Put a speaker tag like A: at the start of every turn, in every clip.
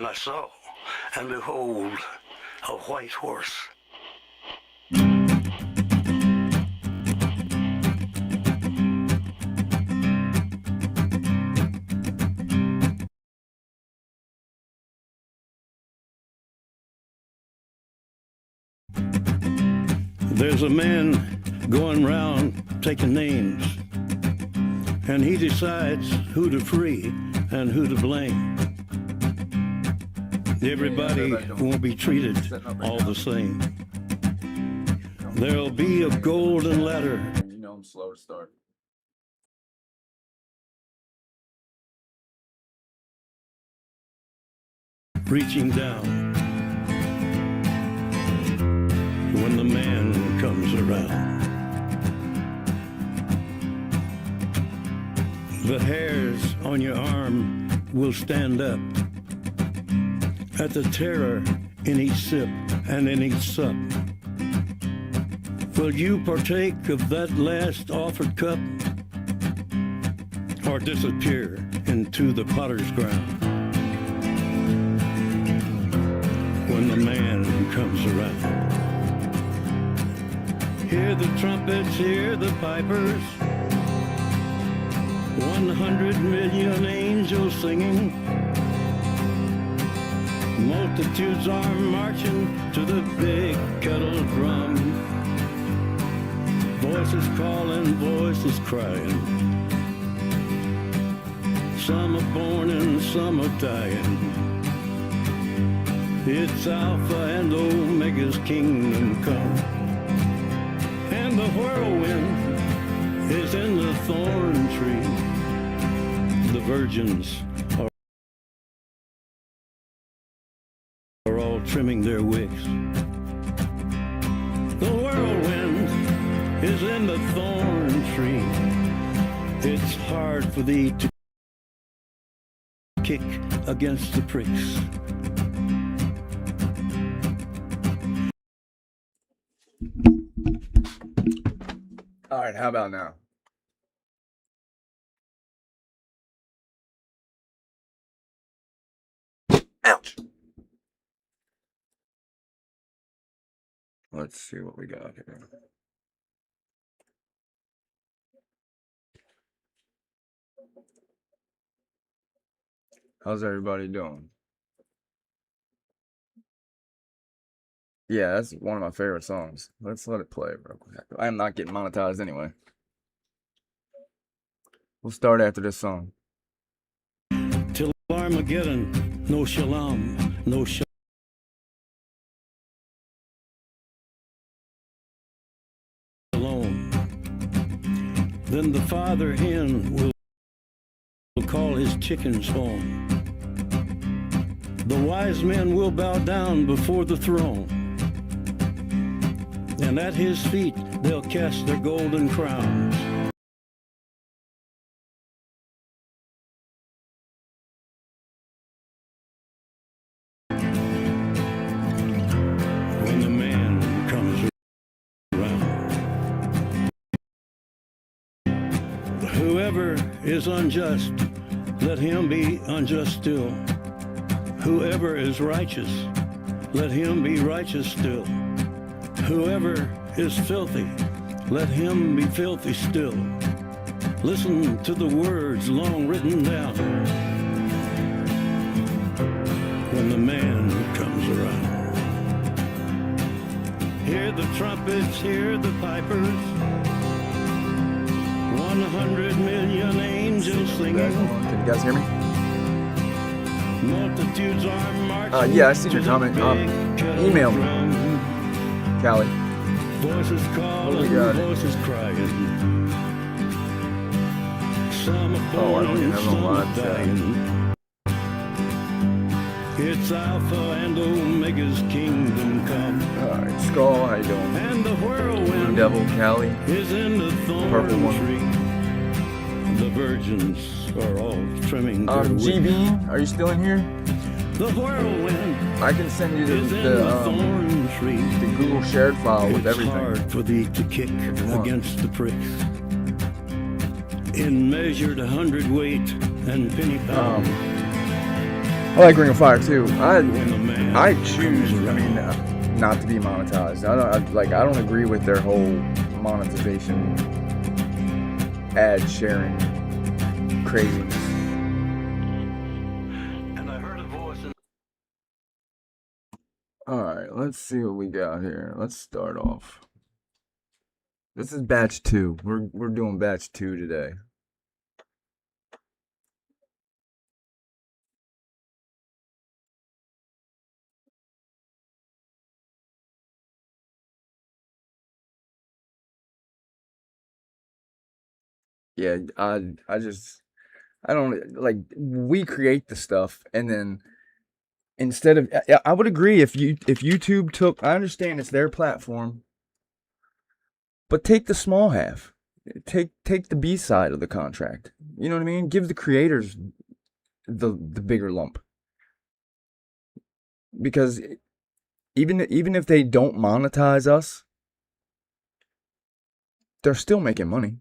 A: I saw, and behold, a white horse. There's a man going round taking names, and he decides who to free and who to blame. Everybody won't be treated all the same. There'll be a golden ladder.
B: You know I'm slow to start.
A: Reaching down when the man comes around. The hairs on your arm will stand up at the terror in each sip and in each sup. Will you partake of that last offered cup, or disappear into the potter's ground when the man comes around? Hear the trumpets, hear the pipers, 100 million angels singing. Multitudes are marching to the big kettle drum. Voices calling, voices crying. Some are born and some are dying. It's Alpha and Omega's kingdom come. And the whirlwind is in the thorn tree. The virgins are all trimming their wigs. The whirlwind is in the thorn tree. It's hard for thee to kick against the pricks.
B: All right, how about now? Ouch. Let's see what we got here. How's everybody doing? Yeah, that's one of my favorite songs. Let's let it play real quick. I am not getting monetized anyway. We'll start after this song.
A: Till Armageddon, no shalom, no shalom. Then the father hen will call his chickens home. The wise men will bow down before the throne, and at his feet they'll cast their golden crowns. When the man comes around, whoever is unjust, let him be unjust still. Whoever is righteous, let him be righteous still. Whoever is filthy, let him be filthy still. Listen to the words long written down when the man comes around. Hear the trumpets, hear the pipers, 100 million angels singing.
B: Can you guys hear me?
A: Multitudes are marching.
B: Yeah, I see your comment. Email me, Callie.
A: Voices calling, voices crying. Some are born,
B: I don't even have
A: some
B: a
A: are
B: live chat.
A: dying. It's Alpha and Omega's kingdom come.
B: Alright, Skull, how you doing?
A: And the whirlwind
B: Blue Devil, Callie.
A: is in the thorn
B: Purple one.
A: tree. The virgins are all trimming their wigs.
B: GB, are you still in here?
A: The whirlwind
B: I can send you
A: is in the thorn tree.
B: the Google shared file with
A: It's
B: everything.
A: hard for thee to kick against the pricks. In measured 100 weight and penny pound.
B: I like Ring of Fire too.
A: when the man
B: I
A: comes
B: choose. I mean,
A: around.
B: not to be monetized. I don't agree with their whole monetization, ad sharing craziness.
A: And I heard a voice in
B: All right, let's see what we got here. Let's start off. This is batch 2. We're doing batch 2 today. Yeah, I don't like, we create the stuff, and then instead of, I would agree if YouTube took, I understand it's their platform, but take the small half. Take the B side of the contract. You know what I mean? Give the creators the bigger lump. Because even if they don't monetize us, they're still making money.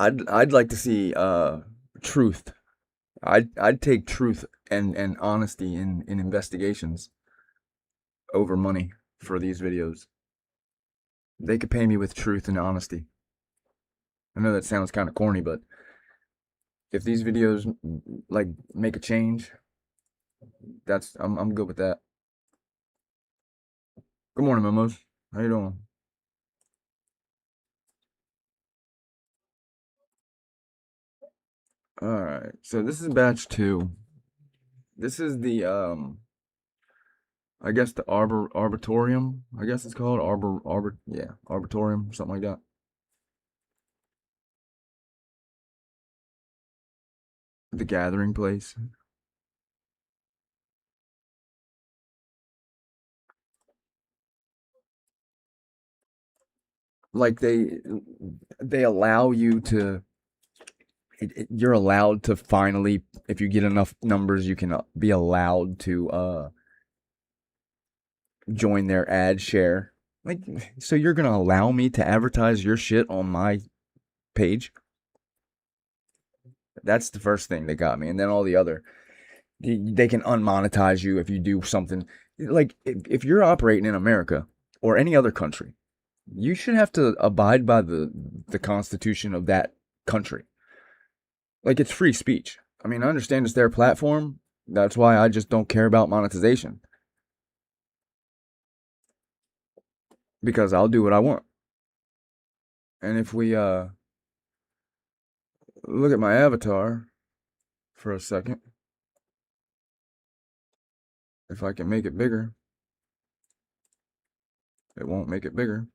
B: I'd like to see truth. I'd take truth and honesty in investigations over money for these videos. They could pay me with truth and honesty. I know that sounds kind of corny, but if these videos like make a change, I'm good with that. Good morning, Memos. How you doing? All right. So this is batch 2. This is the I guess the arbitorium. I guess it's called arbitorium, something like that. The gathering place. Like they allow you to, you're allowed to finally, if you get enough numbers, you can be allowed to join their ad share. Like, so you're gonna allow me to advertise your shit on my page? That's the first thing that got me, and then all the other. They can unmonetize you if you do something. Like, if you're operating in America or any other country, you should have to abide by the constitution of that country. Like, it's free speech. I mean, I understand it's their platform. That's why I just don't care about monetization. Because I'll do what I want. And if we look at my avatar for a second, if I can make it bigger, it won't make it bigger.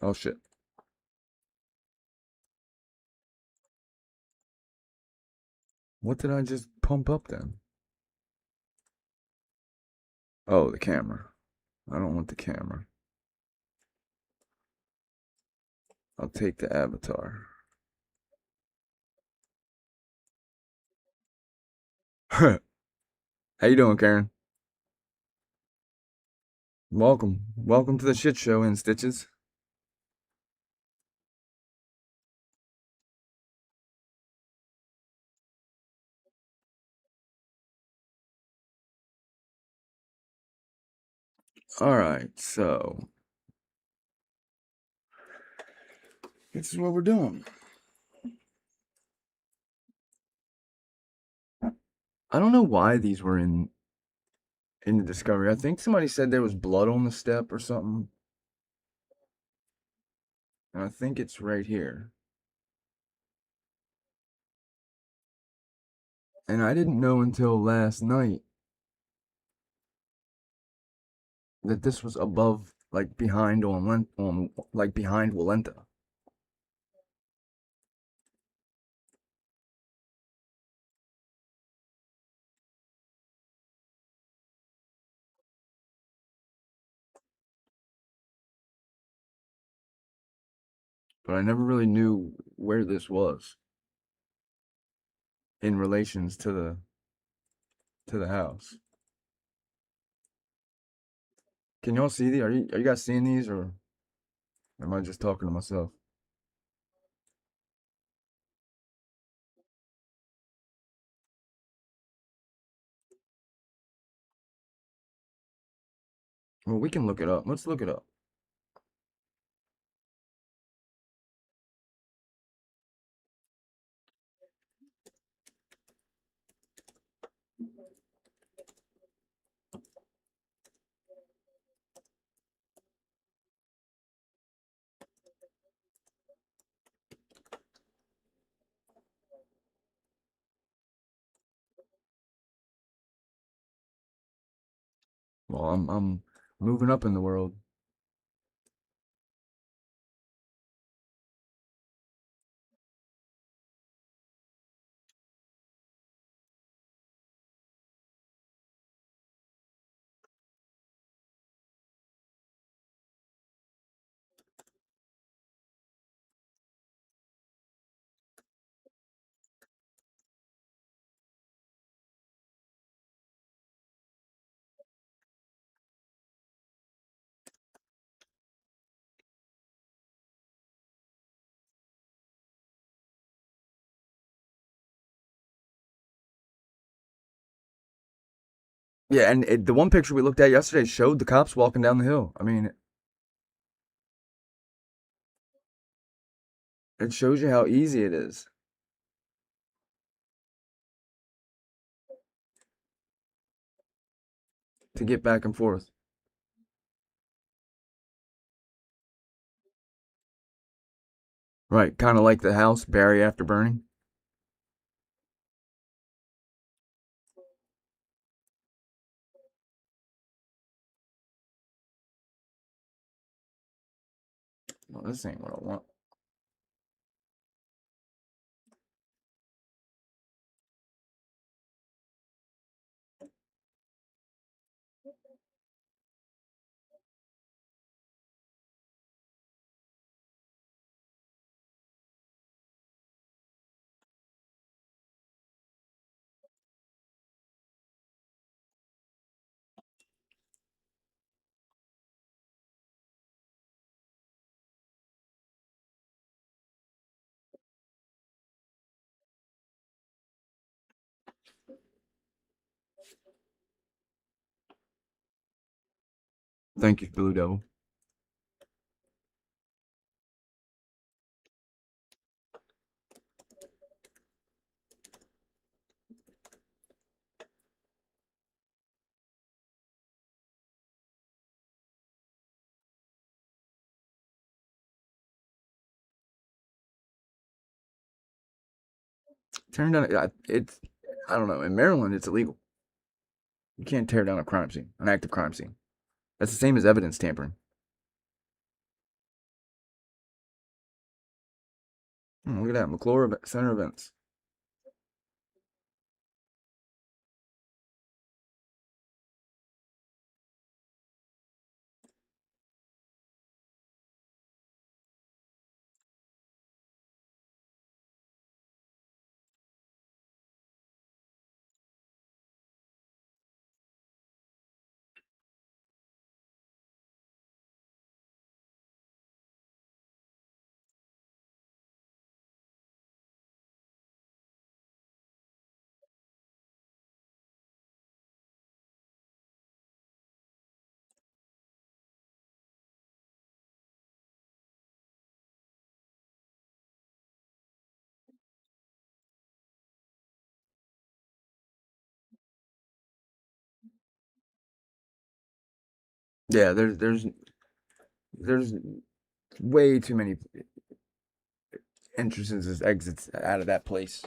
B: Oh shit. What did I just pump up then? Oh, the camera. I don't want the camera. I'll take the avatar. How you doing, Karen? Welcome. Welcome to the shit show in Stitches. Alright, so this is what we're doing. I don't know why these were in the discovery. I think somebody said there was blood on the step or something. And I think it's right here. And I didn't know until last night that this was above, like behind like behind Walenta. But I never really knew where this was in relations to the house. Can y'all see these? Are you guys seeing these, or am I just talking to myself? Well, we can look it up. Let's look it up. Well, I'm moving up in the world. Yeah, and the one picture we looked at yesterday showed the cops walking down the hill. I mean, it shows you how easy it is to get back and forth. Right, kind of like the house, Barry after burning. Well, this ain't what I want. Thank you, Blue Devil. Tearing down, it's, I don't know. In Maryland, it's illegal. You can't tear down a crime scene, an active crime scene. That's the same as evidence tampering. Look at that, McClure Center events. Yeah, there's way too many entrances and exits out of that place.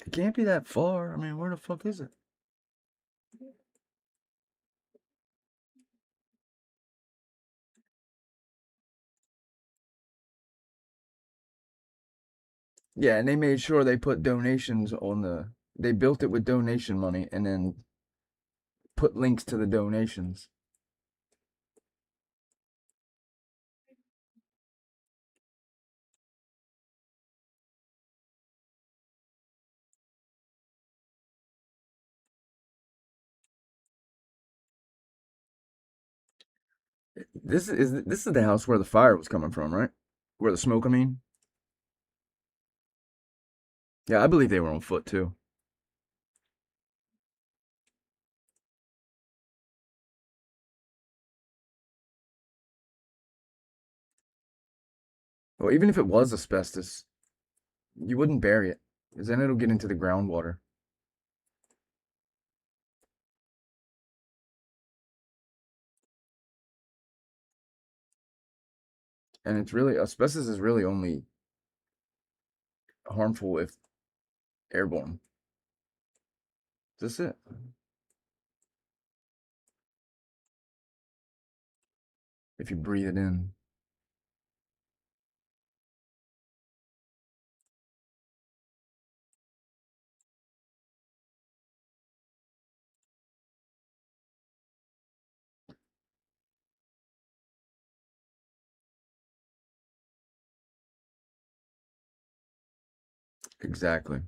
B: It can't be that far. I mean, where the fuck is it? Yeah, and they made sure they put donations on the. They built it with donation money and then put links to the donations. This is the house where the fire was coming from, right? Where the smoke, I mean. Yeah, I believe they were on foot too. Well, even if it was asbestos, you wouldn't bury it, because then it'll get into the groundwater. And it's really, asbestos is really only harmful if airborne. That's it. If you breathe it in. Exactly.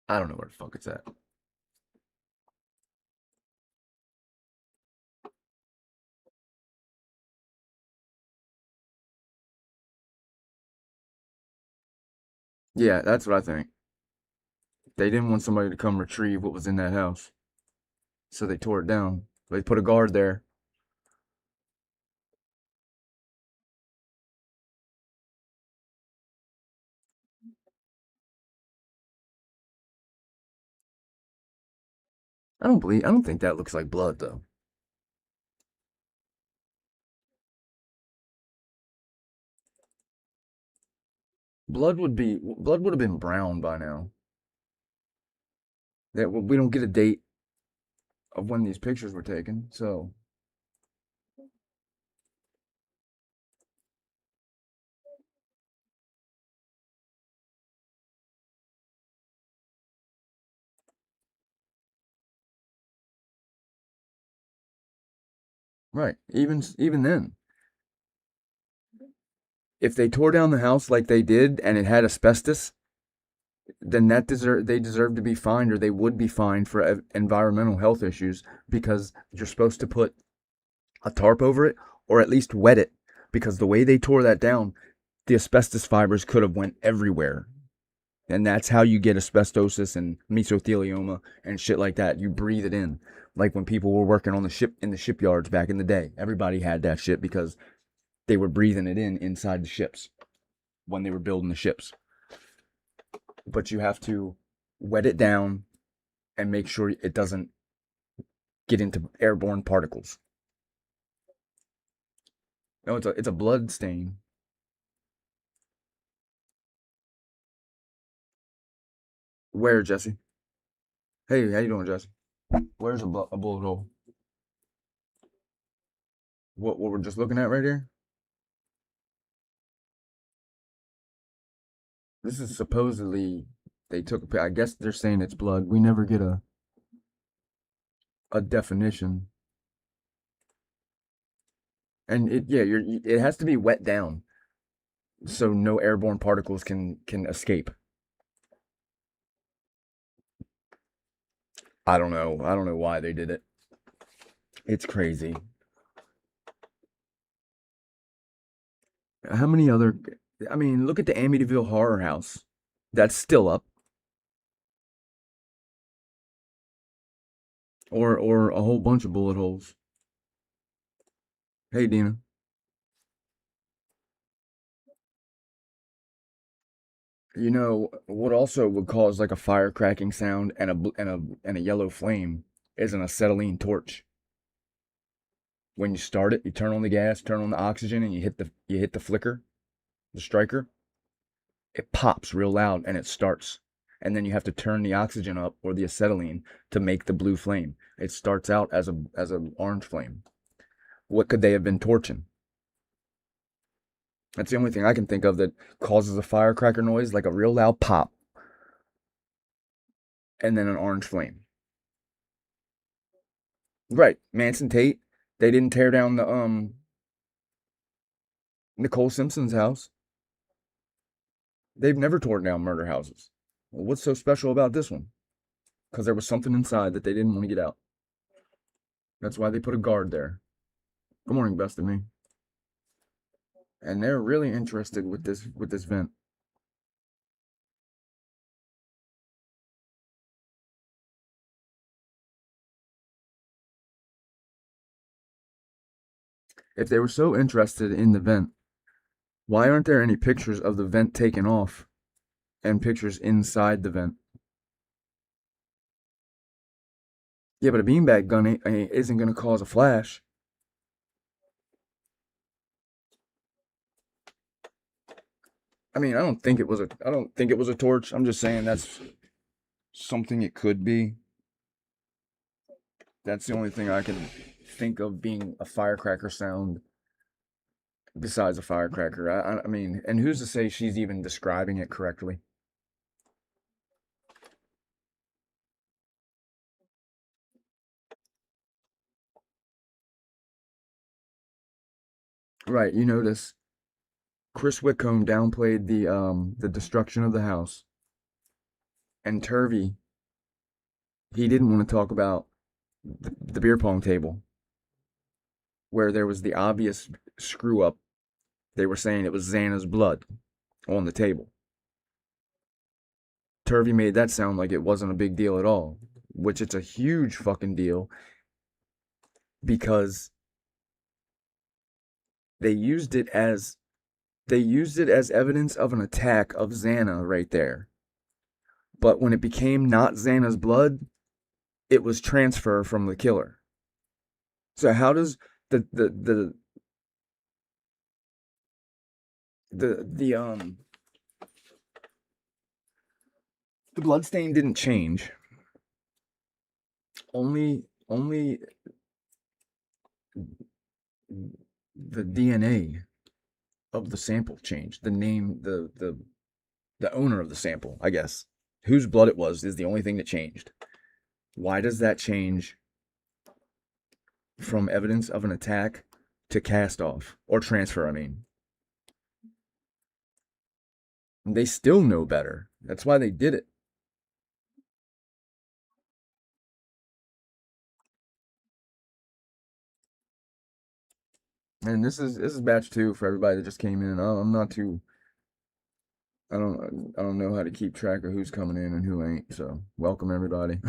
B: I don't know where the fuck it's at. Yeah, that's what I think. They didn't want somebody to come retrieve what was in that house. So they tore it down. They put a guard there. I don't think that looks like blood though. Blood would have been brown by now. That we don't get a date of when these pictures were taken. So, right. Even then, if they tore down the house like they did and it had asbestos, then they deserve to be fined, or they would be fined for environmental health issues, because you're supposed to put a tarp over it or at least wet it, because the way they tore that down, the asbestos fibers could have went everywhere. And that's how you get asbestosis and mesothelioma and shit like that. You breathe it in. Like when people were working on the ship in the shipyards back in the day. Everybody had that shit because they were breathing it in inside the ships when they were building the ships. But you have to wet it down and make sure it doesn't get into airborne particles. No, it's a blood stain. Where, Jesse? Hey, how you doing, Jesse? Where's a bullet hole? What we're just looking at right here? This is supposedly they took. I guess they're saying it's blood. We never get a definition. And it has to be wet down so no airborne particles can escape. I don't know. I don't know why they did it. It's crazy. How many other? I mean, look at the Amityville Horror House. That's still up. Or a whole bunch of bullet holes. Hey, Dina. You know what also would cause like a fire cracking sound and a yellow flame is an acetylene torch. When you start it, you turn on the gas, turn on the oxygen, and you hit the flicker, the striker. It pops real loud and it starts. And then you have to turn the oxygen up or the acetylene to make the blue flame. It starts out as an orange flame. What could they have been torching? That's the only thing I can think of that causes a firecracker noise, like a real loud pop, and then an orange flame. Right, Manson Tate. They didn't tear down Nicole Simpson's house. They've never torn down murder houses. Well, what's so special about this one? Because there was something inside that they didn't want to get out. That's why they put a guard there. Good morning, best of me. And they're really interested with this vent. If they were so interested in the vent, why aren't there any pictures of the vent taken off and pictures inside the vent? Yeah, but a beanbag gun isn't going to cause a flash. I mean, I don't think it was a torch. I'm just saying that's something it could be. That's the only thing I can think of being a firecracker sound besides a firecracker. I mean, and who's to say she's even describing it correctly? Right, you notice Chris Whitcomb downplayed the destruction of the house. And Turvey, he didn't want to talk about the beer pong table where there was the obvious screw up. They were saying it was Xana's blood on the table. Turvey made that sound like it wasn't a big deal at all, which it's a huge fucking deal because they used it as evidence of an attack of Xana right there. But when it became not Xana's blood, it was transfer from the killer. So how does the blood stain didn't change. Only the DNA of the sample changed. The name, the owner of the sample, I guess, whose blood it was, is the only thing that changed. Why does that change from evidence of an attack to cast off or transfer? I mean, they still know better. That's why they did it. And this is batch 2 for everybody that just came in. I'm not too. I don't know how to keep track of who's coming in and who ain't. So welcome everybody.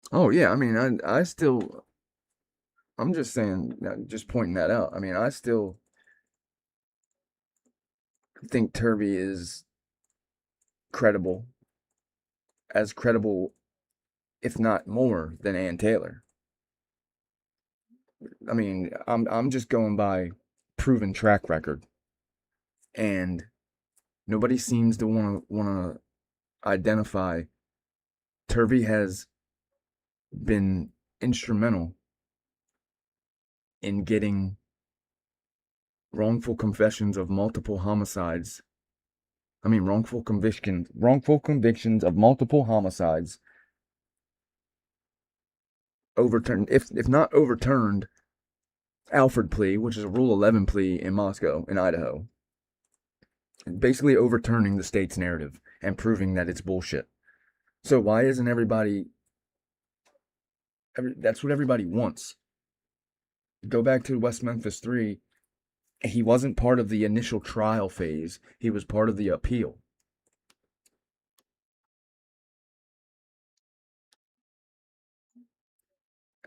B: Oh yeah, I mean, I still. I'm just saying, just pointing that out. I mean, I still think Turvey is credible, as credible, if not more, than Ann Taylor. I mean, I'm just going by proven track record, and nobody seems to want to identify. Turvey has been instrumental in getting wrongful confessions of multiple homicides. I mean, wrongful convictions of multiple homicides overturned, if not overturned, Alford plea, which is a Rule 11 plea in Moscow, in Idaho, basically overturning the state's narrative and proving that it's bullshit. So why isn't everybody? That's what everybody wants. Go back to West Memphis 3. He wasn't part of the initial trial phase. He was part of the appeal.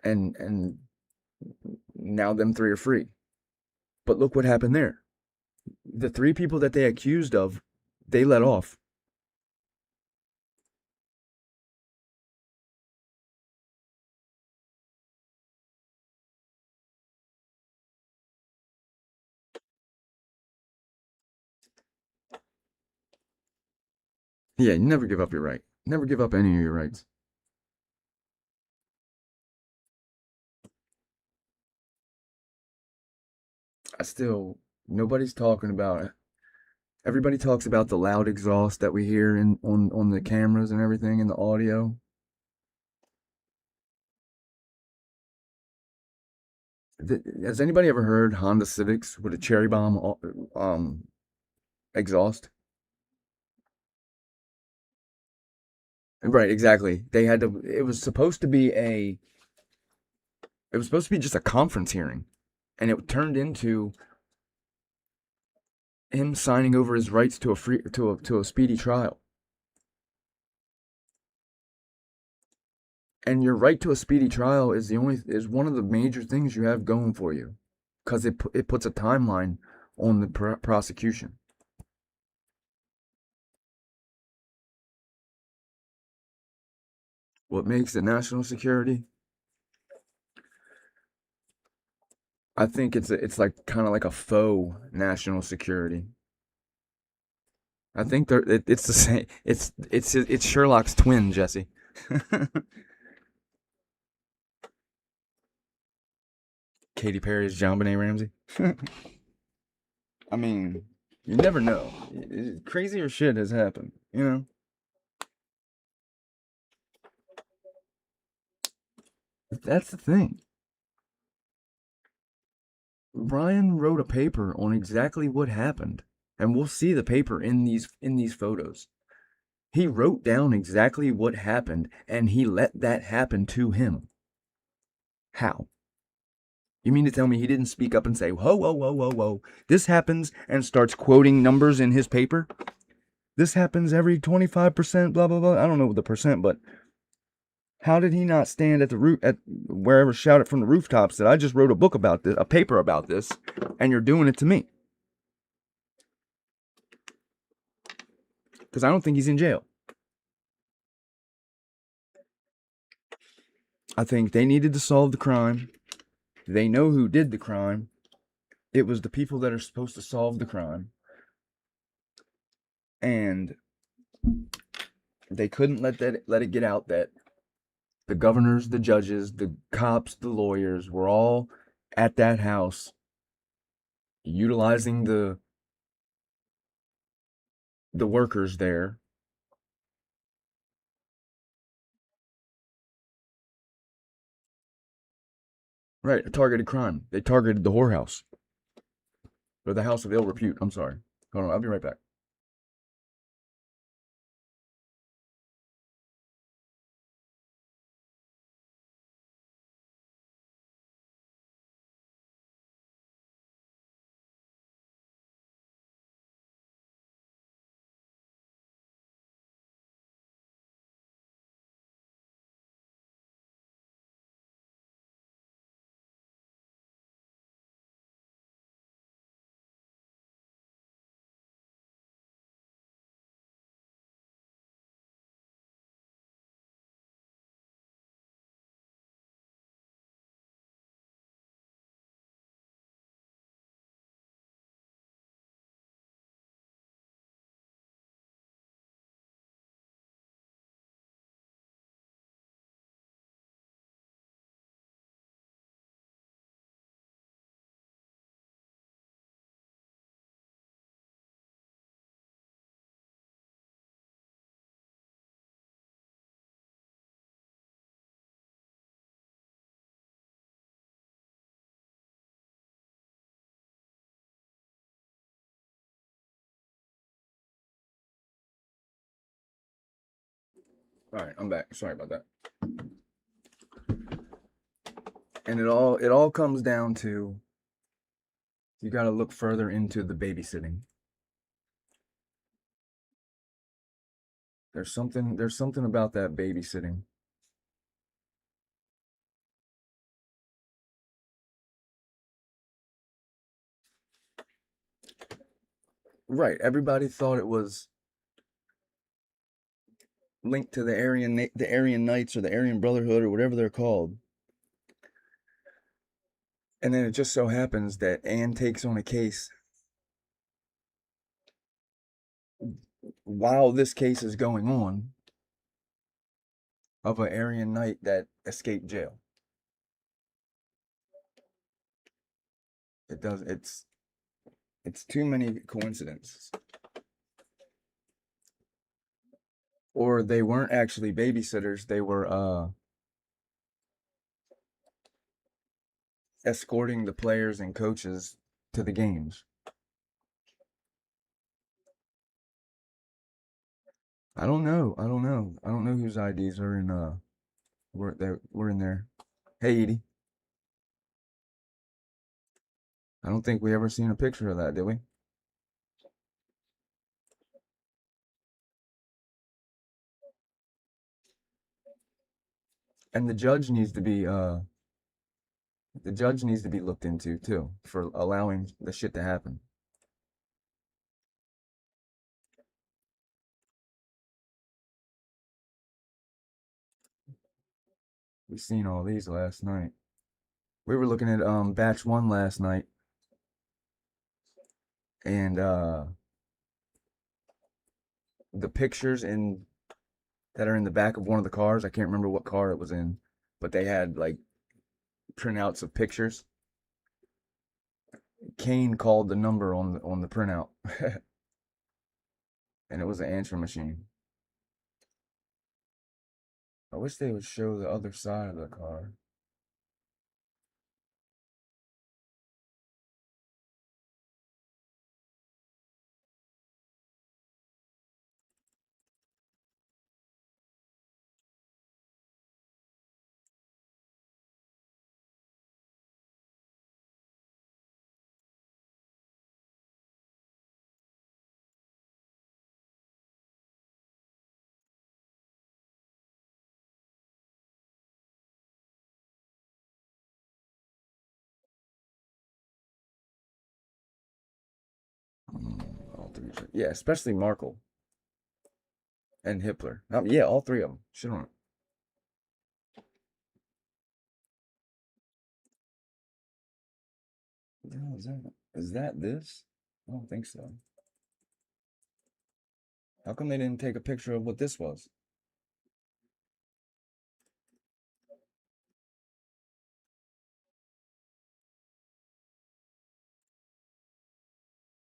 B: And now them 3 are free. But look what happened there. The 3 people that they accused of, they let off. Yeah, you never give up your right. Never give up any of your rights. Nobody's talking about it. Everybody talks about the loud exhaust that we hear on the cameras and everything and the audio. Has anybody ever heard Honda Civics with a cherry bomb exhaust? Right, exactly. They had to. It was supposed to be just a conference hearing, and it turned into him signing over his rights to a speedy trial. And your right to a speedy trial is one of the major things you have going for you, because it puts a timeline on the prosecution. What makes it national security? I think it's like kind of like a faux national security. I think it's the same. It's Sherlock's twin, Jesse. Katy Perry's John Benet Ramsey. I mean, you never know. Crazier shit has happened, you know? That's the thing. Ryan wrote a paper on exactly what happened, and we'll see the paper in these photos. He wrote down exactly what happened, and he let that happen to him. How? You mean to tell me he didn't speak up and say, whoa, whoa, whoa, whoa, whoa, this happens, and starts quoting numbers in his paper? This happens every 25%, blah, blah, blah. I don't know the percent, but how did he not stand at wherever, shout it from the rooftops that I just wrote a book about this, a paper about this, and you're doing it to me? Because I don't think he's in jail. I think they needed to solve the crime. They know who did the crime. It was the people that are supposed to solve the crime. And they couldn't let it get out that the governors, the judges, the cops, the lawyers were all at that house utilizing the workers there. Right, a targeted crime. They targeted the whorehouse. Or the house of ill repute. I'm sorry. Hold on, I'll be right back. All right, I'm back. Sorry about that. And it all comes down to, you got to look further into the babysitting. There's something about that babysitting. Right, everybody thought it was linked to the Aryan Knights or the Aryan Brotherhood or whatever they're called. And then it just so happens that Anne takes on a case while this case is going on, of an Aryan Knight that escaped jail. It's too many coincidences. Or they weren't actually babysitters, they were escorting the players and coaches to the games. I don't know. I don't know whose IDs are in were in there. Hey Edie. I don't think we ever seen a picture of that, did we? And the judge needs to be looked into too for allowing the shit to happen. We seen all these last night. We were looking at batch 1 last night, and the pictures that are in the back of one of the cars, I can't remember what car it was in, but they had like printouts of pictures. Kane called the number on the printout. And it was an answering machine. I wish they would show the other side of the car. All three. Yeah, especially Markle and Hitler. Yeah, all three of them. Shit on it. What the hell is that? Is that this? I don't think so. How come they didn't take a picture of what this was?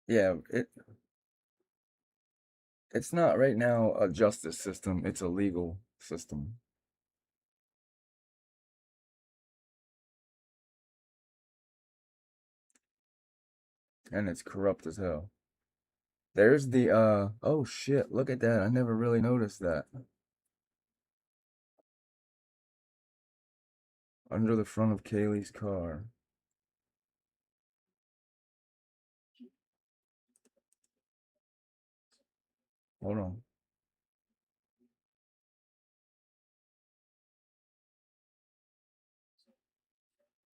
B: Yeah, it's not right now a justice system, it's a legal system. And it's corrupt as hell. There's the oh shit, look at that. I never really noticed that. Under the front of Kaylee's car. Hold on.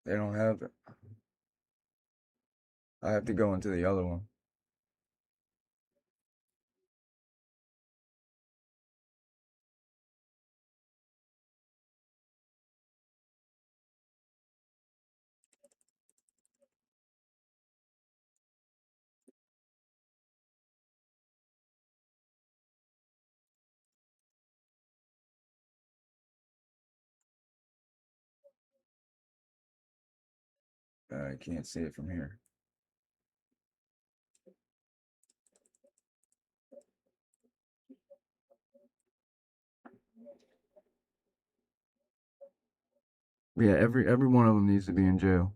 B: They don't have it. I have to go into the other one. I can't see it from here. Yeah, every one of them needs to be in jail.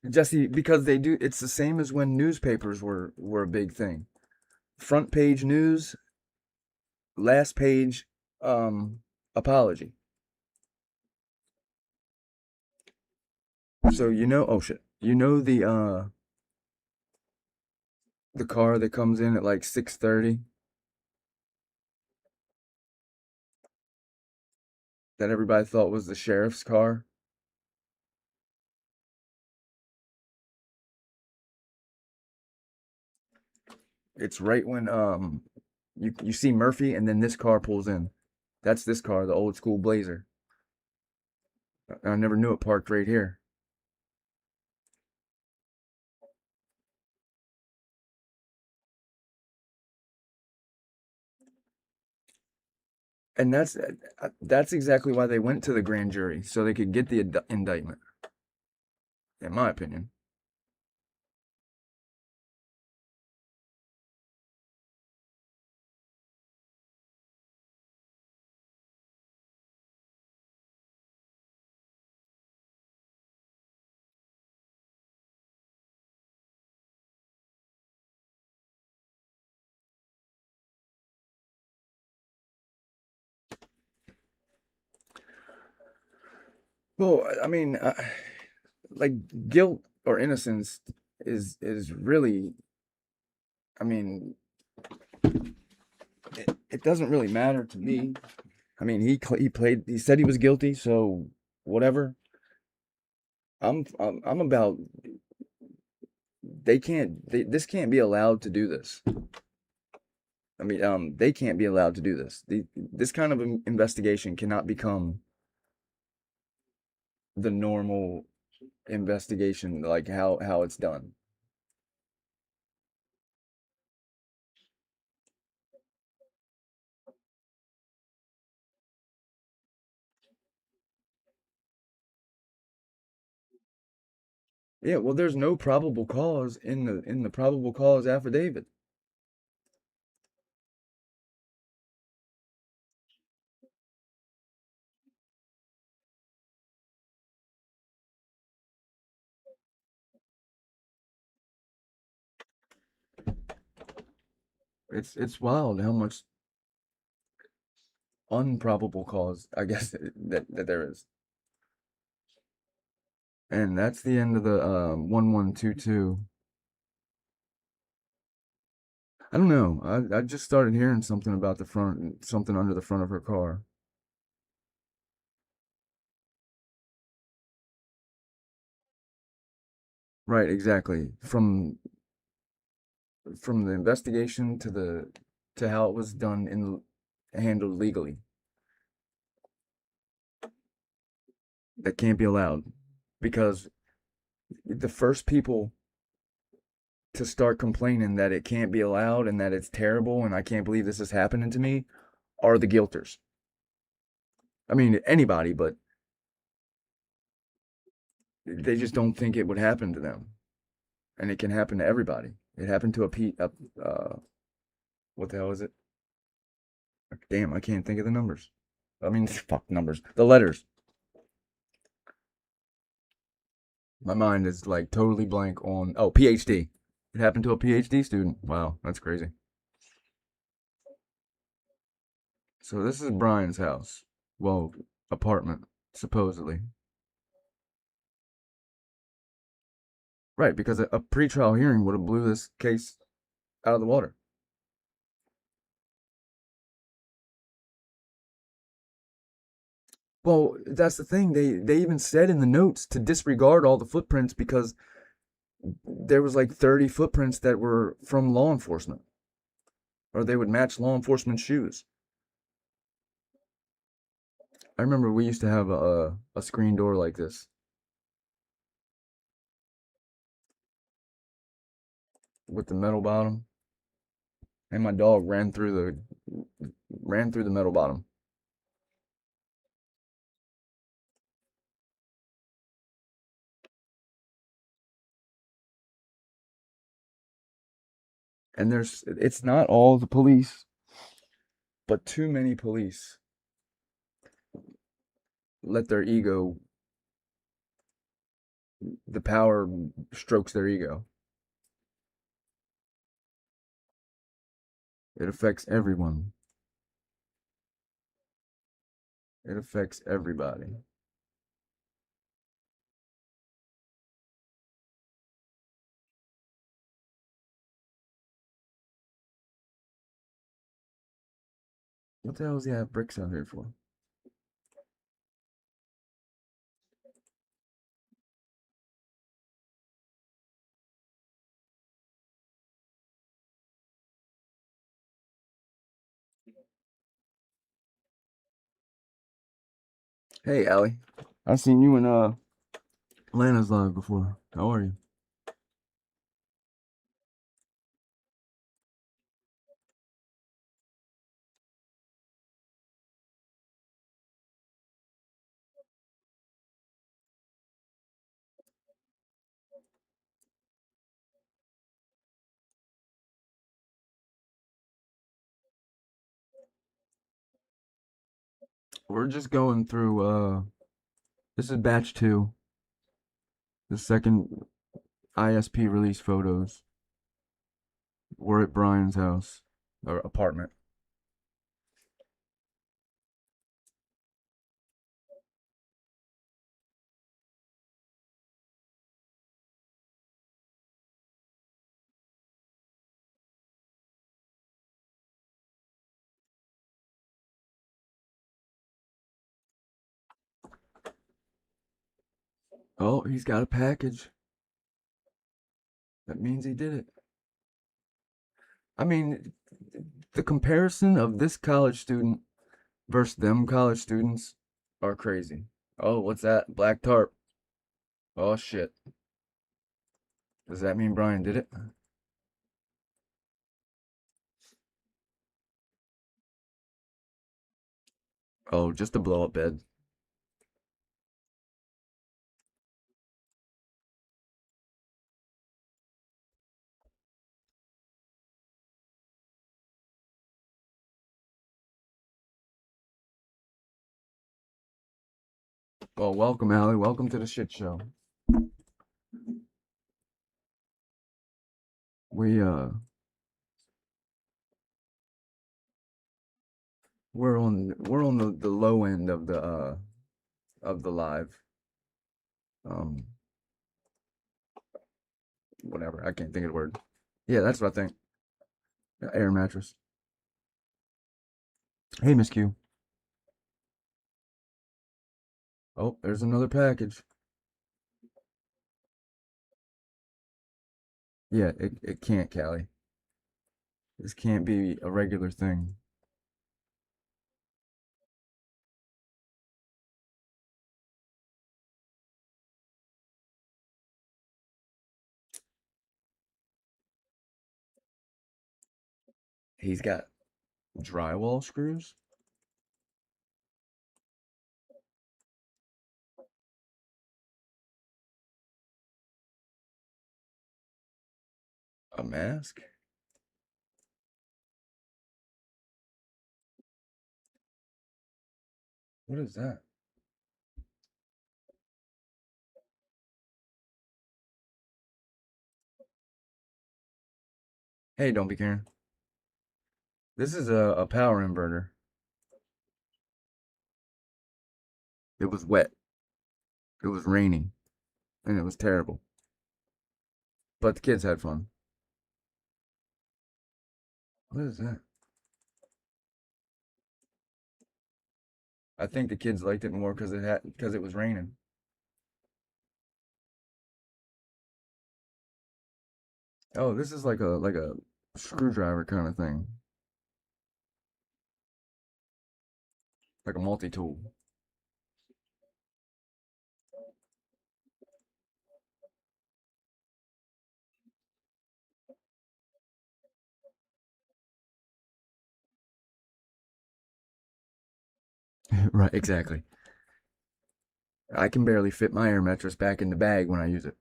B: Jesse, because they do, it's the same as when newspapers were a big thing. Front page news, last page apology. So oh shit. You know the The car that comes in at like 6:30 that everybody thought was the sheriff's car. It's right when you see Murphy and then this car pulls in. That's this car, the old school Blazer. I never knew it parked right here. And that's exactly why they went to the grand jury, so they could get the indictment, in my opinion. Well, I mean, like guilt or innocence is really, I mean, it doesn't really matter to me. I mean, he said he was guilty, so whatever. I'm about this can't be allowed to do this. I mean, they can't be allowed to do this. This kind of investigation cannot become the normal investigation, like how it's done. Yeah, well, there's no probable cause in the probable cause affidavit. It's wild how much unprobable cause, I guess, that there is. And that's the end of the 1122. I don't know. I just started hearing something about the front, something under the front of her car. Right, exactly. From the investigation to how it was done in handled legally. That can't be allowed because the first people to start complaining that it can't be allowed and that it's terrible and I can't believe this is happening to me are the guilters. I mean, anybody, but they just don't think it would happen to them. And it can happen to everybody. It happened to what the hell is it? Damn, I can't think of the numbers. I mean, fuck numbers. The letters. My mind is like totally blank on. Oh, PhD. It happened to a PhD student. Wow, that's crazy. So this is Brian's house. Well, apartment, supposedly. Right, because a pretrial hearing would have blew this case out of the water. Well, that's the thing. They even said in the notes to disregard all the footprints because there was like 30 footprints that were from law enforcement, or they would match law enforcement shoes. I remember we used to have a screen door like this with the metal bottom, and my dog ran through the metal bottom. And it's not all the police, but too many police let their ego, the power strokes their ego. It affects everyone. It affects everybody. What the hell does he have bricks out here for? Hey, Allie. I've seen you in Atlanta's live before. How are you? We're just going through this is batch 2, the second ISP release photos. We're at Brian's house or apartment. Oh, he's got a package. That means he did it. I mean, the comparison of this college student versus them college students are crazy. Oh, what's that? Black tarp. Oh, shit. Does that mean Brian did it? Oh, just a blow up bed. Well, welcome, Allie. Welcome to the shit show. We we're on the low end of the live. Um Whatever. I can't think of the word. Yeah, that's what I think. Air mattress. Hey, Miss Q. Oh, there's another package. Yeah, it can't, Callie. This can't be a regular thing. He's got drywall screws? A mask? What is that? Hey, don't be Karen. This is a power inverter. It was wet. It was raining. And it was terrible. But the kids had fun. What is that? I think the kids liked it more because it was raining. Oh, this is like a screwdriver kind of thing. Like a multi-tool. Right, exactly. I can barely fit my air mattress back in the bag when I use it.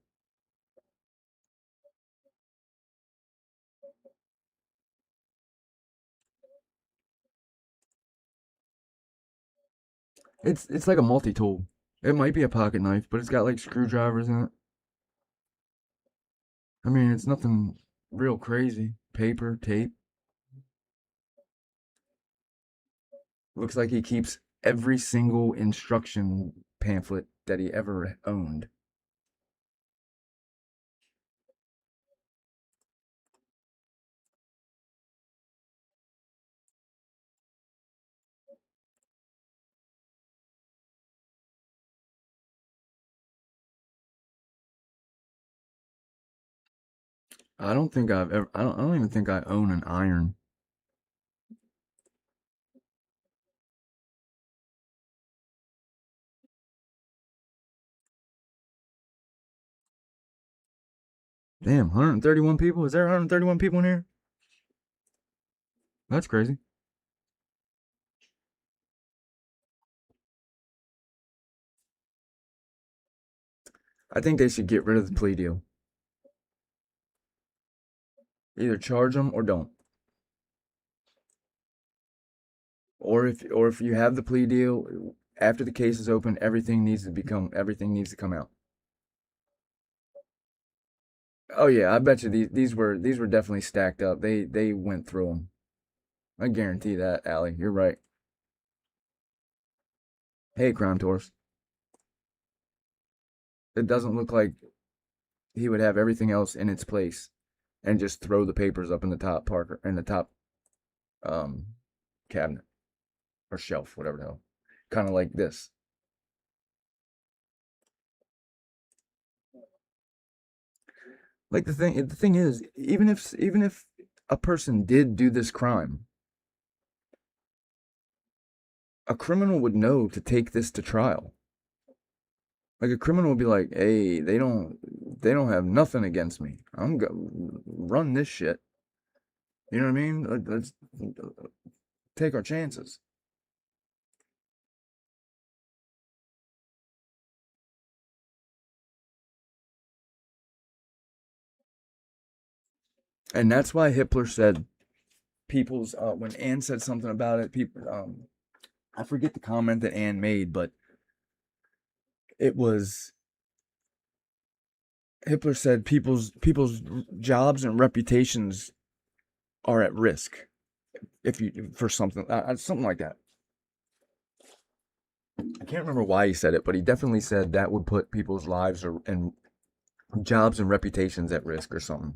B: It's like a multi-tool. It might be a pocket knife, but it's got like screwdrivers in it. I mean, it's nothing real crazy. Paper, tape. Looks like he keeps every single instruction pamphlet that he ever owned. I don't think I've ever. I don't even think I own an iron. Damn, 131 people. Is there 131 people in here? That's crazy. I think they should get rid of the plea deal. Either charge them or don't. Or if you have the plea deal, after the case is open, everything needs to come out. Oh yeah, I bet you these were definitely stacked up. They went through them. I guarantee that, Allie. You're right. Hey, Crime Tours. It doesn't look like he would have everything else in its place and just throw the papers up in the top Parker in the top um cabinet or shelf, whatever the hell. Kind of like this. Like the thing is, even if a person did do this crime, a criminal would know to take this to trial. Like a criminal would be like, "Hey, they don't have nothing against me. I'm gonna run this shit." You know what I mean? Let's take our chances. And that's why Hitler said people's when Anne said something about it, people I forget the comment that Anne made, but it was Hitler said people's jobs and reputations are at risk if you for something like that. I can't remember why he said it, but he definitely said that would put people's lives and jobs and reputations at risk or something.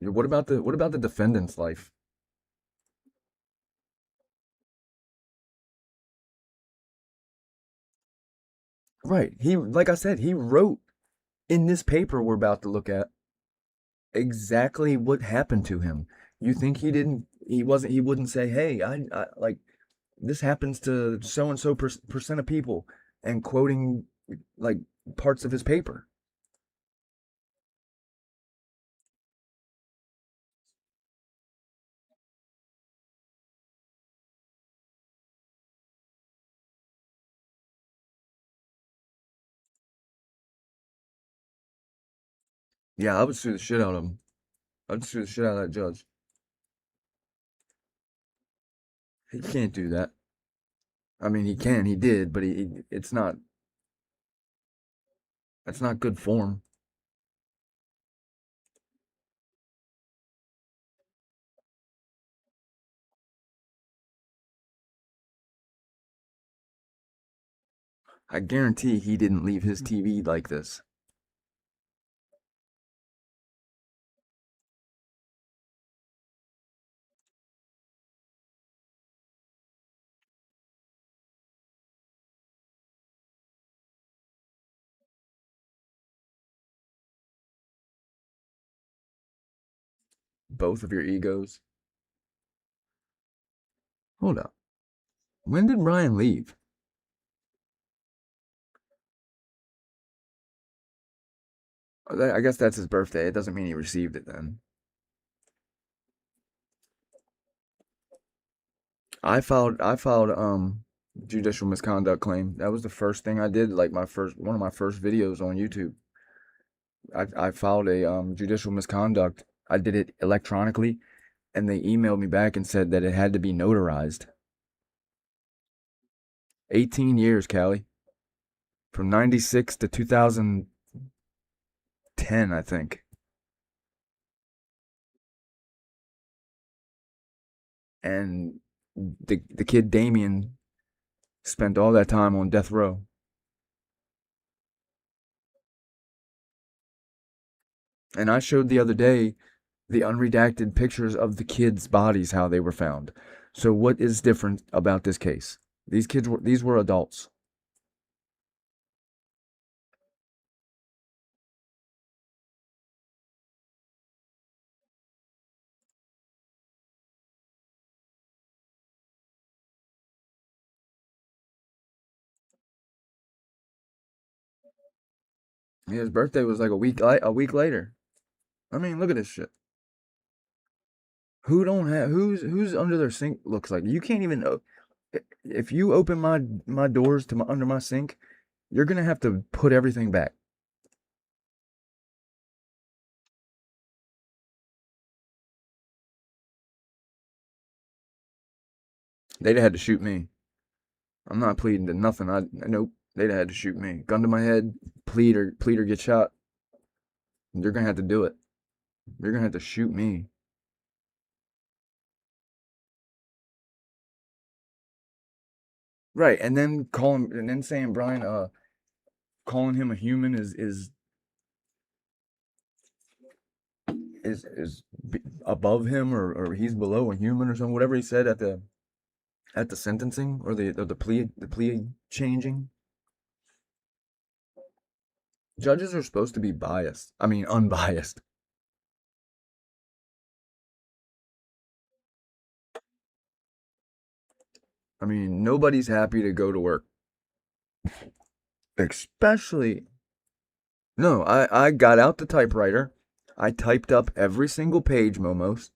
B: What about the defendant's life? Right. He like I said, he wrote in this paper we're about to look at exactly what happened to him. You think he wouldn't say, "Hey, I like this happens to so and so percent of people," and quoting like parts of his paper. Yeah, I would sue the shit out of him. I'd sue the shit out of that judge. He can't do that. I mean, he can, he did, but it's not. That's not good form. I guarantee he didn't leave his TV like this. Both of your egos. Hold up. When did Ryan leave? I guess that's his birthday. It doesn't mean he received it then. I filed judicial misconduct claim. That was the first thing I did, like my first one of my first videos on YouTube. I filed a judicial misconduct. I did it electronically and they emailed me back and said that it had to be notarized. 18 years, Callie. From 96 to 2010, I think. And the kid Damien spent all that time on death row. And I showed the other day the unredacted pictures of the kids' bodies, how they were found. So what is different about this case? These were adults. Yeah, his birthday was like a week later. I mean, look at this shit. Who's under their sink looks like you can't even if you open my doors to my under my sink, you're gonna have to put everything back. They'd have had to shoot me. I'm not pleading to nothing. Nope. They'd have had to shoot me. Gun to my head, plead or get shot. They're gonna have to do it. They're gonna have to shoot me. Right, and then saying Brian, calling him a human is above him or he's below a human or something. Whatever he said at the sentencing or the plea changing. Judges are supposed to be biased. I mean, unbiased. I mean, nobody's happy to go to work. Especially, no, I got out the typewriter. I typed up every single page, Momos.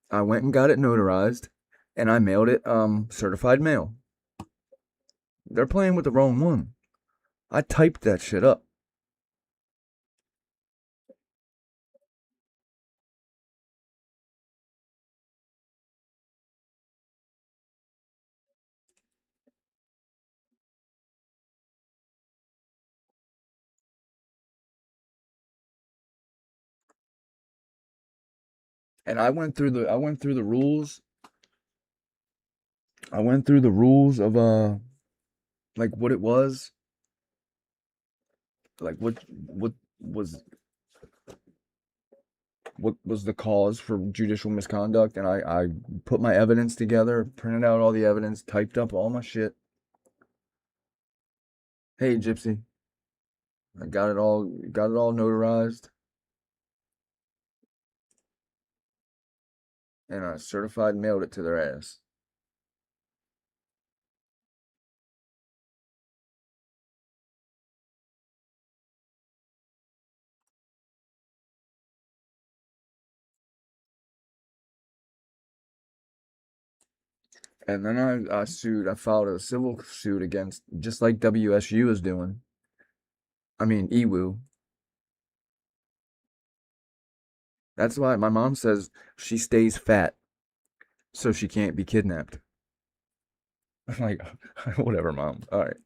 B: I went and got it notarized, and I mailed it certified mail. They're playing with the wrong one. I typed that shit up. And I went through the rules. I went through the rules of like what it was, like what was the cause for judicial misconduct, and I put my evidence together, printed out all the evidence, typed up all my shit. Hey, Gypsy, I got it all notarized, and I certified mailed it to their ass. And then I filed a civil suit against, just like WSU is doing. I mean, EWU. That's why my mom says she stays fat so she can't be kidnapped. I'm like, whatever, mom. All right.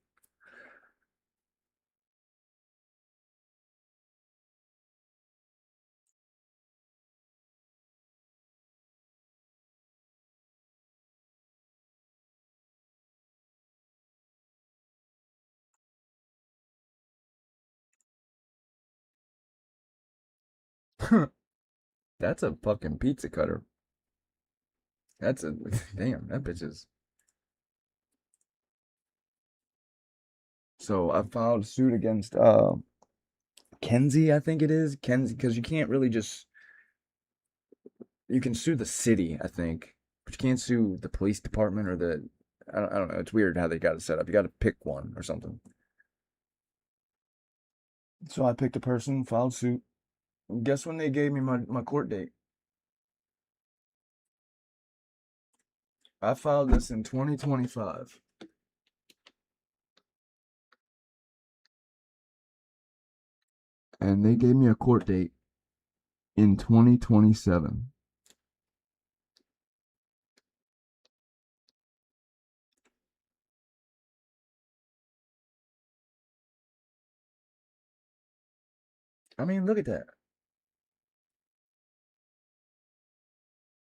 B: That's a fucking pizza cutter. That's a damn. That bitch is. So I filed a suit against Kenzie, I think it is Kenzie, because you can't really just you can sue the city, I think, but you can't sue the police department or the I don't know. It's weird how they got it set up. You got to pick one or something. So I picked a person, filed suit. Guess when they gave me my court date? I filed this in 2025. And they gave me a court date in 2027. I mean, look at that.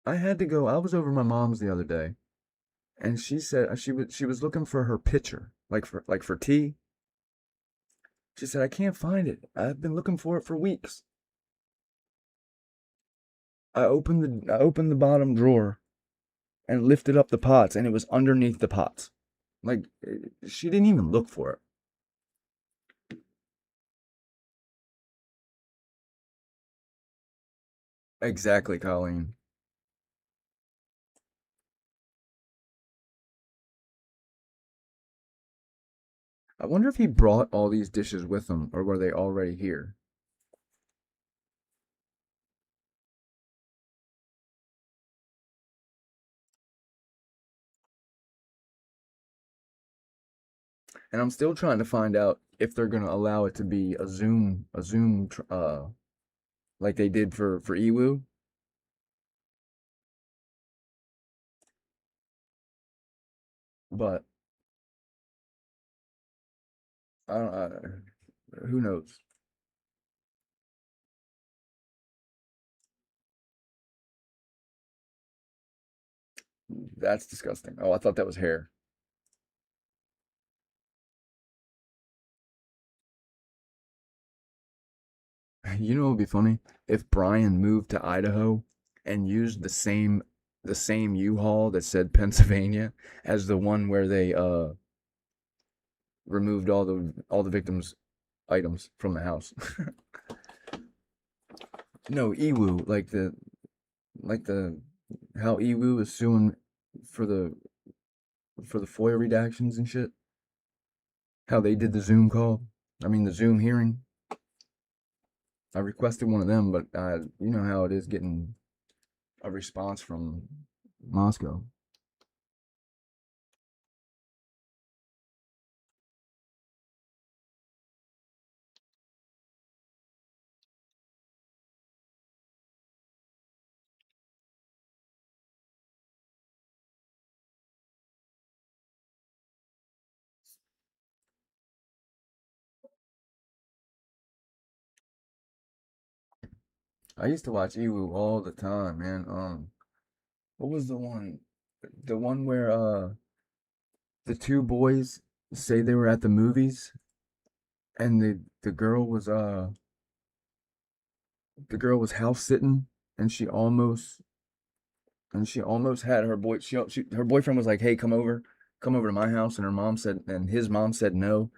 B: I was over my mom's the other day, and she said she was looking for her pitcher, like for tea. She said, I can't find it. I've been looking for it for weeks. I opened the bottom drawer and lifted up the pots, and it was underneath the pots. Like she didn't even look for it. Exactly, Colleen. I wonder if he brought all these dishes with him, or were they already here? And I'm still trying to find out if they're gonna allow it to be a Zoom, like they did for Ewu. But I don't. Who knows? That's disgusting. Oh, I thought that was hair. You know, it would be funny if Brian moved to Idaho and used the same U-Haul that said Pennsylvania as the one where they removed all the victims' items from the house. No, Ewu, like the how Ewu is suing for the for the FOIA redactions and shit. How they did the Zoom call. I mean the Zoom hearing. I requested one of them, but you know how it is getting a response from Moscow. I used to watch Ewu all the time, man. What was the one? The one where the two boys say they were at the movies and the girl was house sitting and she almost had her boyfriend was like, "Hey, come over to my house," and his mom said no,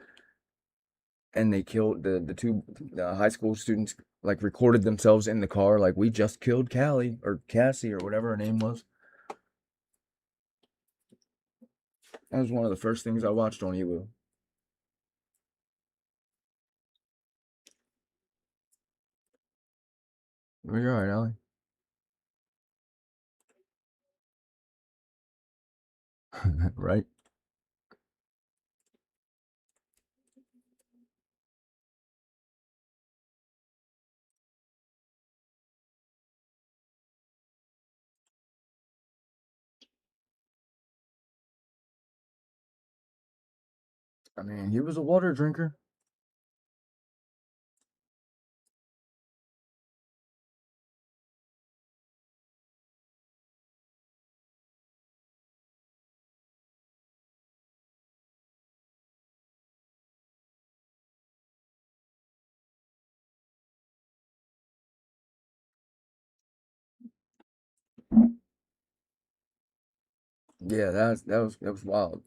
B: and they killed the two high school students, like recorded themselves in the car like, "We just killed Callie or Cassie or whatever her name was." That was one of the first things I watched on Ewu. Well, you're all right, Allie. Right? I mean, he was a water drinker. Yeah, that was wild.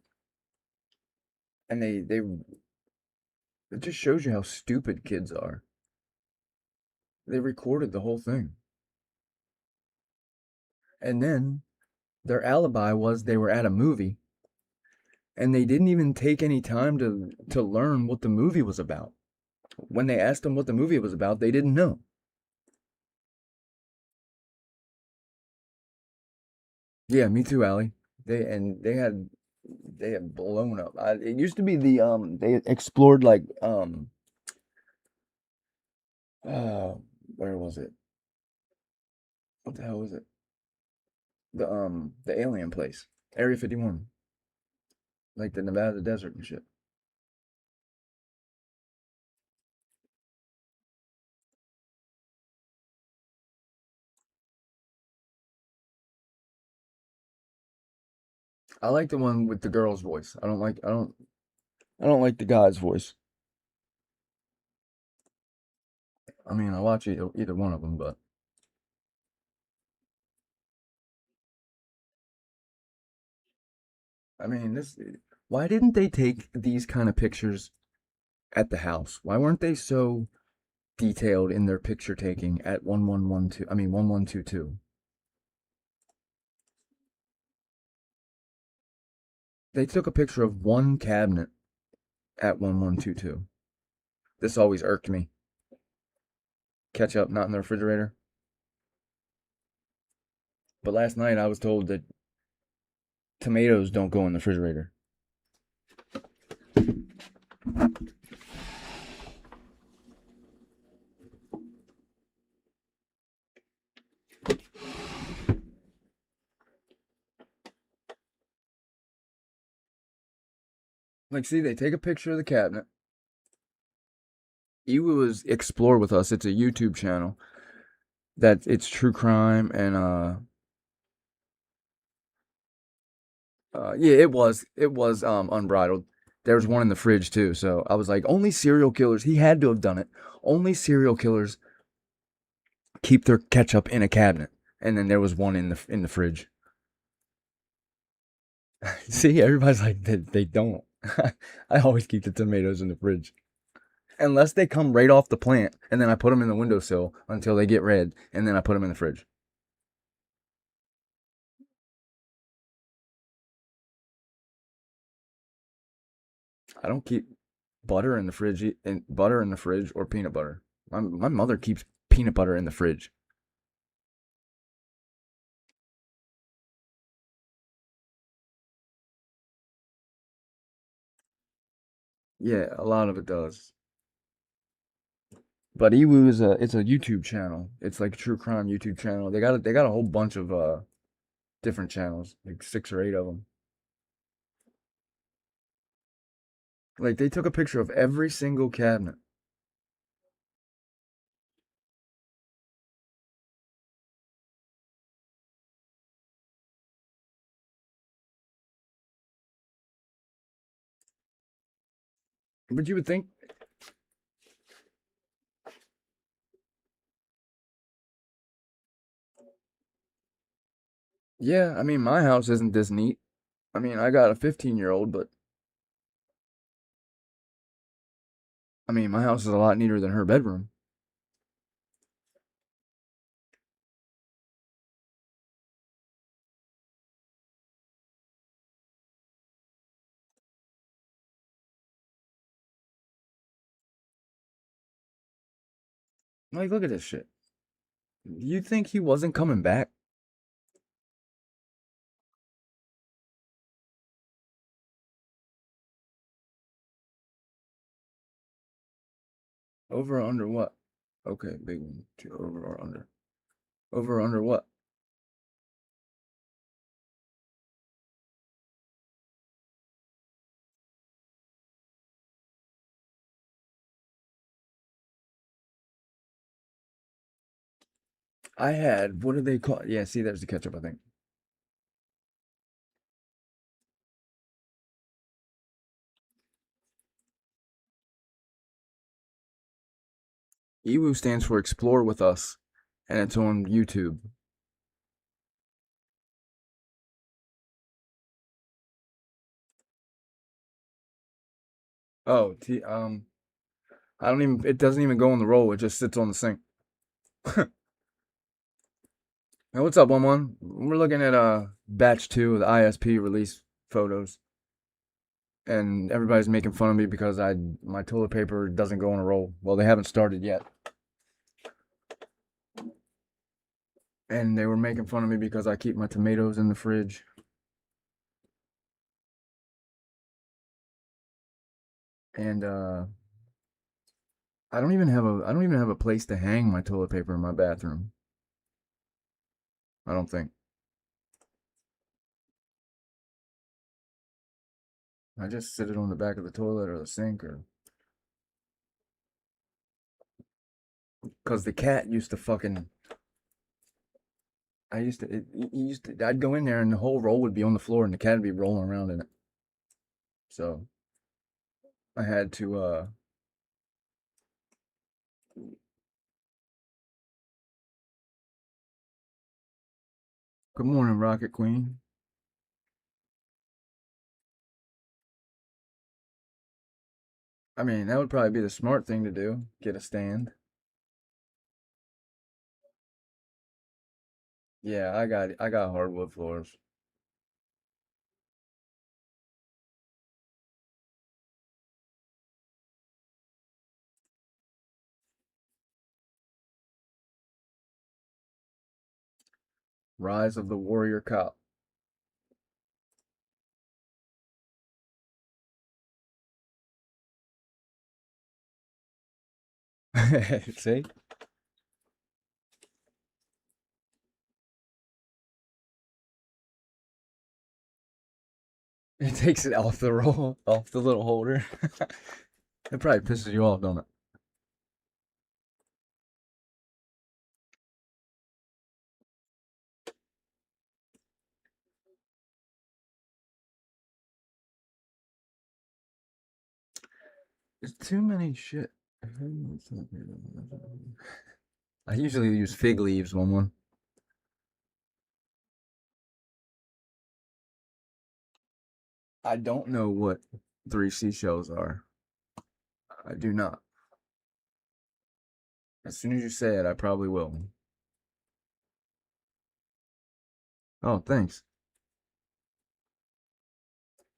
B: And it just shows you how stupid kids are. They recorded the whole thing. And then their alibi was they were at a movie and they didn't even take any time to learn what the movie was about. When they asked them what the movie was about, they didn't know. Yeah, me too, Allie. They had blown up. It used to be they explored like uh where was it? What the hell was it? The alien place. Area 51. Like the Nevada desert and shit. I like the one with the girl's voice. I don't like the guy's voice. I mean, I watch either one of them, but I mean, why didn't they take these kind of pictures at the house? Why weren't they so detailed in their picture taking at 1112, I mean 1122? They took a picture of one cabinet at 1122. This always irked me. Ketchup not in the refrigerator. But last night I was told that tomatoes don't go in the refrigerator. Like, see, they take a picture of the cabinet. Ewu is Explore with Us. It's a YouTube channel that it's true crime and yeah, it was unbridled. There was one in the fridge too, so I was like, only serial killers. He had to have done it. Only serial killers keep their ketchup in a cabinet, and then there was one in the fridge. See, everybody's like they don't. I always keep the tomatoes in the fridge. Unless they come right off the plant, and then I put them in the windowsill until they get red, and then I put them in the fridge. I don't keep butter in the fridge, and butter in the fridge or peanut butter. My mother keeps peanut butter in the fridge. Yeah, a lot of it does. But Ewu is it's a YouTube channel. It's like a true crime YouTube channel. They got a whole bunch of different channels, like 6 or 8 of them. Like they took a picture of every single cabinet. But you would think, yeah, I mean my house isn't this neat. I mean I got a 15-year-old, but I mean my house is a lot neater than her bedroom. Like look at this shit. You think he wasn't coming back? Over or under what? Okay, big one. Over or under? Over or under what? I had, what do they call? Yeah, see, there's the ketchup, I think. EWU stands for Explore with Us, and it's on YouTube. Oh, I don't even, it doesn't even go in the roll, it just sits on the sink. Hey, what's up, 1-1? We're looking at batch 2 of the ISP release photos, and everybody's making fun of me because my toilet paper doesn't go in a roll. Well, they haven't started yet. And they were making fun of me because I keep my tomatoes in the fridge. And I don't even have a place to hang my toilet paper in my bathroom. I don't think. I just sit it on the back of the toilet or the sink or cuz the cat used to fucking I used to it used to I'd go in there and the whole roll would be on the floor and the cat would be rolling around in it. So, I had to good morning, Rocket Queen. I mean, that would probably be the smart thing to do. Get a stand. Yeah, I got hardwood floors. Rise of the Warrior Cop. See? It takes it off the roll, off the little holder. It probably pisses you off, don't it? There's too many shit. I usually use fig leaves one. I don't know what 3 seashells are. I do not. As soon as you say it, I probably will. Oh, thanks.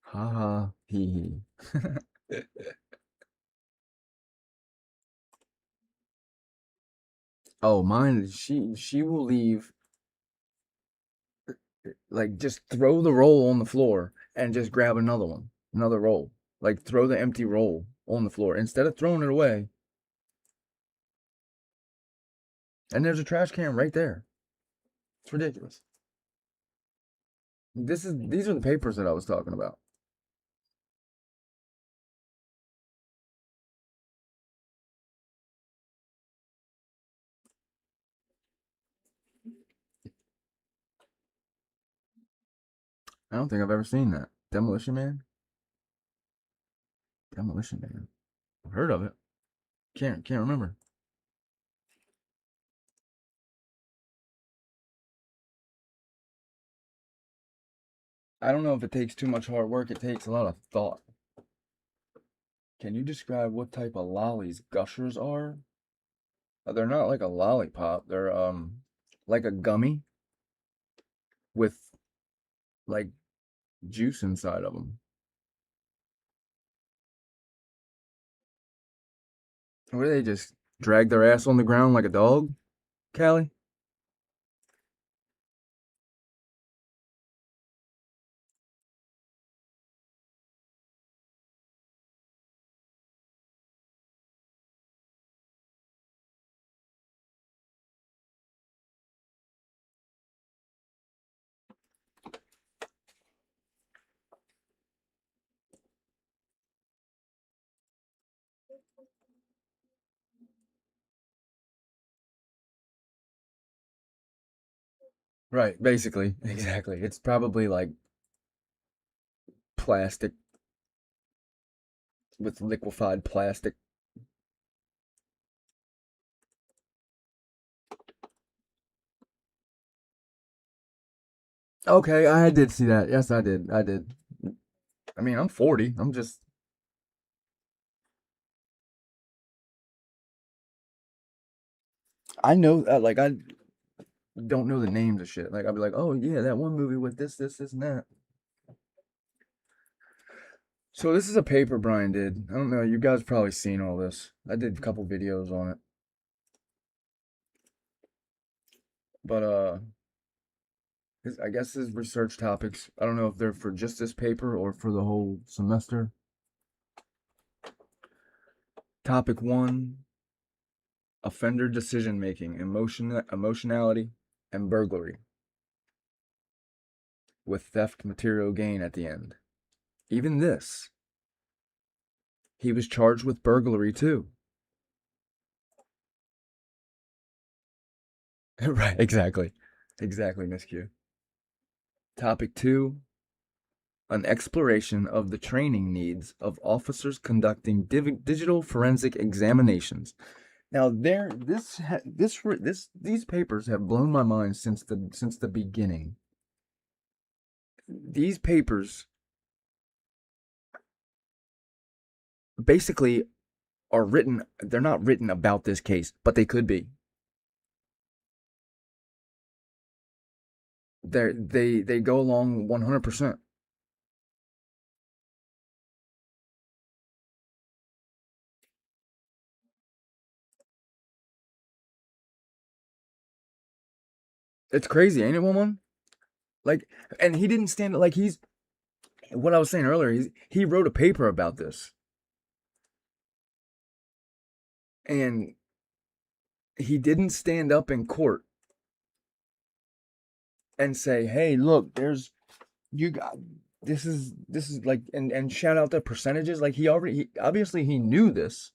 B: Ha ha, hee hee. Oh, mine, she will leave, like, just throw the roll on the floor and just grab another roll. Like, throw the empty roll on the floor instead of throwing it away. And there's a trash can right there. It's ridiculous. These are the papers that I was talking about. I don't think I've ever seen that. Demolition Man? Demolition Man. I've heard of it. Can't remember. I don't know if it takes too much hard work. It takes a lot of thought. Can you describe what type of lollies gushers are? They're not like a lollipop. They're like a gummy with like juice inside of them. Where they just drag their ass on the ground like a dog, Callie? Right, basically. Exactly. It's probably like plastic with liquefied plastic. Okay, I did see that. Yes, I did. I did. I mean, I'm 40. I'm just. I know, like, I don't know the names of shit. Like, I'll be like, oh, yeah, that one movie with this, and that. So, this is a paper Brian did. I don't know. You guys probably seen all this. I did a couple videos on it. But, I guess his research topics, I don't know if they're for just this paper or for the whole semester. Topic 1, offender decision making, emotionality, and burglary, with theft material gain at the end. Even this, he was charged with burglary too. Right, exactly. Exactly, Miss Q. Topic 2, an exploration of the training needs of officers conducting digital forensic examinations. Now, these papers have blown my mind since the beginning. These papers basically are written. They're not written about this case, but they could be. They go along 100%. It's crazy, ain't it, woman? Like, and he didn't stand like he's what I was saying earlier. He wrote a paper about this, and he didn't stand up in court and say, "Hey, look, there's you got this is like," and shout out the percentages. Like obviously he knew this.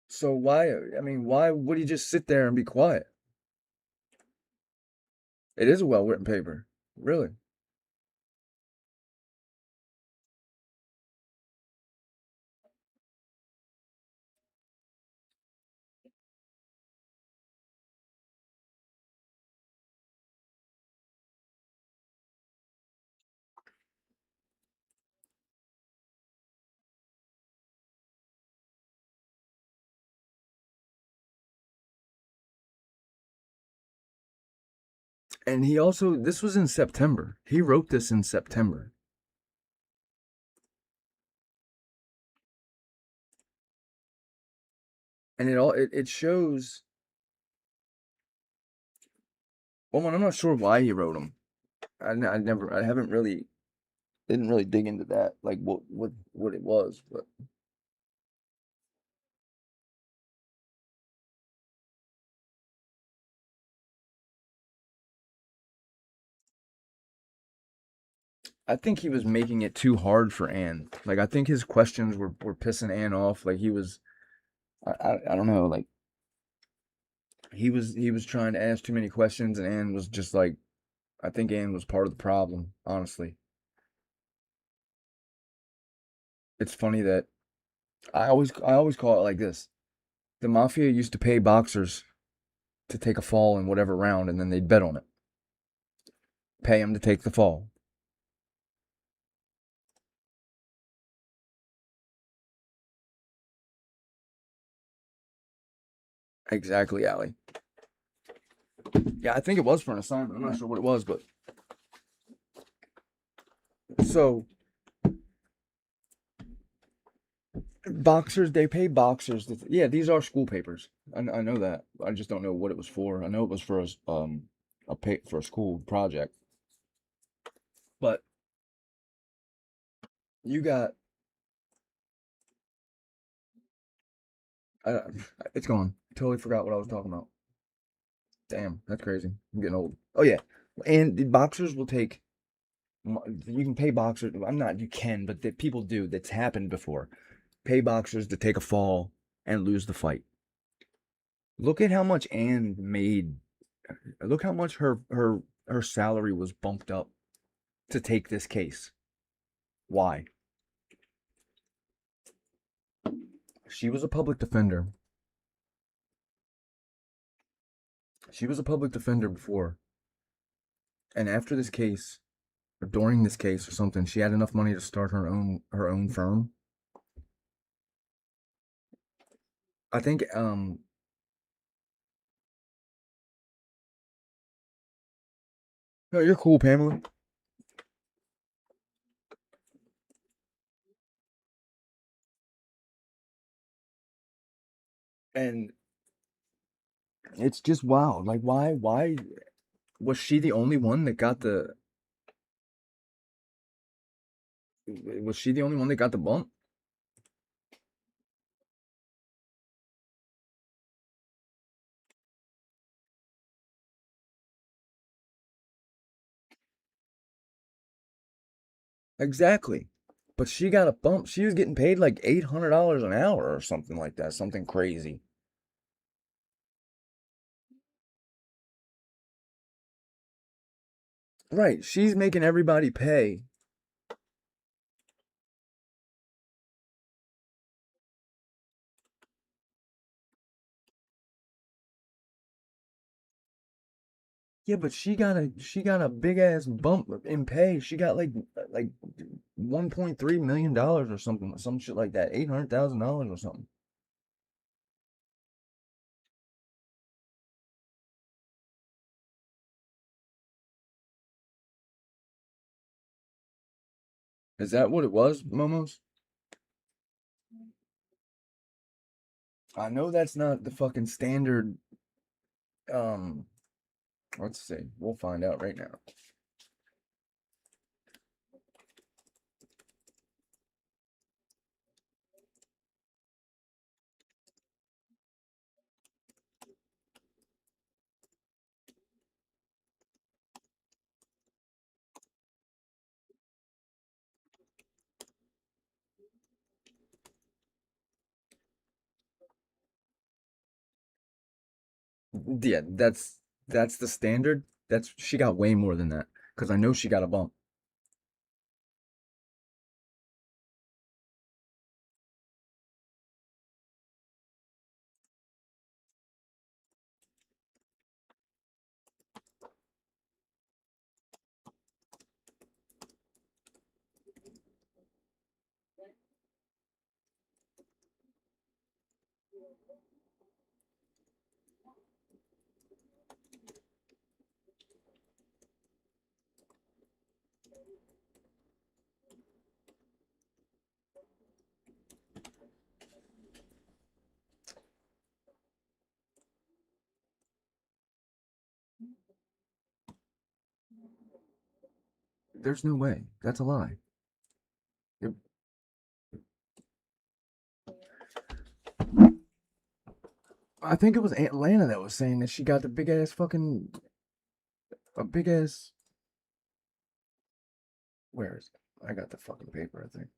B: So why? I mean, why would he just sit there and be quiet? It is a well written paper, really. And he also this was in September. He wrote this in September. And it shows. Well, I'm not sure why he wrote them. I haven't really didn't really dig into that, like what it was, but I think he was making it too hard for Anne. Like I think his questions were pissing Anne off. Like he was, I don't know, like he was trying to ask too many questions, and Anne was just like, I think Anne was part of the problem. Honestly, it's funny that I always call it like this. The mafia used to pay boxers to take a fall in whatever round, and then they'd bet on it. Pay them to take the fall. Exactly, Allie. Yeah, I think it was for an assignment. I'm not sure what it was, but so boxers, they pay boxers. Yeah, these are school papers. I know that. I just don't know what it was for. I know it was for for a school project. But you got uh, it's gone. Totally forgot what I was talking about. Damn, that's crazy. I'm getting old. Oh yeah, and the boxers will take. You can pay boxers. I'm not. You can, but people do. That's happened before. Pay boxers to take a fall and lose the fight. Look at how much Anne made. Look how much her salary was bumped up to take this case. Why? She was a public defender. She was a public defender before. And after this case, or during this case or something, she had enough money to start her own firm. I think no, you're cool, Pamela. And it's just wild. Like why was she the only one that got the was she the only one that got the bump? Exactly. But she got a bump. She was getting paid like $800 an hour or something like that. Something crazy. Right. She's making everybody pay. Yeah, but she got a big ass bump in pay. She got like $1.3 million or something, some shit like that. $800,000 or something. Is that what it was, Momos? I know that's not the fucking standard. Let's see. We'll find out right now. Yeah, that's the standard. She got way more than that because I know she got a bump. There's no way. That's a lie. It- I think it was Atlanta that was saying that she got the big ass fucking a big ass. Where is it? I got the fucking paper, I think.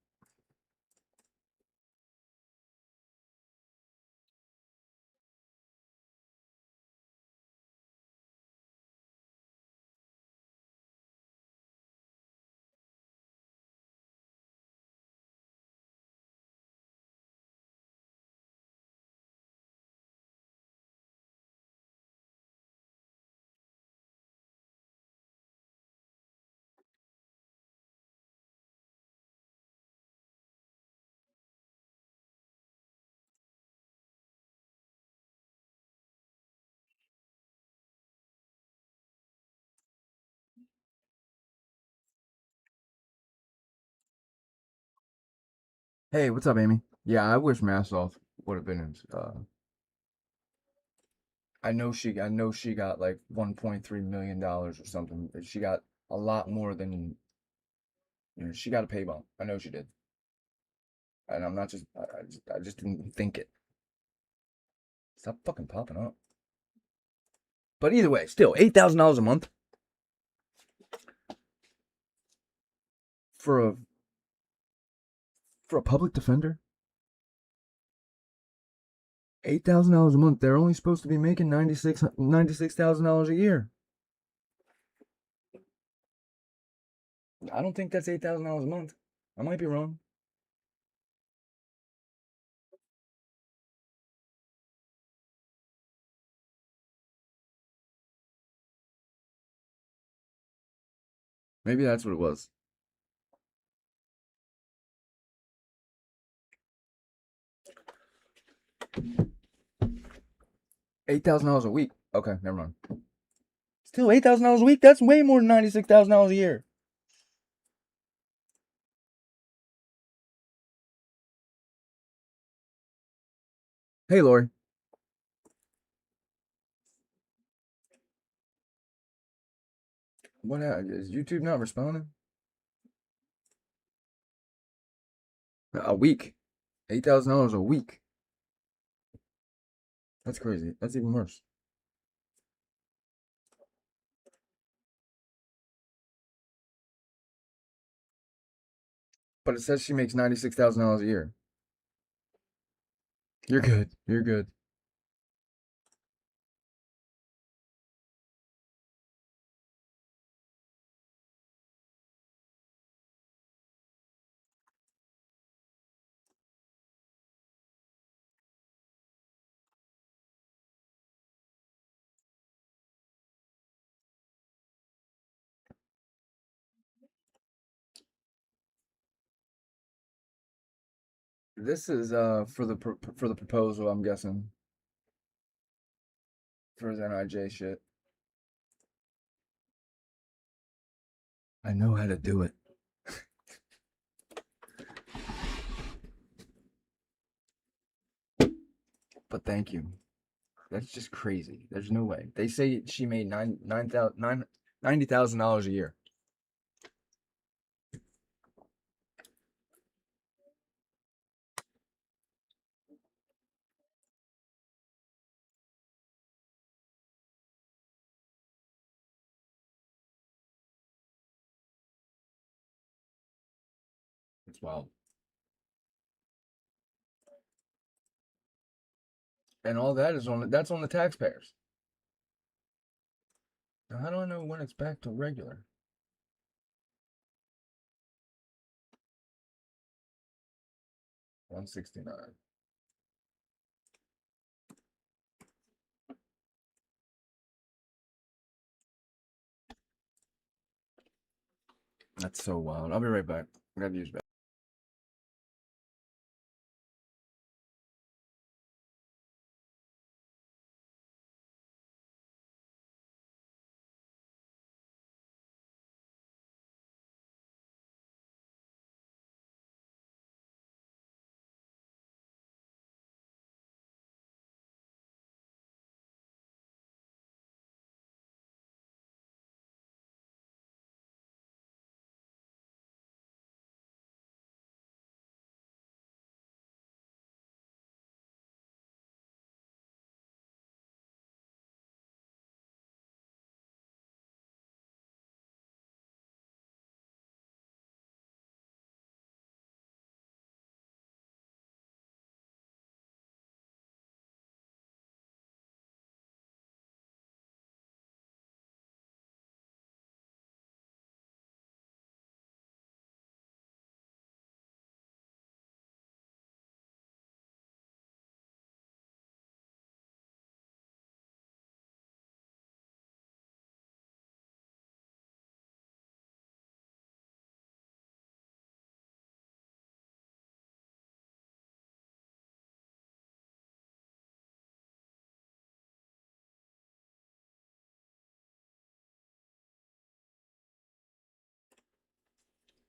B: Hey, what's up, Amy? Yeah, I wish Massoff would have been. I know she got like $1.3 million or something. She got a lot more than she got a pay bump. I know she did, and I'm not just. I just didn't think it. Stop fucking popping up. But either way, still $8,000 a month for a public defender. $8,000 a month. They're only supposed to be making $96,000 a year. I don't think that's $8,000 a month. I might be wrong. Maybe that's what it was. $8,000 a week. Okay, never mind. Still $8,000 a week. That's way more than $96,000 a year. Hey, Lori. What happened? Is YouTube not responding? A week. $8,000 a week. That's crazy. That's even worse. But it says she makes $96,000 a year. You're good. You're good. This is for the proposal, I'm guessing. For his NIJ shit. I know how to do it. But thank you. That's just crazy. There's no way. They say she made $90,000 a year. It's wild. And all that is that's on the taxpayers. Now, how do I know when it's back to regular? 169. That's so wild. I'll be right back. I gotta use back.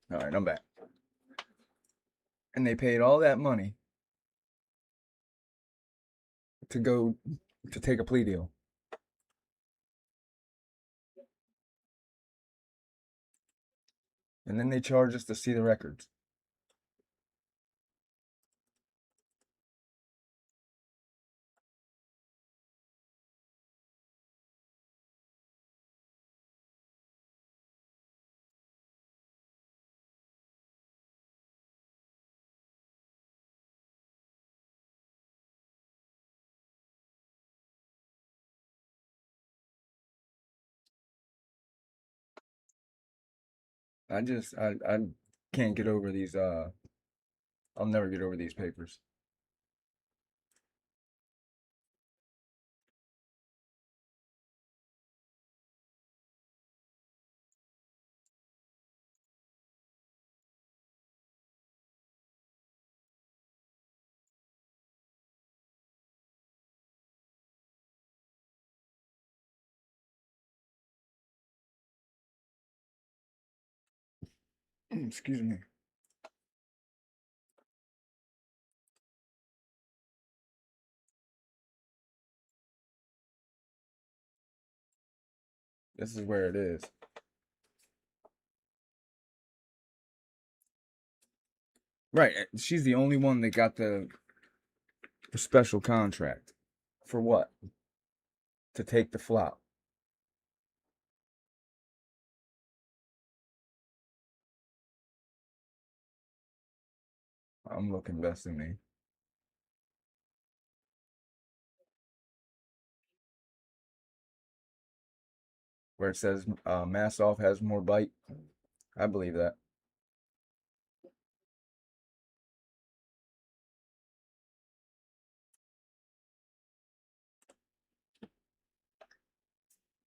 B: All right, I'm back. And they paid all that money to go to take a plea deal. And then they charge us to see the records. I can't get over these I'll never get over these papers. Excuse me. This is where it is. Right. She's the only one that got the special contract. For what? To take the flop. I'm looking best in me. Where it says Massoff has more bite. I believe that.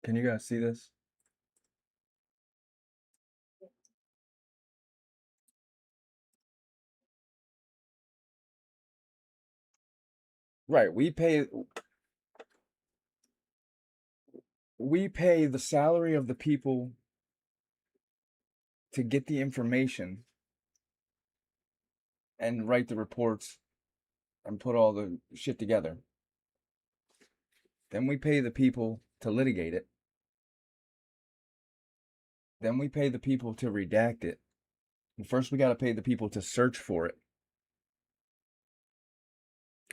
B: Can you guys see this? Right. We pay the salary of the people to get the information and write the reports and put all the shit together. Then we pay the people to litigate it. Then we pay the people to redact it. And first, we got to pay the people to search for it.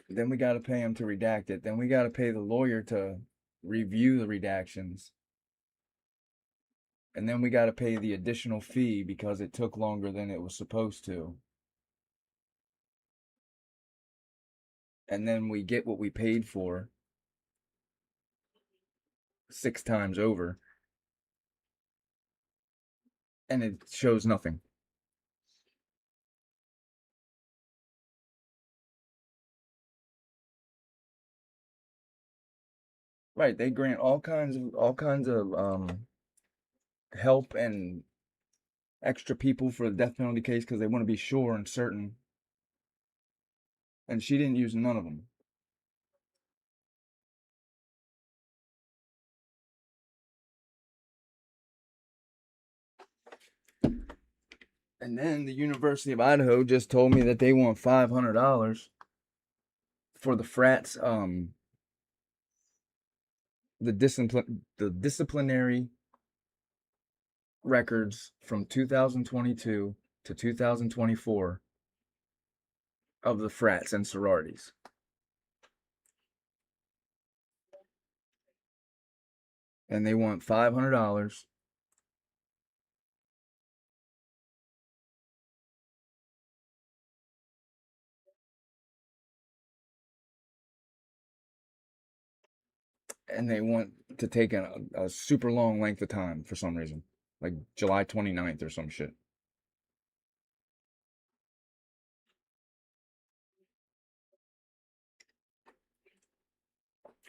B: Then we got to pay them to redact it. Then we got to pay the lawyer to review the redactions. And then we got to pay the additional fee because it took longer than it was supposed to. And then we get what we paid for 6 times over. And it shows nothing. Right, they grant all kinds of help and extra people for the death penalty case because they want to be sure and certain. And she didn't use none of them. And then the University of Idaho just told me that they want $500 for the frats, the disciplinary records from 2022 to 2024 of the frats and sororities. And they want $500. And they want to take a super long length of time for some reason. Like July 29th or some shit.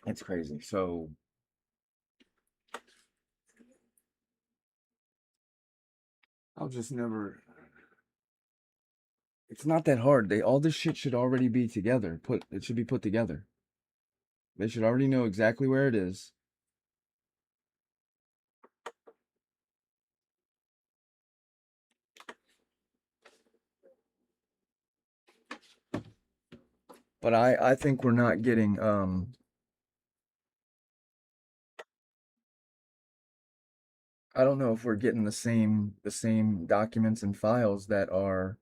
B: It's crazy. So I'll just never. It's not that hard. All this shit should already be together. It should be put together. They should already know exactly where it is. But I think we're not getting I don't know if we're getting the same documents and files that are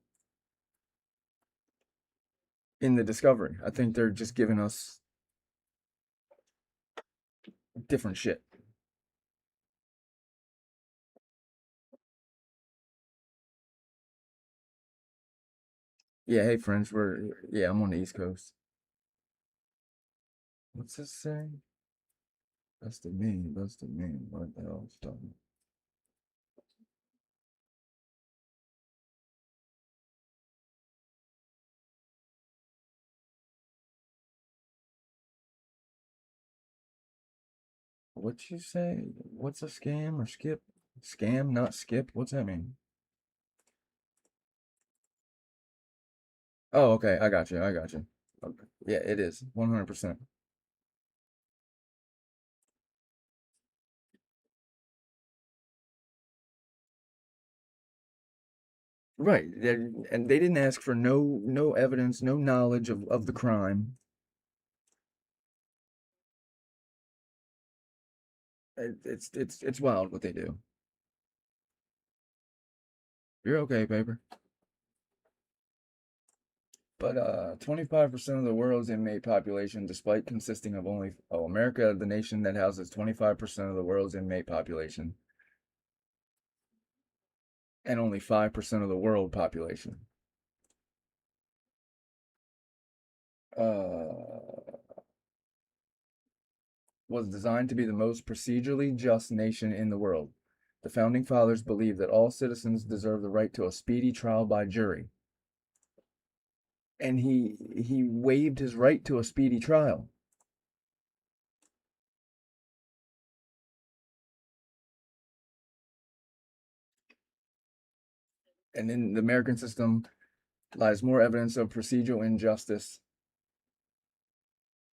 B: in the discovery. I think they're just giving us different shit. Yeah, hey friends, I'm on the East Coast. What's this say? That's the me. What the hell is talking? What you say? What's a scam or skip? Scam, not skip? What's that mean? Oh, okay, I got you. Okay. Yeah, it is 100%. Right, and they didn't ask for no evidence, no knowledge of the crime. It's wild what they do. You're okay, paper. But 25% of the world's inmate population, despite consisting of only America, the nation that houses 25% of the world's inmate population, and only 5% of the world population. Was designed to be the most procedurally just nation in the world. The founding fathers believed that all citizens deserve the right to a speedy trial by jury. And he waived his right to a speedy trial. And in the American system lies more evidence of procedural injustice,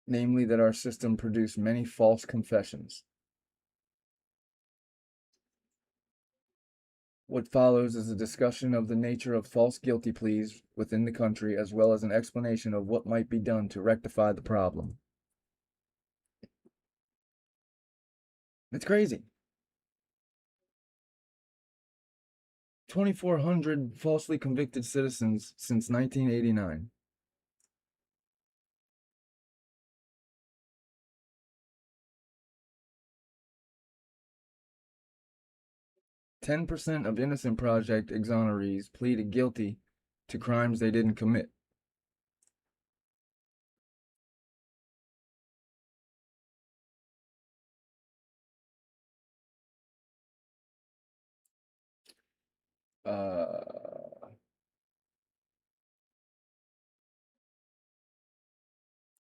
B: namely that our system produced many false confessions. What follows is a discussion of the nature of false guilty pleas within the country, as well as an explanation of what might be done to rectify the problem. It's crazy. 2,400 falsely convicted citizens since 1989. 10% of innocent project exonerees pleaded guilty to crimes they didn't commit.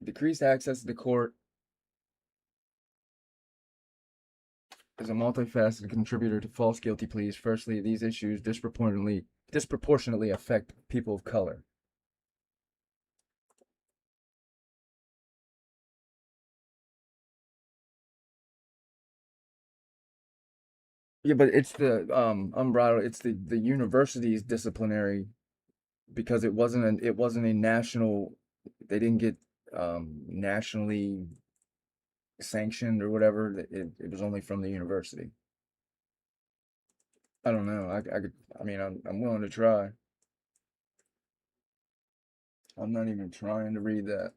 B: Decreased access to the court is a multifaceted contributor to false guilty pleas. Firstly, these issues disproportionately affect people of color. Yeah, but it's the unbridled. It's the university's disciplinary because it wasn't a national. They didn't get nationally sanctioned or whatever. It was only from the university. I don't know. I could. I mean, I'm willing to try. I'm not even trying to read that.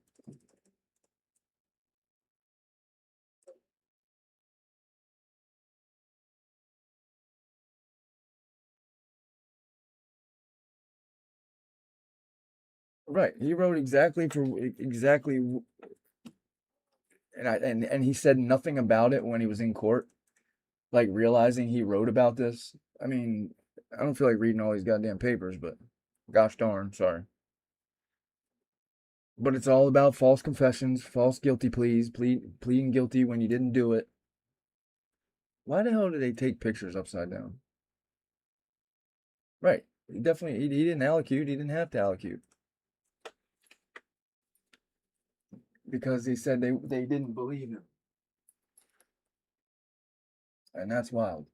B: Right. He wrote exactly, and he said nothing about it when he was in court, like realizing he wrote about this. I mean, I don't feel like reading all these goddamn papers, but gosh darn, sorry. But it's all about false confessions, false guilty pleas, pleading guilty when you didn't do it. Why the hell did they take pictures upside down? Right. He definitely he didn't allocute. He didn't have to allocute because he said they didn't believe him, and that's wild.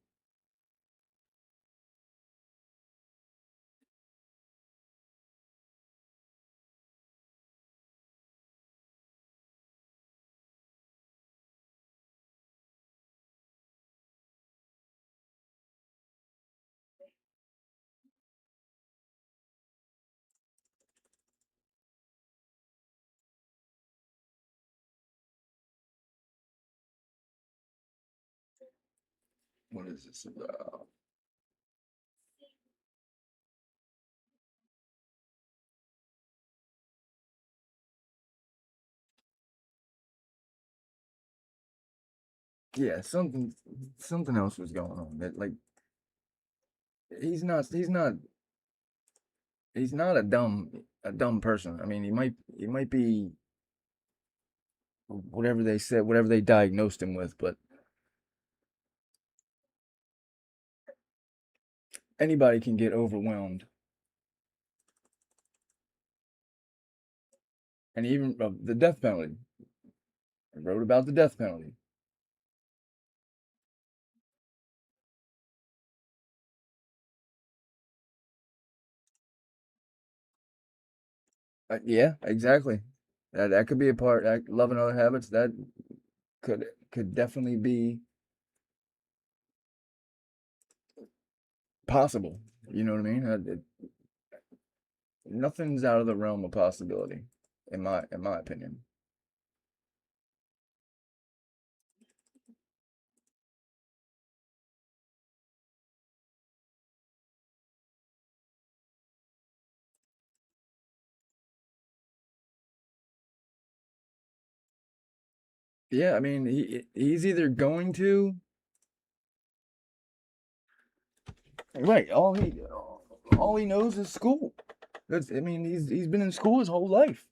B: What is this about? Yeah, something else was going on. That like he's not a dumb person. I mean, he might be whatever they said, whatever they diagnosed him with, but anybody can get overwhelmed. And even the death penalty. I wrote about the death penalty. Yeah, exactly. That could be a part. Love and Other Habits. That could definitely be possible. You know what I mean? Nothing's out of the realm of possibility, in my opinion. Yeah, I mean he's either going to right. All he knows is school. I mean he's been in school his whole life.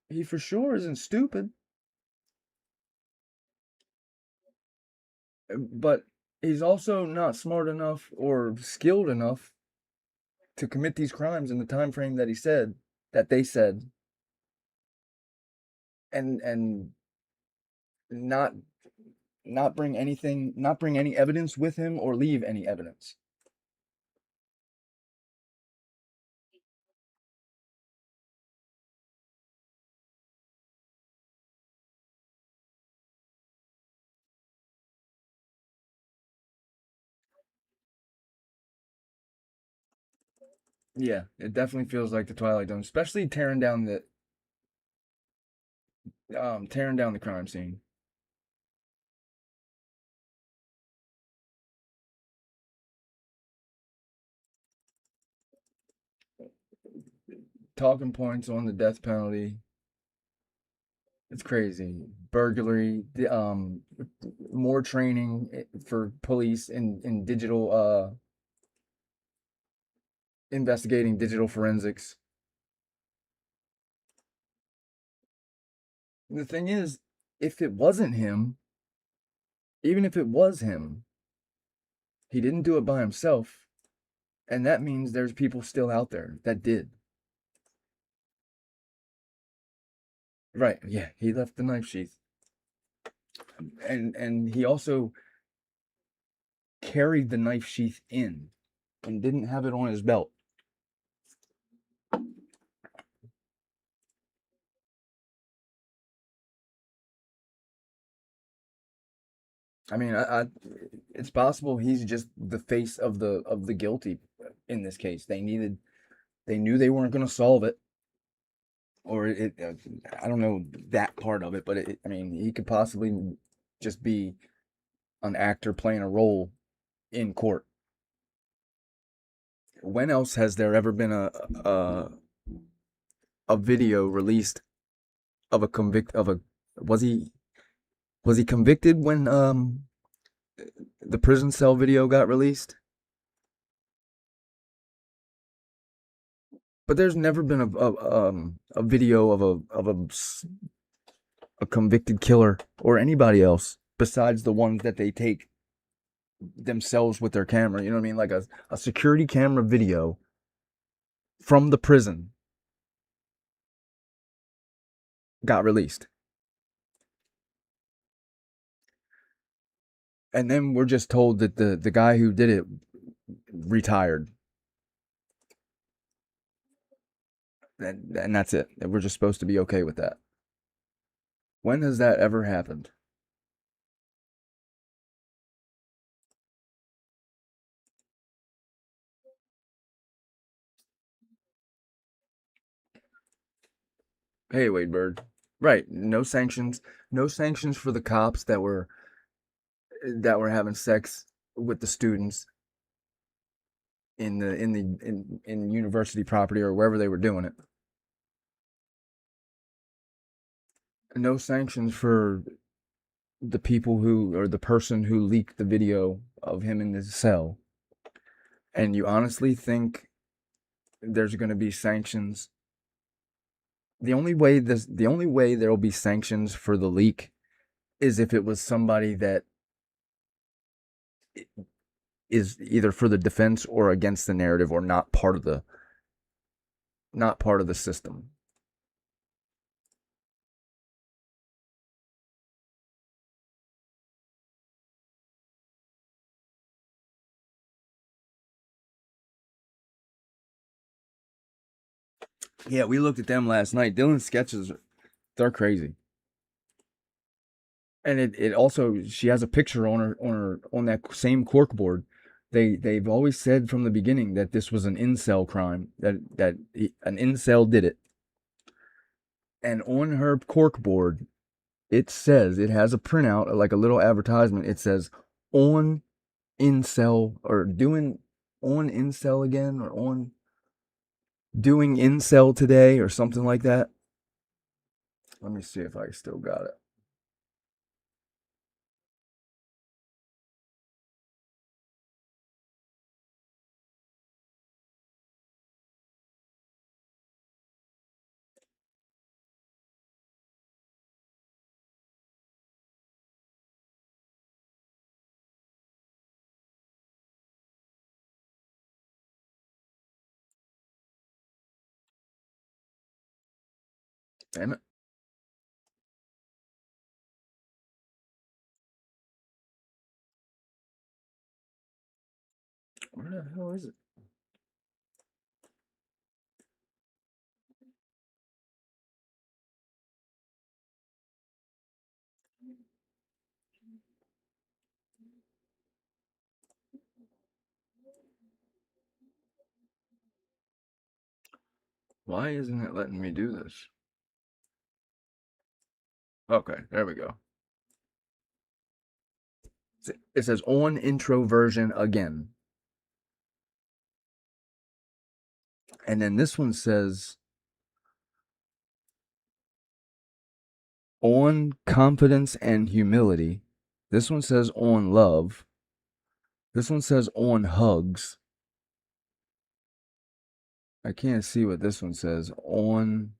B: He for sure isn't stupid, but he's also not smart enough or skilled enough to commit these crimes in the time frame that they said, and not not bring any evidence with him or leave any evidence. Yeah, it definitely feels like the Twilight Zone, especially tearing down the crime scene. Talking points on the death penalty. It's crazy. Burglary, more training for police in digital investigating digital forensics. The thing is, if it wasn't him, even if it was him, he didn't do it by himself, and that means there's people still out there that did. Right? Yeah, he left the knife sheath, and he also carried the knife sheath in and didn't have it on his belt. I mean, it's possible he's just the face of the guilty in this case. They knew they weren't going to solve it, or I don't know that part of it, but I mean, he could possibly just be an actor playing a role in court. When else has there ever been a video released of a convict of a was he convicted when the prison cell video got released? But there's never been a video of a convicted killer or anybody else besides the ones that they take themselves with their camera. You know what I mean? Like a security camera video from the prison got released. And then we're just told that the guy who did it retired. And that's it. We're just supposed to be okay with that. When has that ever happened? Hey, Wade Bird. Right. No sanctions. No sanctions for the cops that were having sex with the students in university property or wherever they were doing it. No sanctions for the people who or the person who leaked the video of him in his cell. And you honestly think there's going to be sanctions? The only way there'll be sanctions for the leak is if it was somebody that is either for the defense or against the narrative or not part of the system. Yeah, we looked at them last night. Dylan's sketches, they're crazy. And it also she has a picture on that same corkboard. They've always said from the beginning that this was an incel crime, an incel did it. And on her corkboard, it says it has a printout like a little advertisement. It says on incel or doing on incel again or on doing incel today or something like that. Let me see if I still got it. Damn it. Where the hell is it? Why isn't it letting me do this? Okay, there we go. It says on intro version again. And then this one says on confidence and humility. This one says on love. This one says on hugs. I can't see what this one says. On.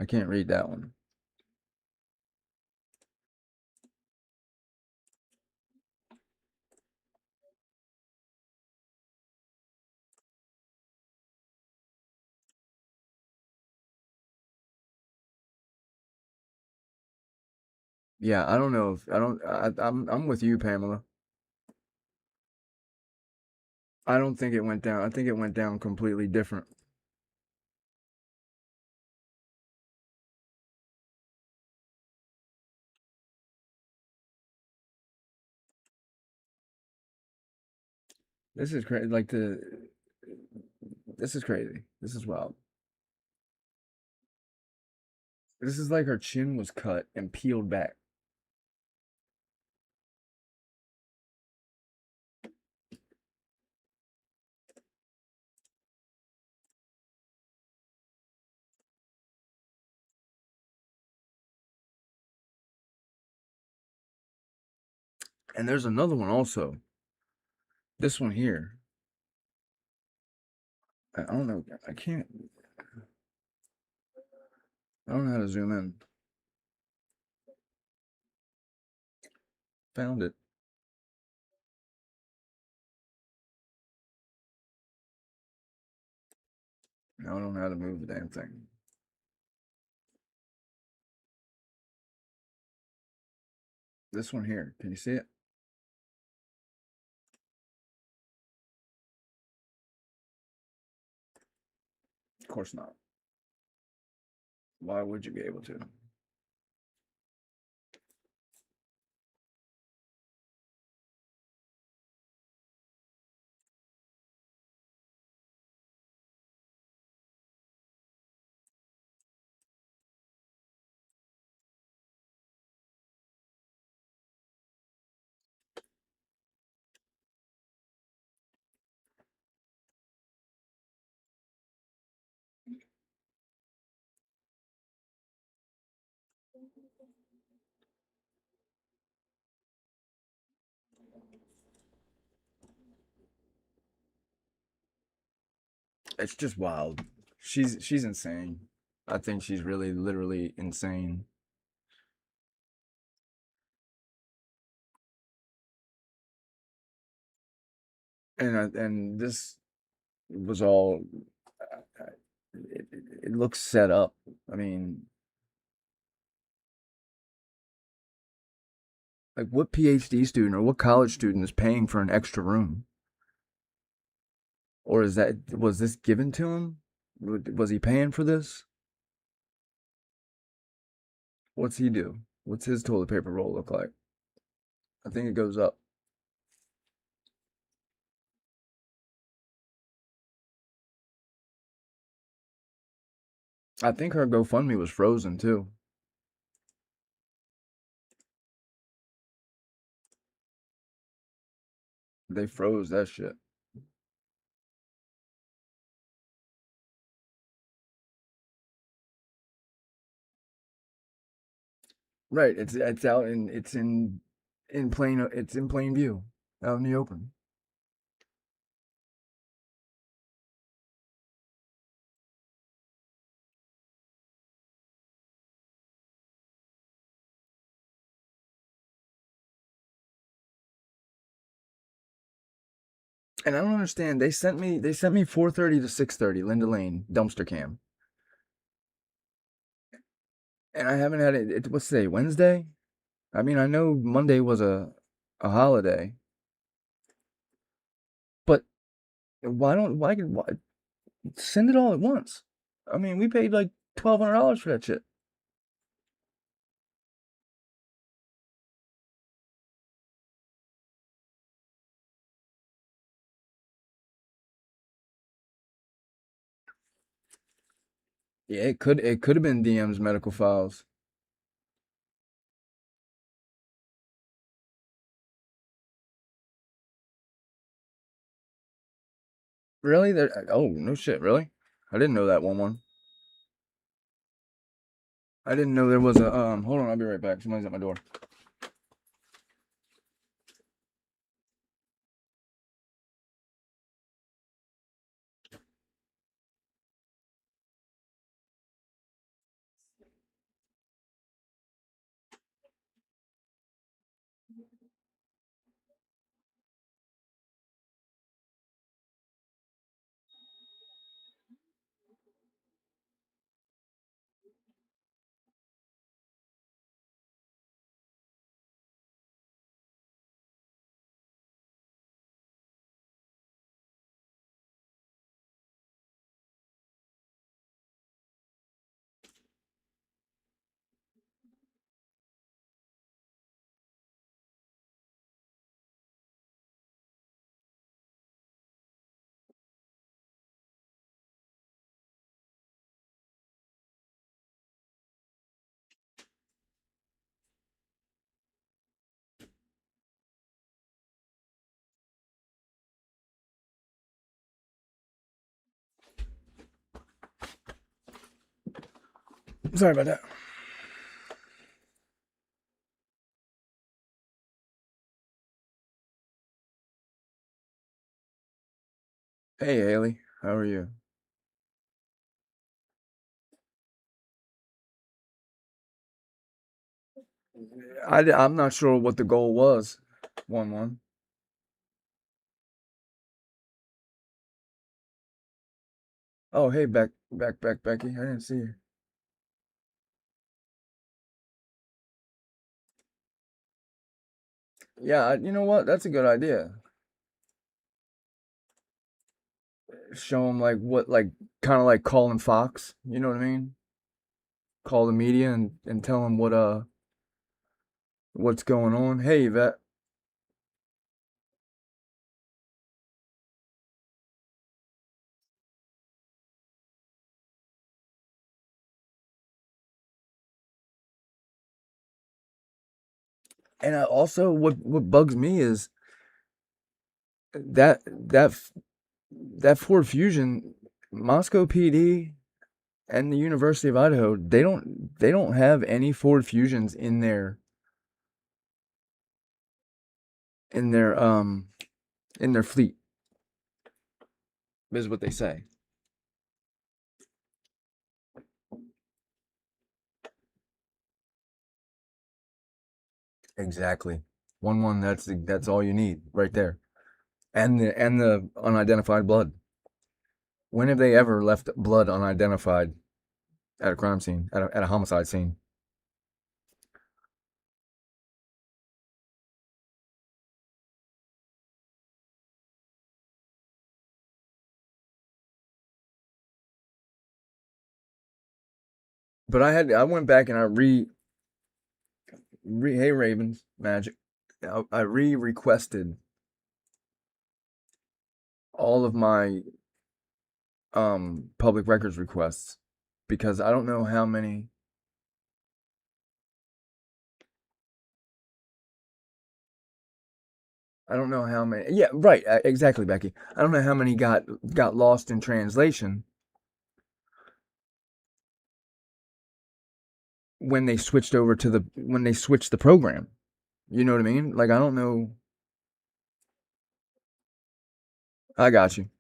B: I can't read that one. Yeah, I don't know if I don't. I'm with you, Pamela. I don't think it went down. I think it went down completely different. This is crazy. This is crazy. This is wild. This is like her chin was cut and peeled back. And there's another one also. This one here. I don't know. I can't. I don't know how to zoom in. Found it. Now I don't know how to move the damn thing. This one here. Can you see it? Of course not. Why would you be able to? It's just wild. She's insane. I think she's really literally insane. And this was all. It looks set up. I mean, like what PhD student or what college student is paying for an extra room? Or was this given to him? Was he paying for this? What's he do? What's his toilet paper roll look like? I think it goes up. I think her GoFundMe was frozen too. They froze that shit. Right. It's out in it's in plain view, out in the open. And I don't understand. They sent me 4:30 to 6:30 Linda Lane dumpster cam. And I haven't had it. What's today? Wednesday? I mean, I know Monday was a holiday, but why send it all at once? I mean, we paid like $1,200 for that shit. Yeah, it could have been DM's medical files. Really? There? Oh, no shit. Really? I didn't know that one. I didn't know there was a Hold on, I'll be right back. Somebody's at my door. Sorry about that. Hey, Haley. How are you? I'm not sure what the goal was. 1-1. Oh, hey, Becky. I didn't see you. Yeah, you know what? That's a good idea. Show them like what, like kind of like calling Fox. You know what I mean? Call the media and tell them what's going on. Hey, Yvette. And also, what bugs me is that Ford Fusion, Moscow PD, and the University of Idaho, they don't have any Ford Fusions in their um in their fleet. Is what they say. Exactly. 1-1. That's all you need right there. And the unidentified blood. When have they ever left blood unidentified at a crime scene, at a homicide scene? But I went back and I hey Ravens Magic, I requested all of my public records requests because I don't know how many. Yeah, right, exactly, Becky. I don't know how many got lost in translation when they switched the program. You know what I mean? Like I don't know. I got you.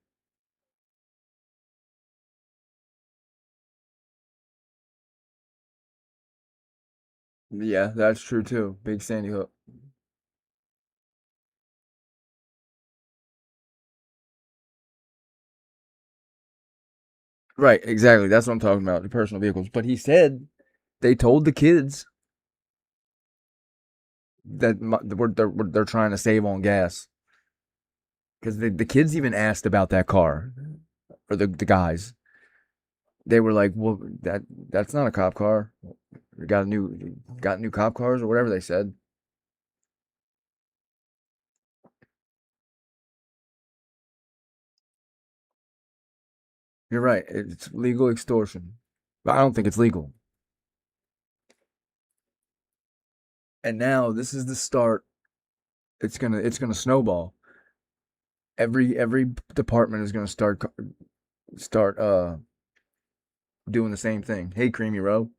B: Yeah, that's true too. Big Sandy Hook. Right, exactly. That's what I'm talking about, the personal vehicles. But he said they told the kids that they're trying to save on gas because the kids even asked about that car or the guys. They were like, "Well, that's not a cop car. We got new cop cars or whatever they said." You're right. It's legal extortion. But I don't think it's legal. And now this is the start. It's gonna snowball. Every department is gonna start doing the same thing. Hey, Creamy Row.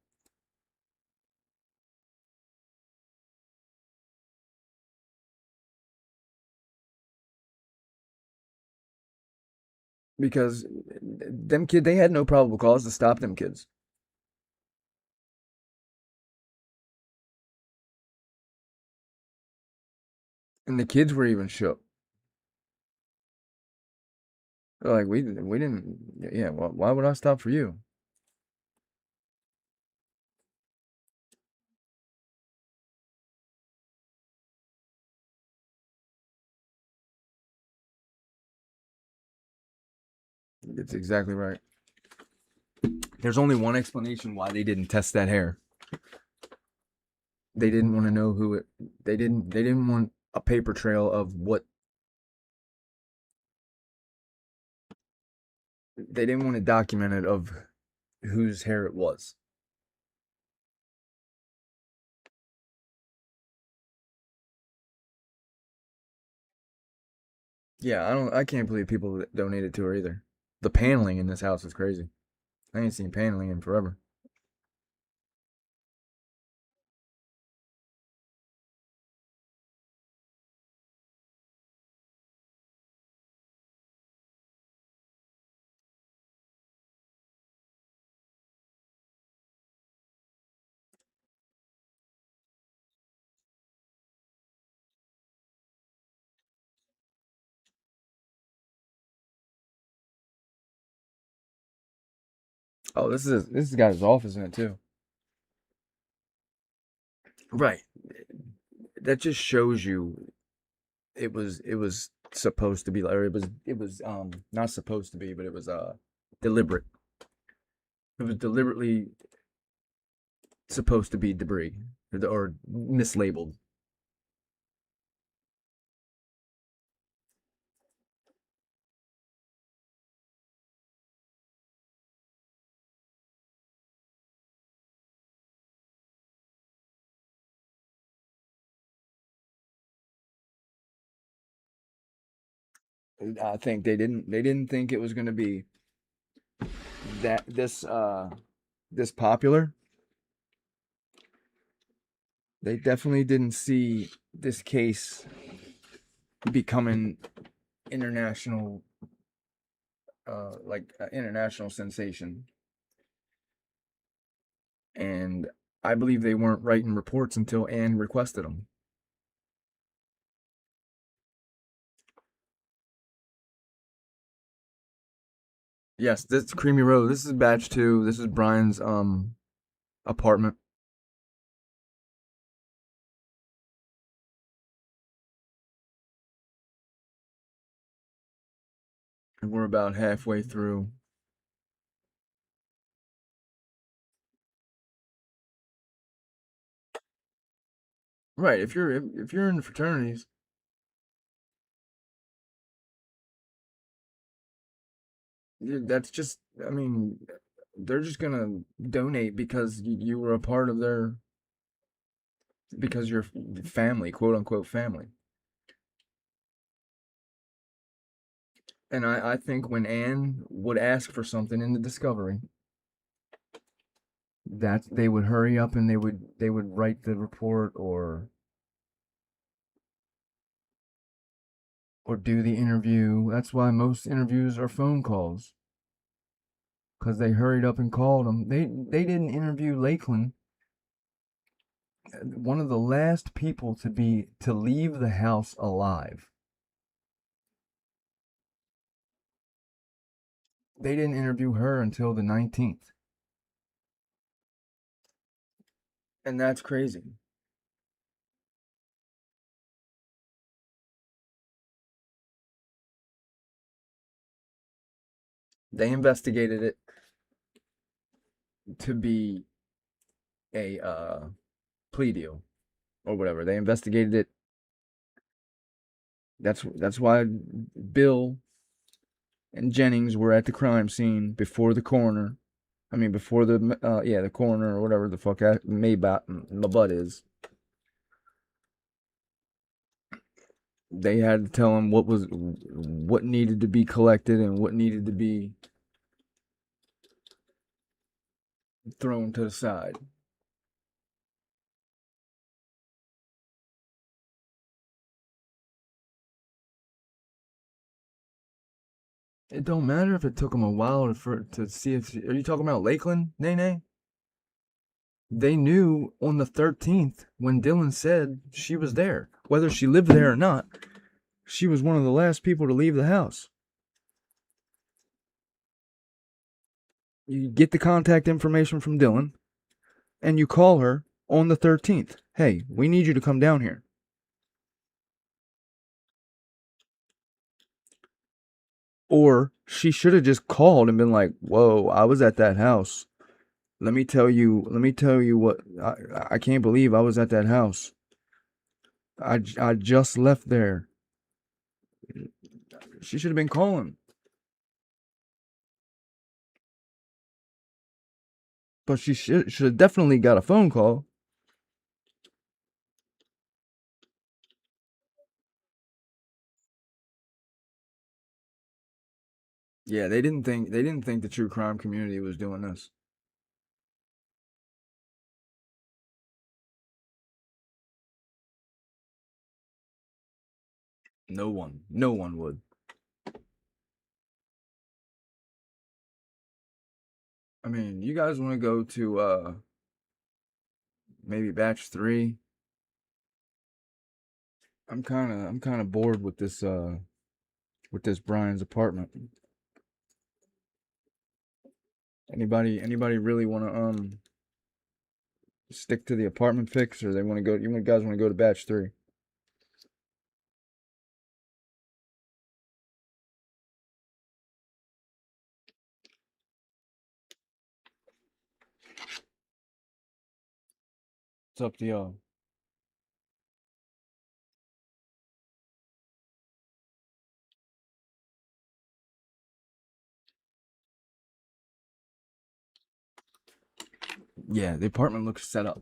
B: Because they had no probable cause to stop them kids. And the kids were even shook. They're like, we didn't, yeah, well, why would I stop for you? It's exactly right. There's only one explanation why they didn't test that hair. They didn't want to know who it, they didn't want a paper trail of what, they didn't want it documented of whose hair it was. Yeah, I can't believe people donated to her either. The paneling in this house is crazy. I ain't seen paneling in forever. Oh, this has got his office in it too. Right. That just shows you it was supposed to be, or it was not supposed to be, but it was deliberate. It was deliberately supposed to be debris or mislabeled. I think they didn't think it was going to be that this popular. They definitely didn't see this case becoming international like an international sensation. And I believe they weren't writing reports until Anne requested them. Yes, this Creamy Road. This is batch 2. This is Brian's apartment. And we're about halfway through. Right, if you're in fraternities, that's just, I mean, they're just gonna donate because you were a part of their, because you're family, quote unquote family. And I think when Anne would ask for something in the discovery, that they would hurry up and they would write the report or do the interview. That's why most interviews are phone calls, because they hurried up and called them. They didn't interview Lakeland, one of the last people to leave the house alive. They didn't interview her until the 19th, and that's crazy. They investigated it to be a plea deal or whatever. They investigated it. That's why Bill and Jennings were at the crime scene before the coroner. I mean, before the the coroner or whatever the fuck my butt is, they had to tell him what needed to be collected and what needed to be thrown to the side. It don't matter if it took them a while to see if are you talking about Lakeland, Nene? They knew on the 13th when Dylan said she was there, whether she lived there or not. She was one of the last people to leave the house. You get the contact information from Dylan, and you call her on the 13th. Hey, we need you to come down here. Or she should have just called and been like, "Whoa, I was at that house. Let me tell you what, I can't believe I was at that house. I just left there." She should have been calling. But she should have definitely got a phone call. Yeah, they didn't think the true crime community was doing this. No one would. I mean, you guys want to go to maybe batch 3? I'm kind of bored with this Brian's apartment. Anybody really want to stick to the apartment fix, or they want to go? You guys want to go to batch 3? It's up to y'all. Yeah, the apartment looks set up.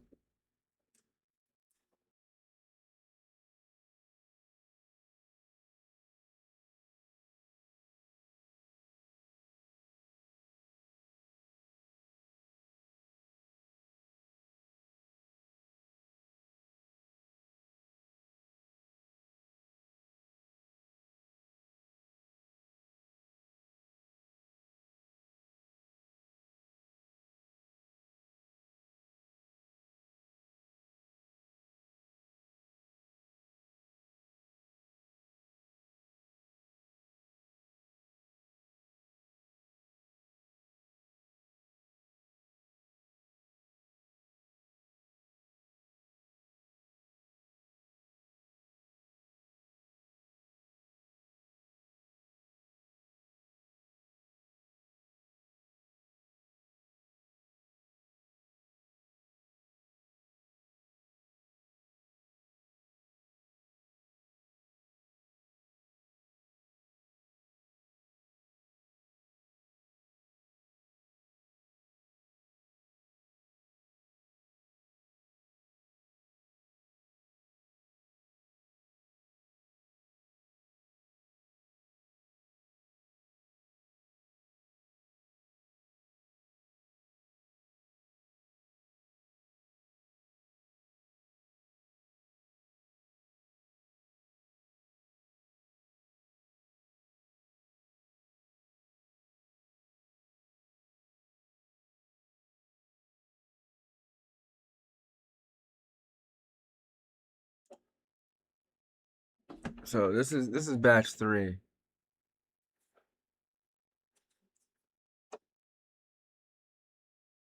B: So this is batch 3.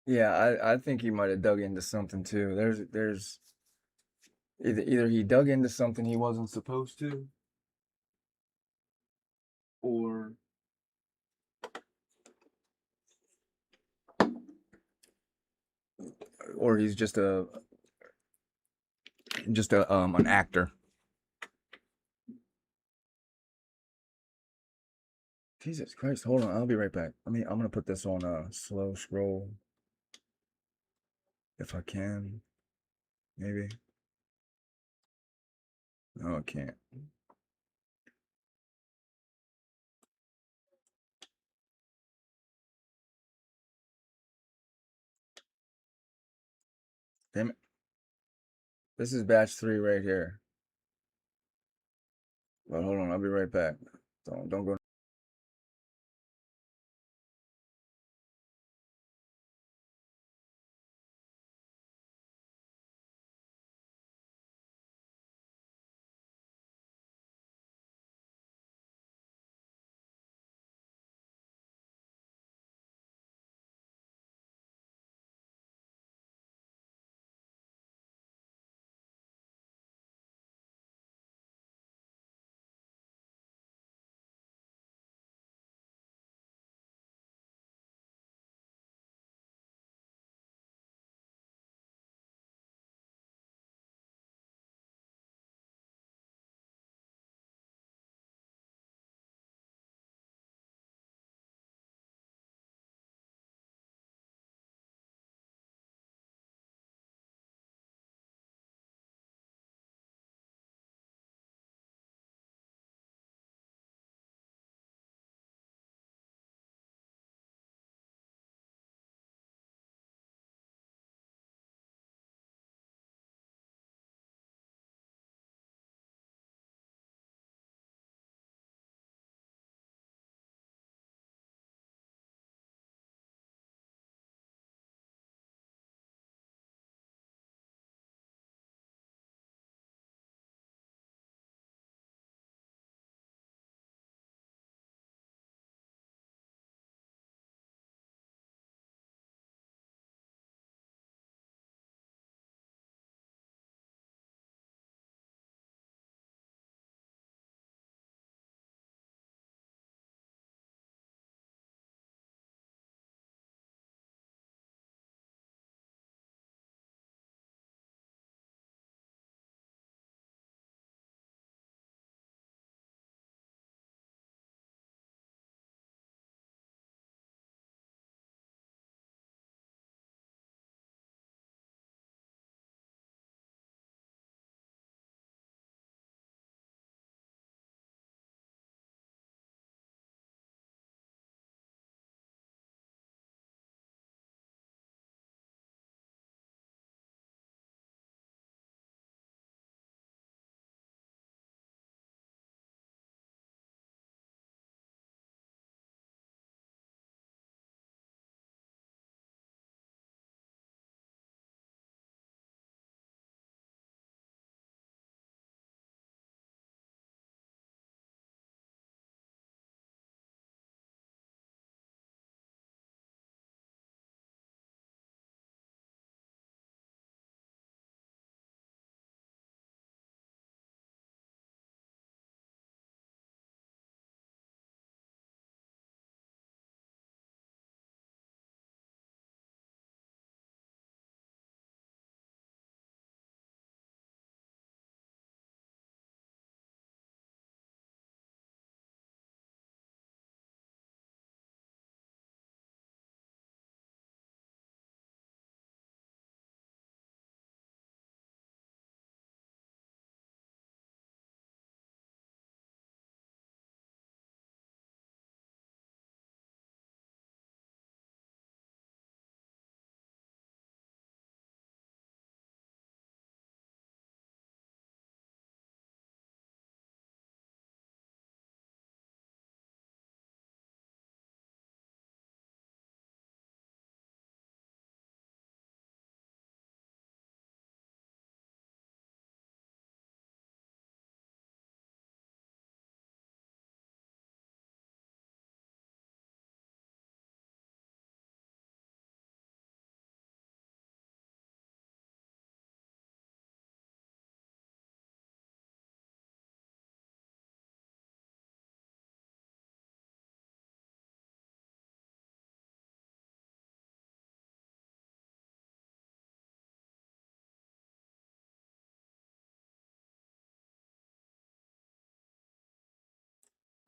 B: Yeah, I think he might have dug into something too. There's either he dug into something he wasn't supposed to, or he's just a an actor. Jesus Christ, hold on, I'll be right back. I'm gonna put this on slow scroll if I can. Maybe. No, I can't. Damn it. This is batch 3 right here. But hold on, I'll be right back. Don't go.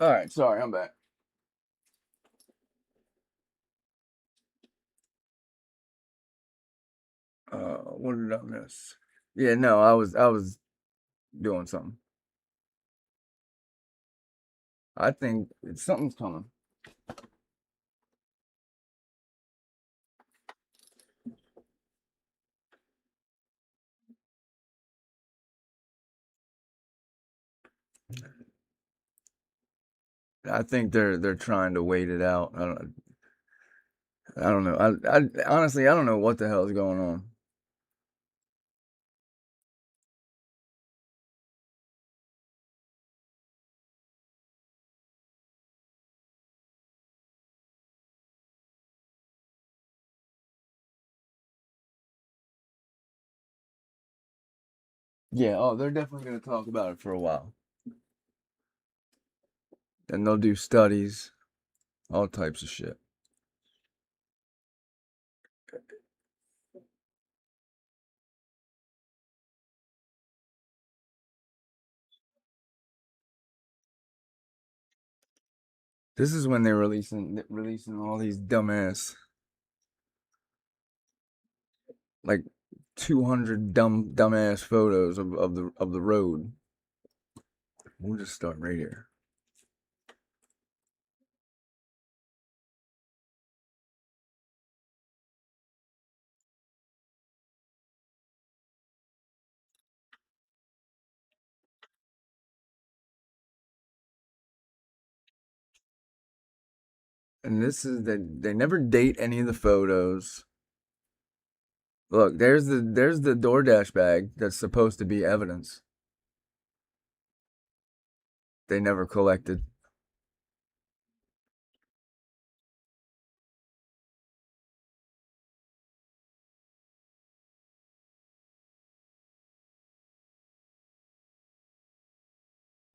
B: All right, sorry, I'm back. What did I miss? Yeah, no, I was doing something. I think something's coming. I think they're trying to wait it out. I don't know. I honestly I don't know what the hell is going on. Yeah, oh, they're definitely gonna talk about it for a while. And they'll do studies, all types of shit. This is when they're releasing all these like 200 dumbass photos of the road. We'll just start right here. And this is they never date any of the photos. Look, there's the DoorDash bag that's supposed to be evidence. They never collected.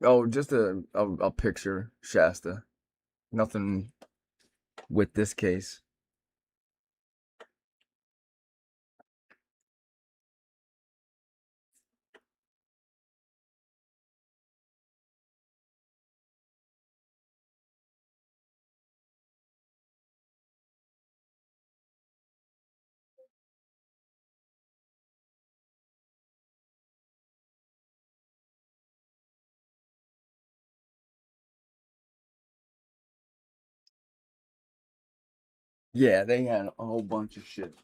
B: Oh, just a picture, Shasta. Nothing with this case. Yeah, they had a whole bunch of shit.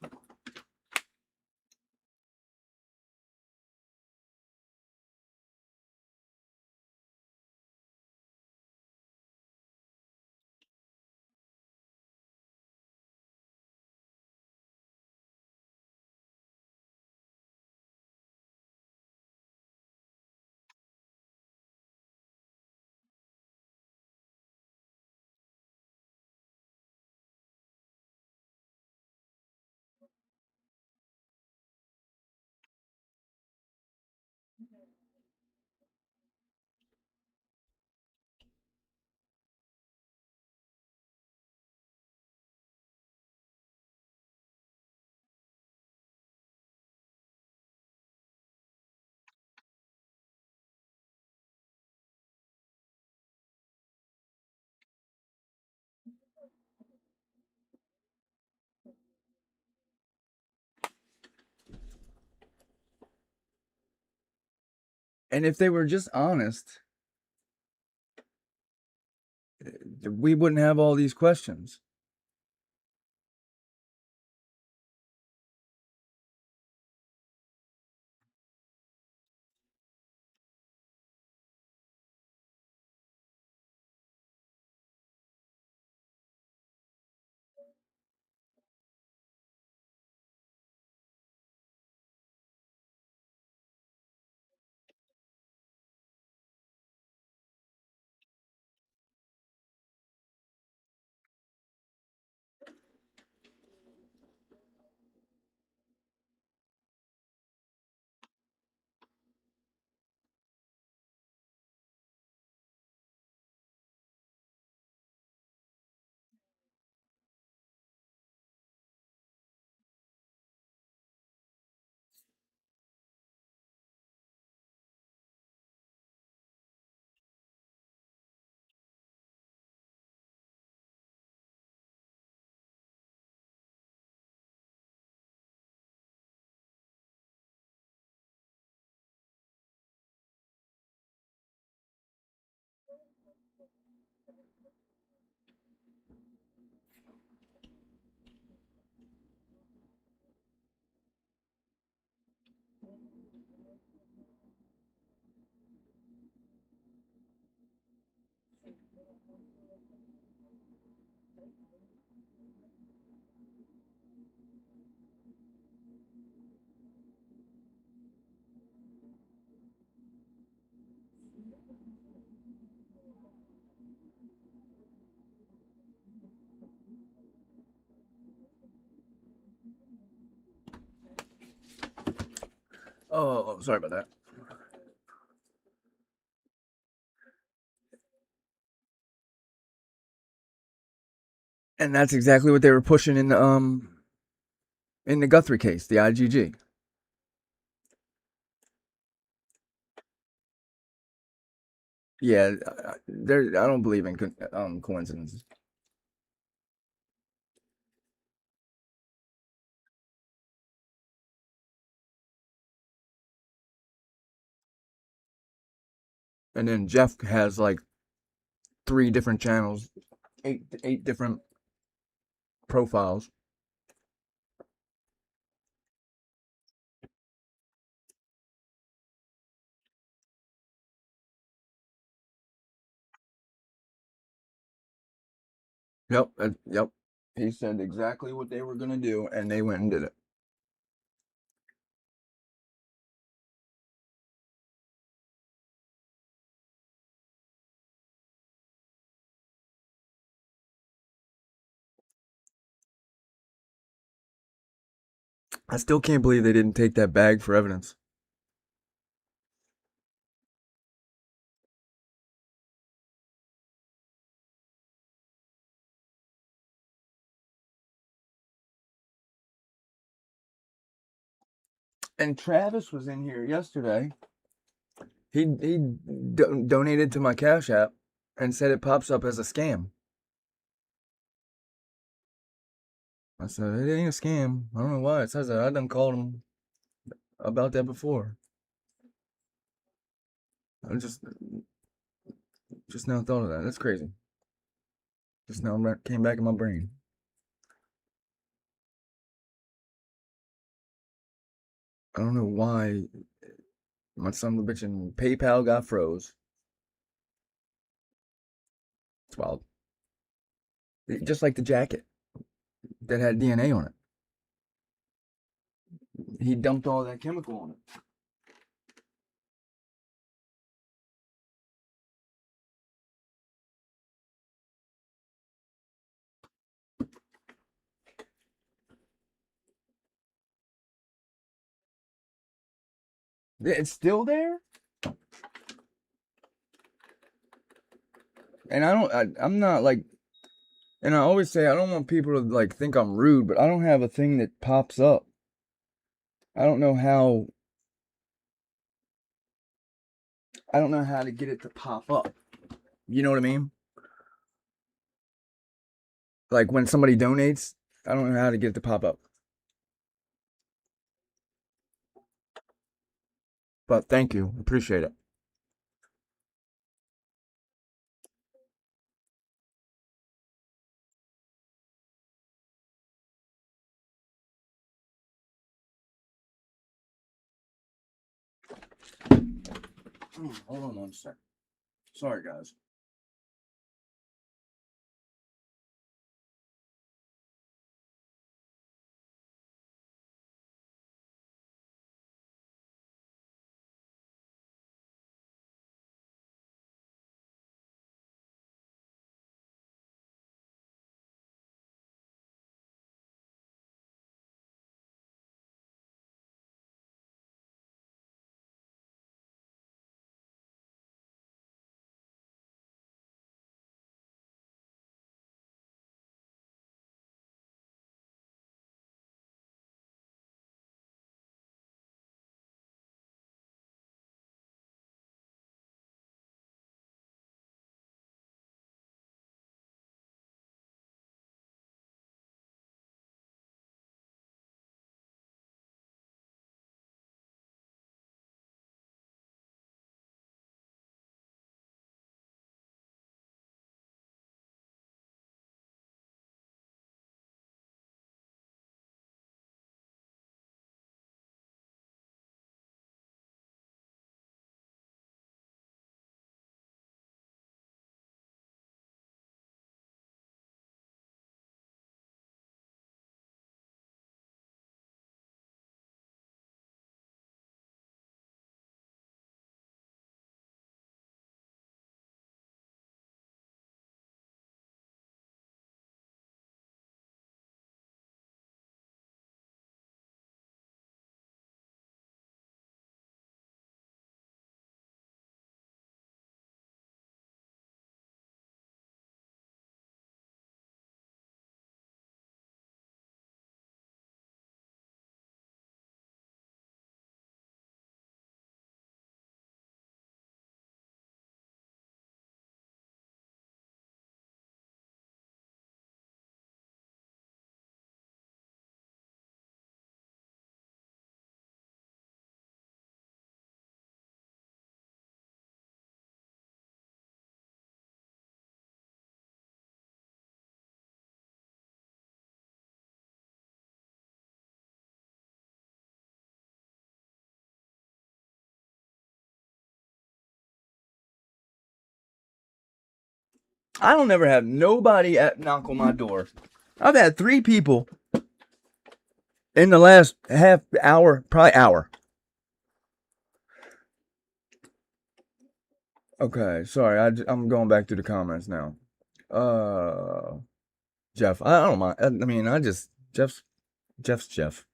B: And if they were just honest, we wouldn't have all these questions. Oh, sorry about that. And that's exactly what they were pushing in the Guthrie case, the IGG. Yeah, I don't believe in coincidences. And then Jeff has like 3 different channels, eight different profiles. Yep, yep. He said exactly what they were gonna do, and they went and did it. I still can't believe they didn't take that bag for evidence. And Travis was in here yesterday. He donated to my Cash App and said it pops up as a scam. I said it ain't a scam. I don't know why it says that. I done called him about that before. I just now thought of that. That's crazy. Just now came back in my brain. I don't know why my son of a bitch in PayPal got froze. It's wild. Just like the jacket that had DNA on it. He dumped all that chemical on it. It's still there? And I'm not like, and I always say I don't want people to like think I'm rude, but I don't have a thing that pops up. I don't know how, I don't know how to get it to pop up. You know what I mean? Like when somebody donates, I don't know how to get it to pop up. But thank you. Appreciate it. Hold on 1 sec. Sorry, guys. I don't ever have nobody knock on my door. I've had 3 people in the last half hour, probably hour. Okay, sorry, I'm going back to the comments now. Jeff, I don't mind. I mean, Jeff's Jeff.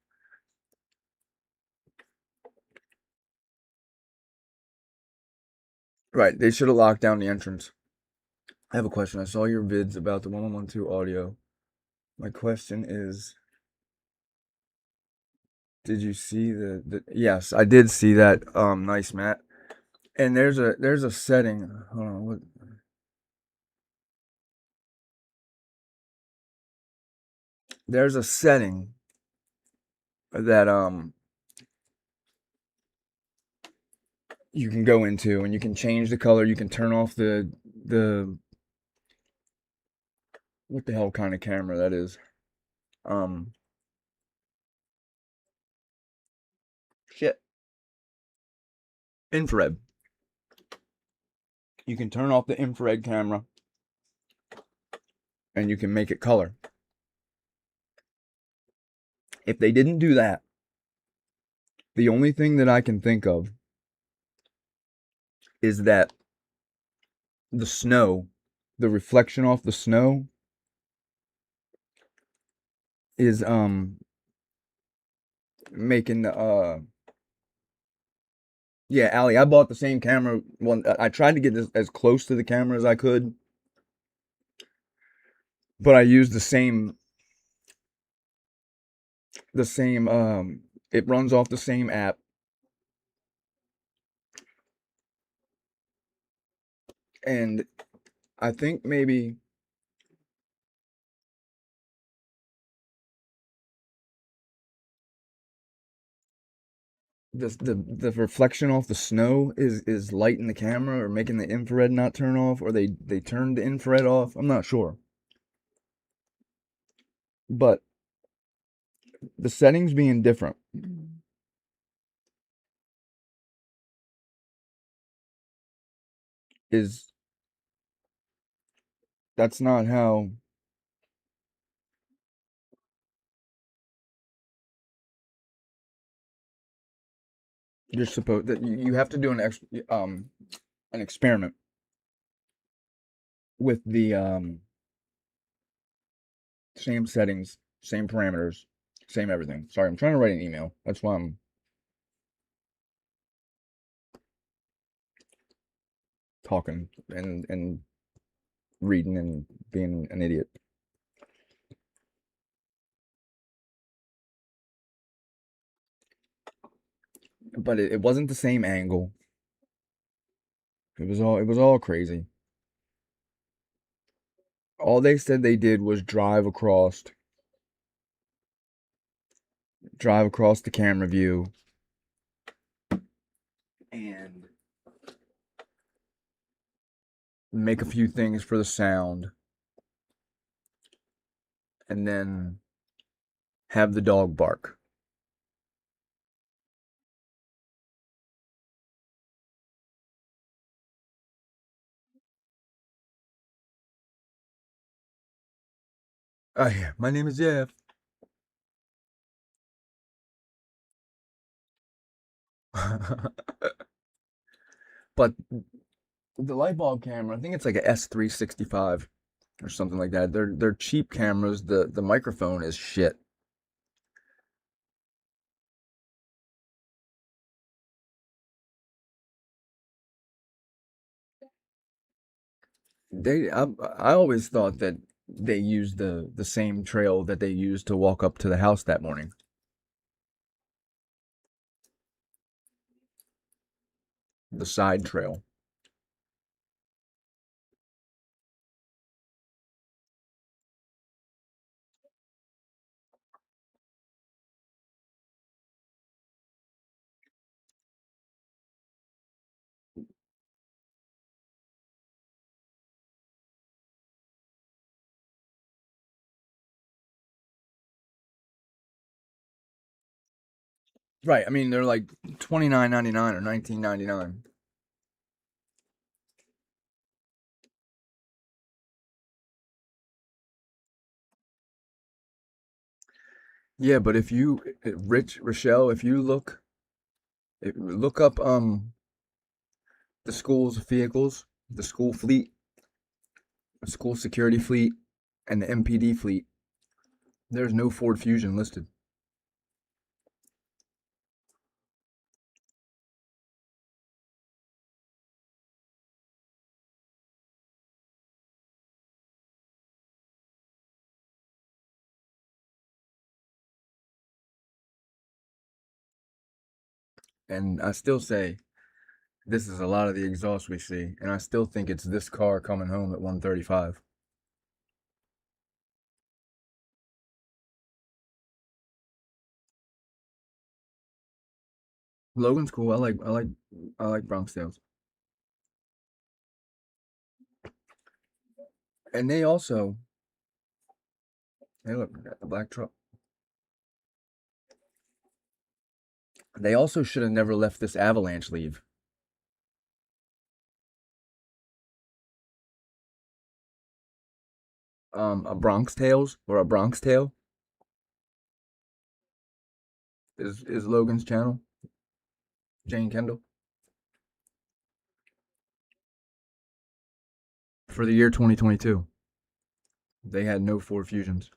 B: Right, they should have locked down the entrance. I have a question. I saw your vids about the 1112 audio. My question is, did you see the yes, I did see that. Nice, Matt. And there's a setting. Hold on, what? There's a setting that you can go into, and you can change the color. You can turn off the what the hell kind of camera that is. Shit. Infrared. You can turn off the infrared camera, and you can make it color. If they didn't do that, the only thing that I can think of is that the snow, the reflection off the snow is making the yeah, Ali, I bought the same camera one. I tried to get this as close to the camera as I could, but I used the same it runs off the same app. And I think maybe the reflection off the snow is lighting the camera or making the infrared not turn off, or they turned the infrared off. I'm not sure. But the settings being different is that's not how you're supposed that you have to do an experiment with the same settings, same parameters, same everything. Sorry, I'm trying to write an email. That's why I'm talking and reading and being an idiot. But it wasn't the same angle. It was all crazy. All they said they did was drive across the camera view and make a few things for the sound, and then have the dog bark. Oh yeah, my name is Jeff. But the light bulb camera, I think it's like a S365 or something like that. They're cheap cameras. The microphone is shit. I always thought that they used the same trail that they used to walk up to the house that morning. The side trail. Right. I mean, they're like $29.99 or $19.99. Yeah, but if you, Rochelle, if you look up the school's vehicles, the school fleet, the school security fleet, and the MPD fleet, there's no Ford Fusion listed. And I still say this is a lot of the exhaust we see, and I still think it's this car coming home at 135. Logan's cool. I like Bronx Tales. And they also, hey look, we got the black truck. They also should have never left this avalanche leave. A Bronx Tales or a Bronx Tale is Logan's channel. Jane Kendall. For the year 2022, they had no Ford Fusions.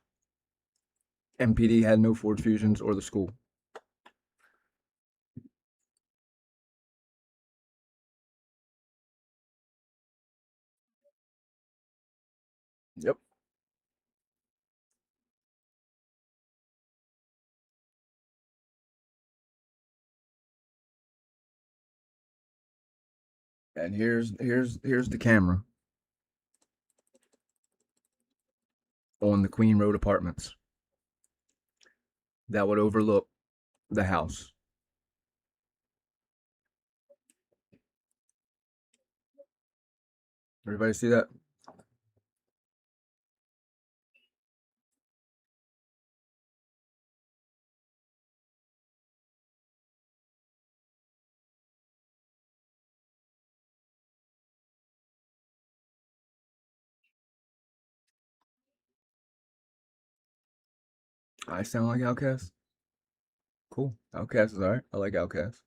B: MPD had no Ford Fusions or the school. Yep. And here's the camera on the Queen Road Apartments that would overlook the house. Everybody see that? I sound like Outcast. Cool. Outcast is alright. I like Outcast.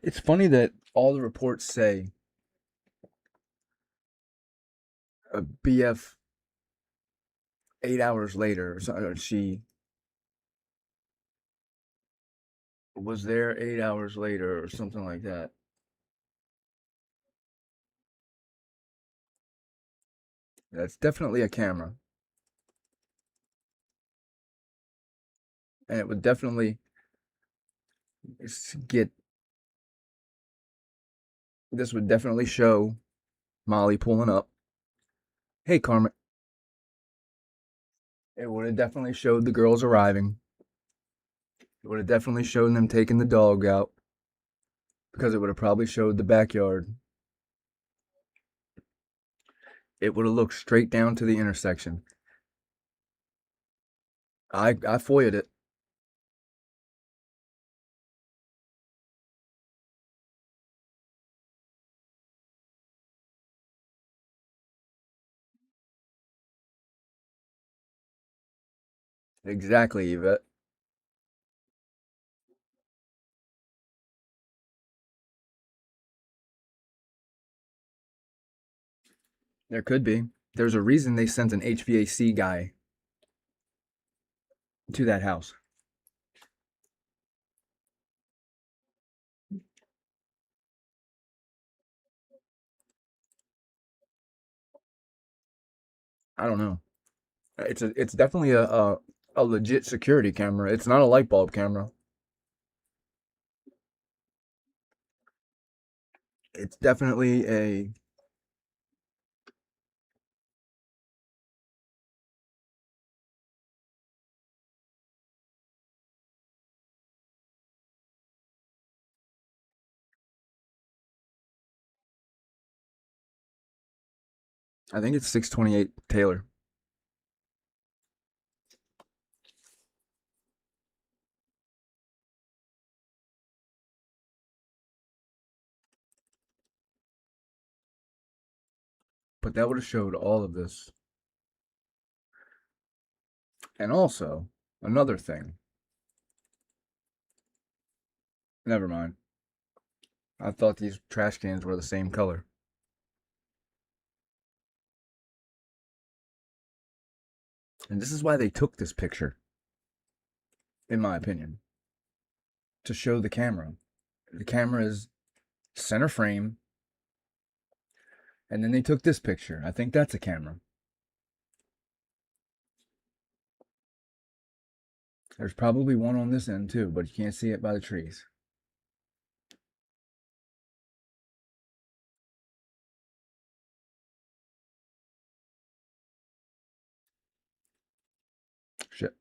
B: It's funny that all the reports say a BF 8 hours later, or something, she was there 8 hours later, or something like that. That's definitely a camera, and it would definitely get. This would definitely show Molly pulling up. Hey, Carmen. It would have definitely showed the girls arriving. It would have definitely shown them taking the dog out because it would have probably showed the backyard. It would have looked straight down to the intersection. I foiled it. Exactly, Yvette. There could be. There's a reason they sent an HVAC guy to that house. I don't know. It's definitely a legit security camera. It's not a light bulb camera. It's definitely a. I think it's 628 Taylor. But that would have showed all of this. And also, another thing. Never mind. I thought these trash cans were the same color. And this is why they took this picture, in my opinion, to show the camera. The camera is center frame. And then they took this picture. I think that's a camera. There's probably one on this end too, but you can't see it by the trees. Shit.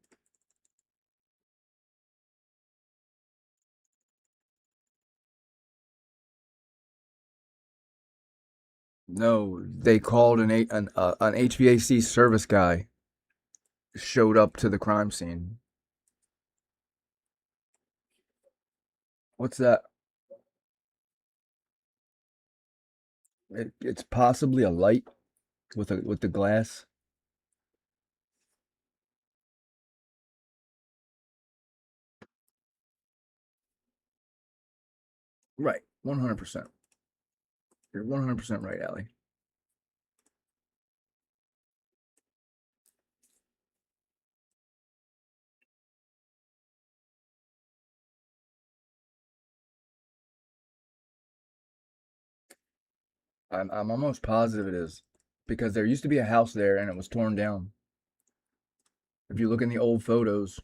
B: No, they called an HVAC service guy. Showed up to the crime scene. What's that? It's possibly a light with the glass. Right, 100%. You're 100% right, Allie. I'm almost positive it is, because there used to be a house there and it was torn down. If you look in the old photos,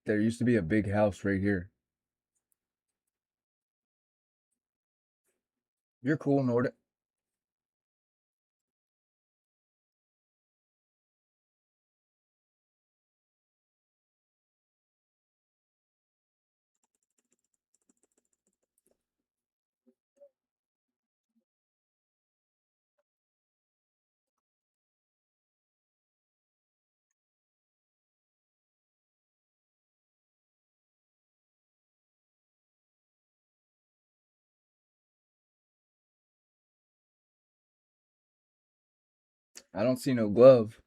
B: there used to be a big house right here. You're cool, Nordic. I don't see no glove.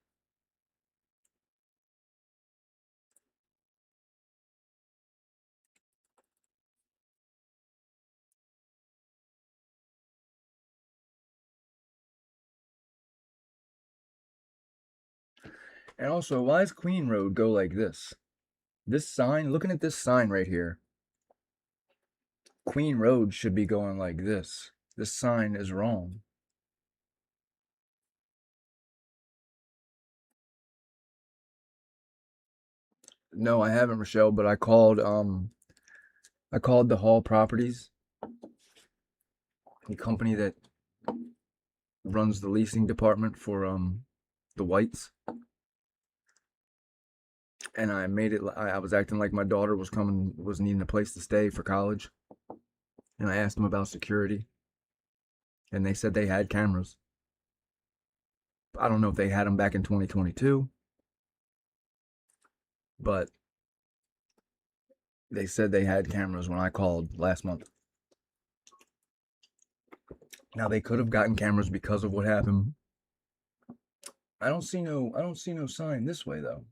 B: And also, why does Queen Road go like this? This sign, looking at this sign right here, Queen Road should be going like this. This sign is wrong. No, I haven't, Rochelle, but I called the Hall Properties, the company that runs the leasing department for the Whites. And I made it I was acting like my daughter was needing a place to stay for college. And I asked them about security. And they said they had cameras. I don't know if they had them back in 2022, but they said they had cameras when I called last month. Now they could have gotten cameras because of what happened. I don't see no sign this way though.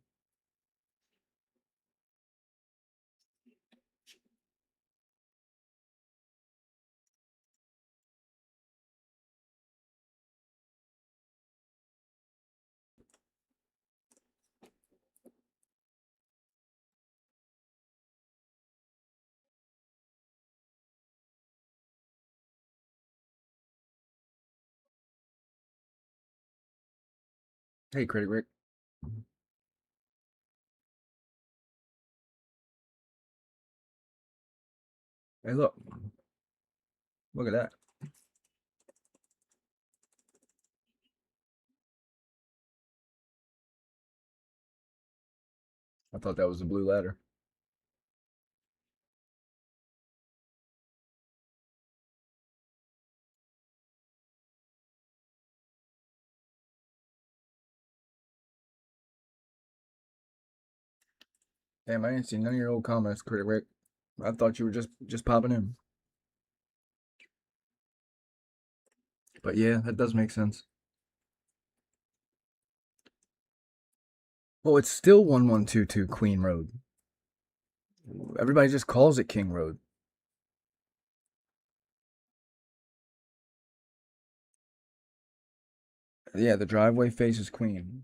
B: Hey, Critic Rick. Hey, look. Look at that. I thought that was the blue ladder. Damn, I didn't see none of your old comments, Critic Rick. I thought you were just popping in. But yeah, that does make sense. Well, it's still 1122 Queen Road. Everybody just calls it King Road. Yeah, the driveway faces Queen.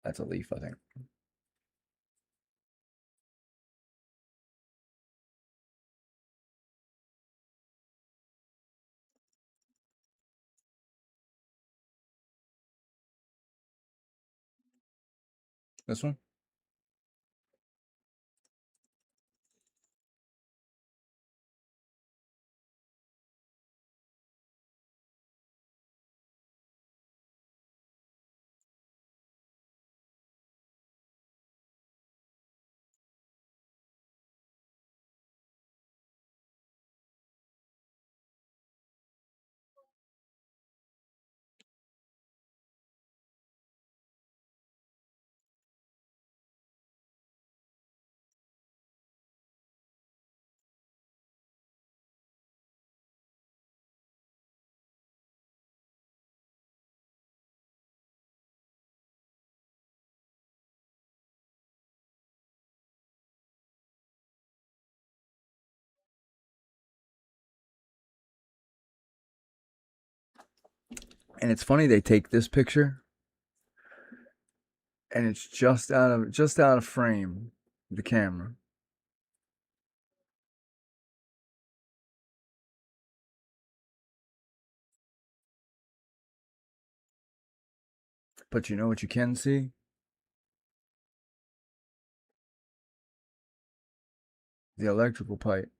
B: That's a leaf, I think. This one? And it's funny they take this picture and it's just out of frame, the camera. But you know what you can see? The electrical pipe.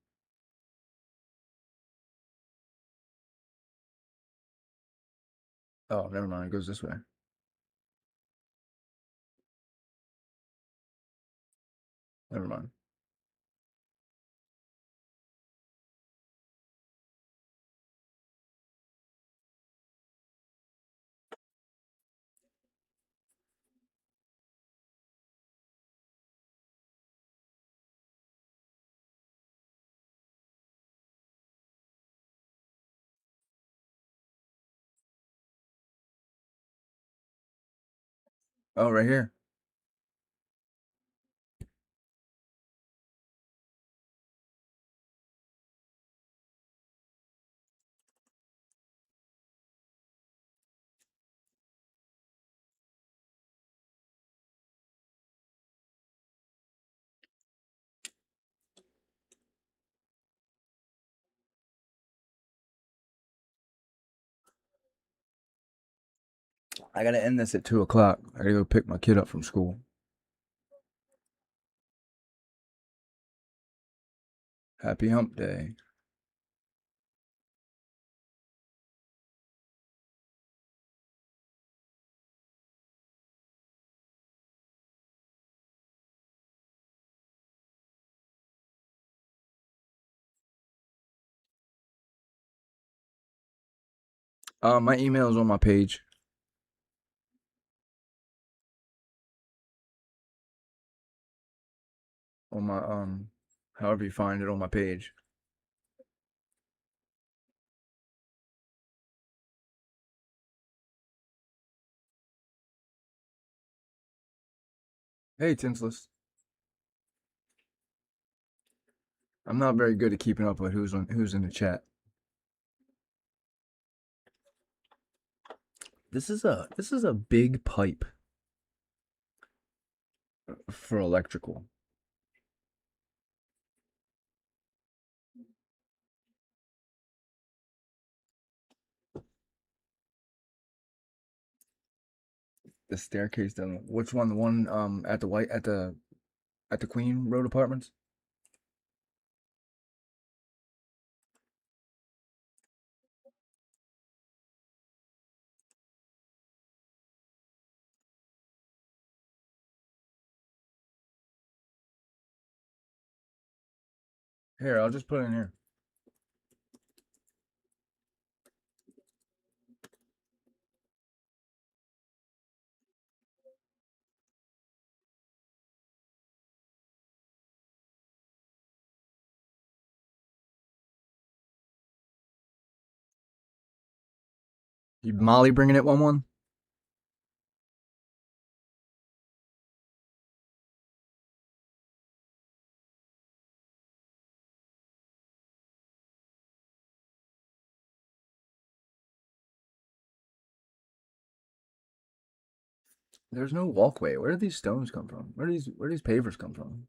B: Oh, never mind. It goes this way. Never mind. Oh, right here. I gotta end this at 2 o'clock. I gotta go pick my kid up from school. Happy Hump Day. My email is on my page. On my however you find it on my page. Hey, Tinsless. I'm not very good at keeping up with who's in the chat. This is a big pipe for electrical. The staircase down. Which one? The one at the Queen Road Apartments? Here, I'll just put it in here. Molly bringing it 1-1? There's no walkway. Where do these stones come from? Where do these pavers come from?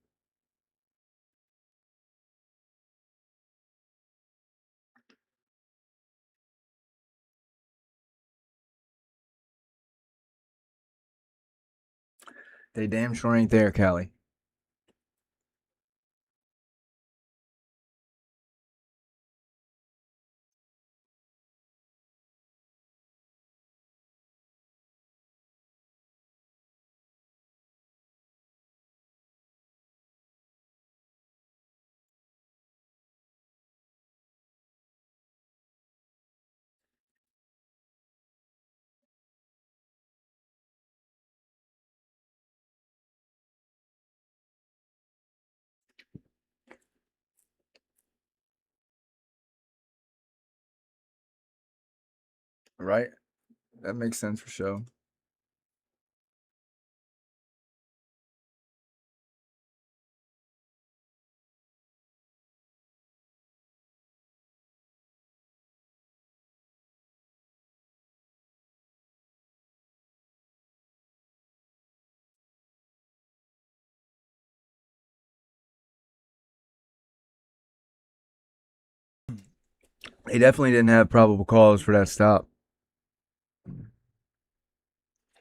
B: They damn sure ain't there, Callie. Right? That makes sense for sure. They definitely didn't have probable cause for that stop.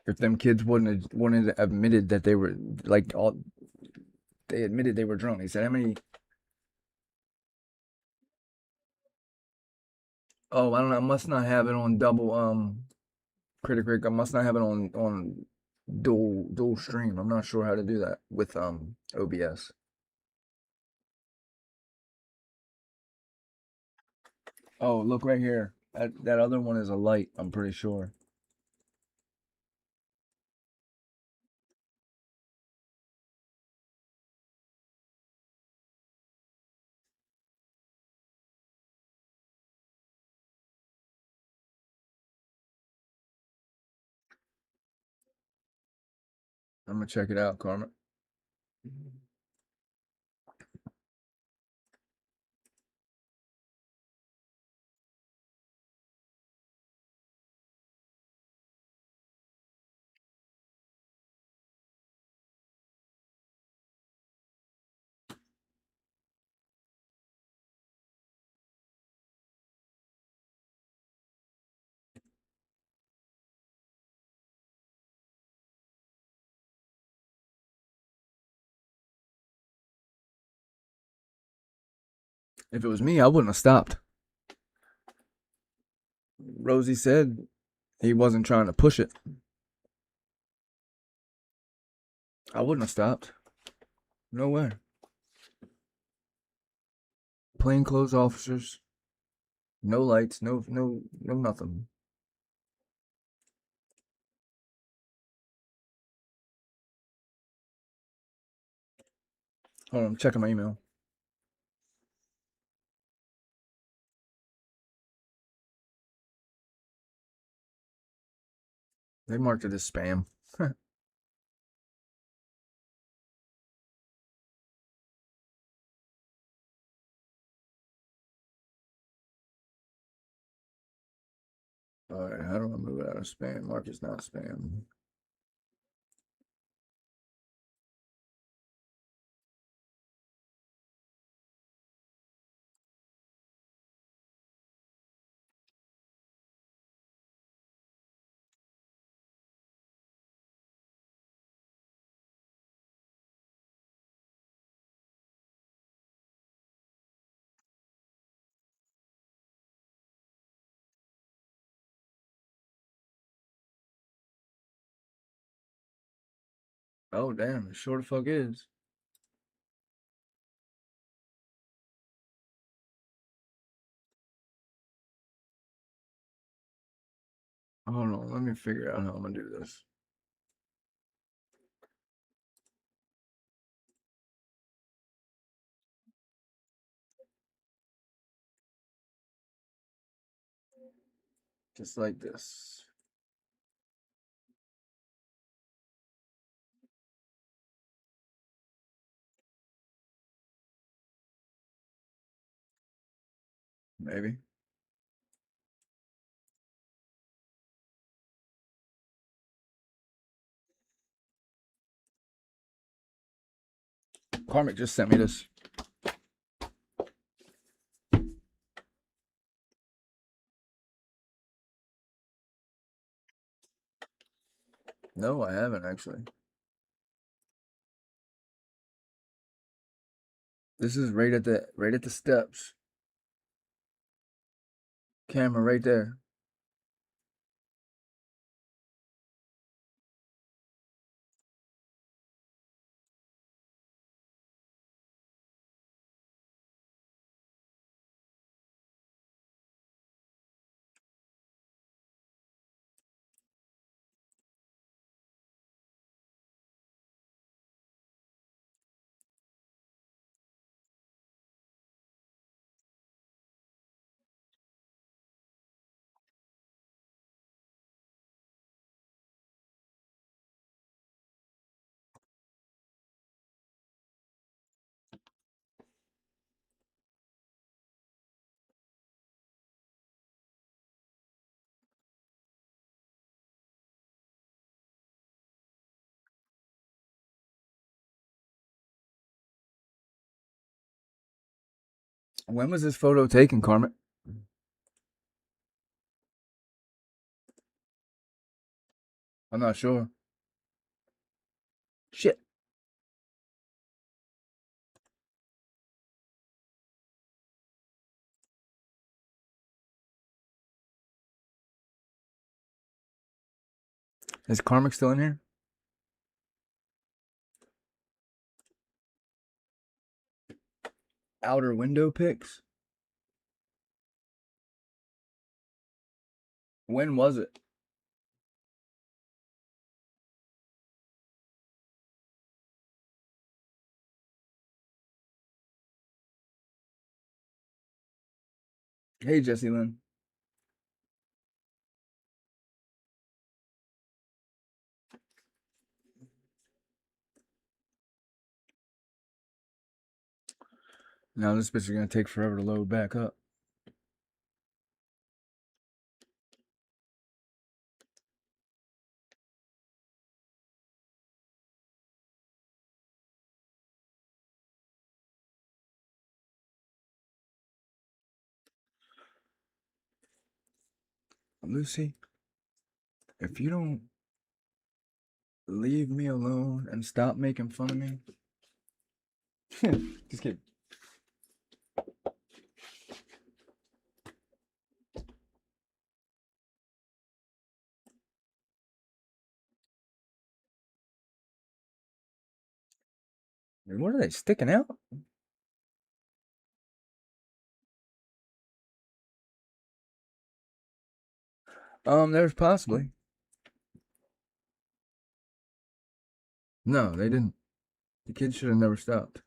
B: If them kids wouldn't have admitted that they were like all, they admitted they were drunk. They said how many? Oh, I don't know. I must not have it on double critic. I must not have it on dual stream. I'm not sure how to do that with OBS. Oh, look right here. That other one is a light, I'm pretty sure. I'm gonna check it out, Karma. If it was me, I wouldn't have stopped. Rosie said he wasn't trying to push it. I wouldn't have stopped. No way. Plainclothes officers. No lights. No nothing. Hold on, I'm checking my email. They marked it as spam. Alright, how do I move it out of spam? Mark is not spam. Oh damn, it sure the fuck is. Hold on, let me figure out how I'm gonna do this. Just like this. Maybe. Karmic just sent me this. No, I haven't actually. This is right at the steps. Camera right there. When was this photo taken, Karmic? I'm not sure. Shit. Is Karmic still in here? Outer window pics? When was it? Hey, Jesse Lynn. Now this bitch is gonna take forever to load back up. Lucy, if you don't leave me alone and stop making fun of me. Just kidding. What are they sticking out? There's possibly. No, they didn't. The kids should have never stopped.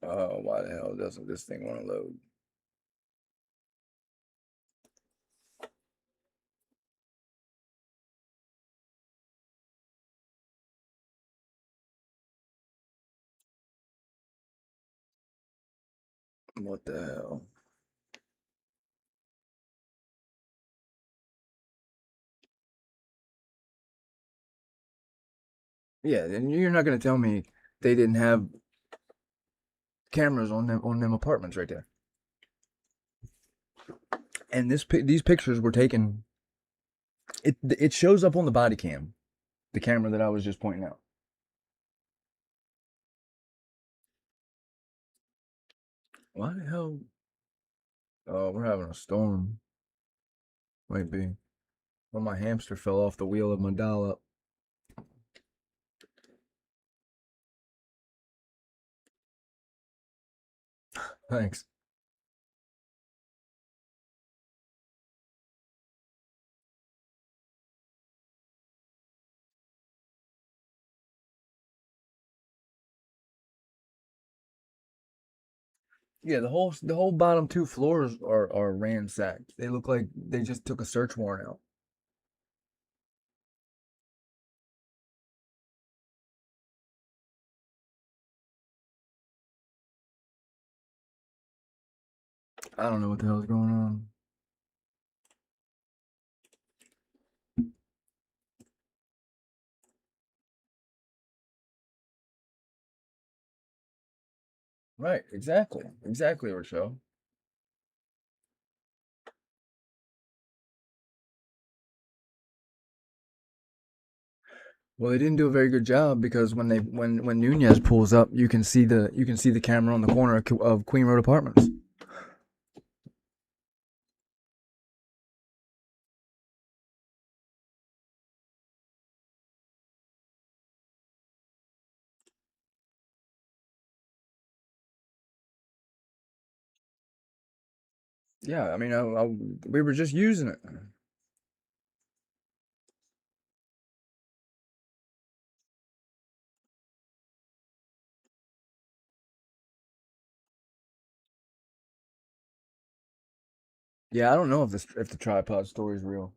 B: Oh, why the hell doesn't this thing want to load? What the hell? Yeah, and you're not gonna tell me they didn't have cameras on them apartments right there. And these pictures were taken. It shows up on the body cam, the camera that I was just pointing out. Why the hell? Oh, we're having a storm. Might be. Well, my hamster fell off the wheel of my dial up. Thanks. Yeah, the whole bottom two floors are ransacked. They look like they just took a search warrant out. I don't know what the hell's going on. Right, exactly, Rochelle. Well, they didn't do a very good job because when Nunez pulls up, you can see the camera on the corner of Queen Road Apartments. Yeah, I mean, we were just using it. Yeah, I don't know if the tripod story is real.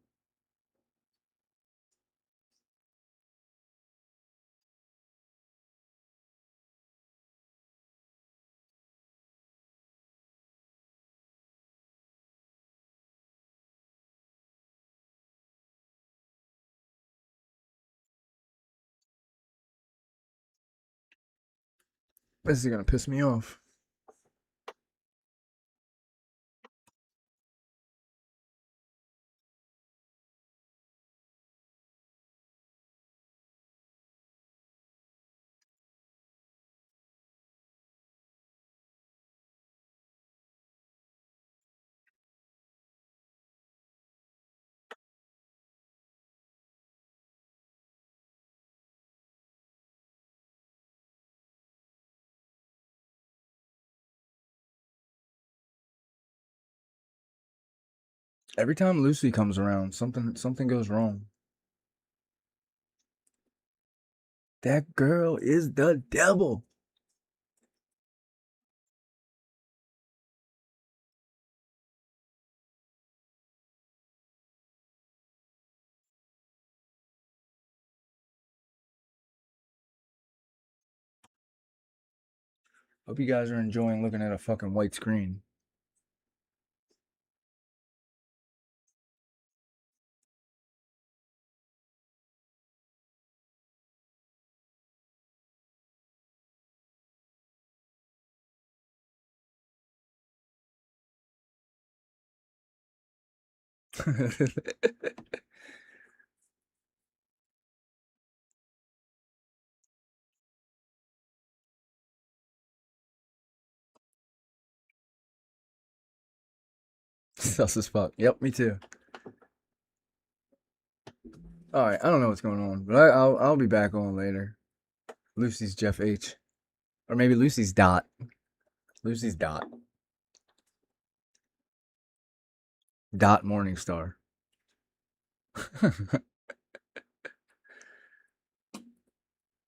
B: This is gonna piss me off. Every time Lucy comes around, something goes wrong. That girl is the devil. Hope you guys are enjoying looking at a fucking white screen. Sus as fuck. Yep, me too. All right, I don't know what's going on, but I'll be back on later. Lucy's Jeff H, or maybe Lucy's Dot. Lucy's Dot. Dot Morningstar.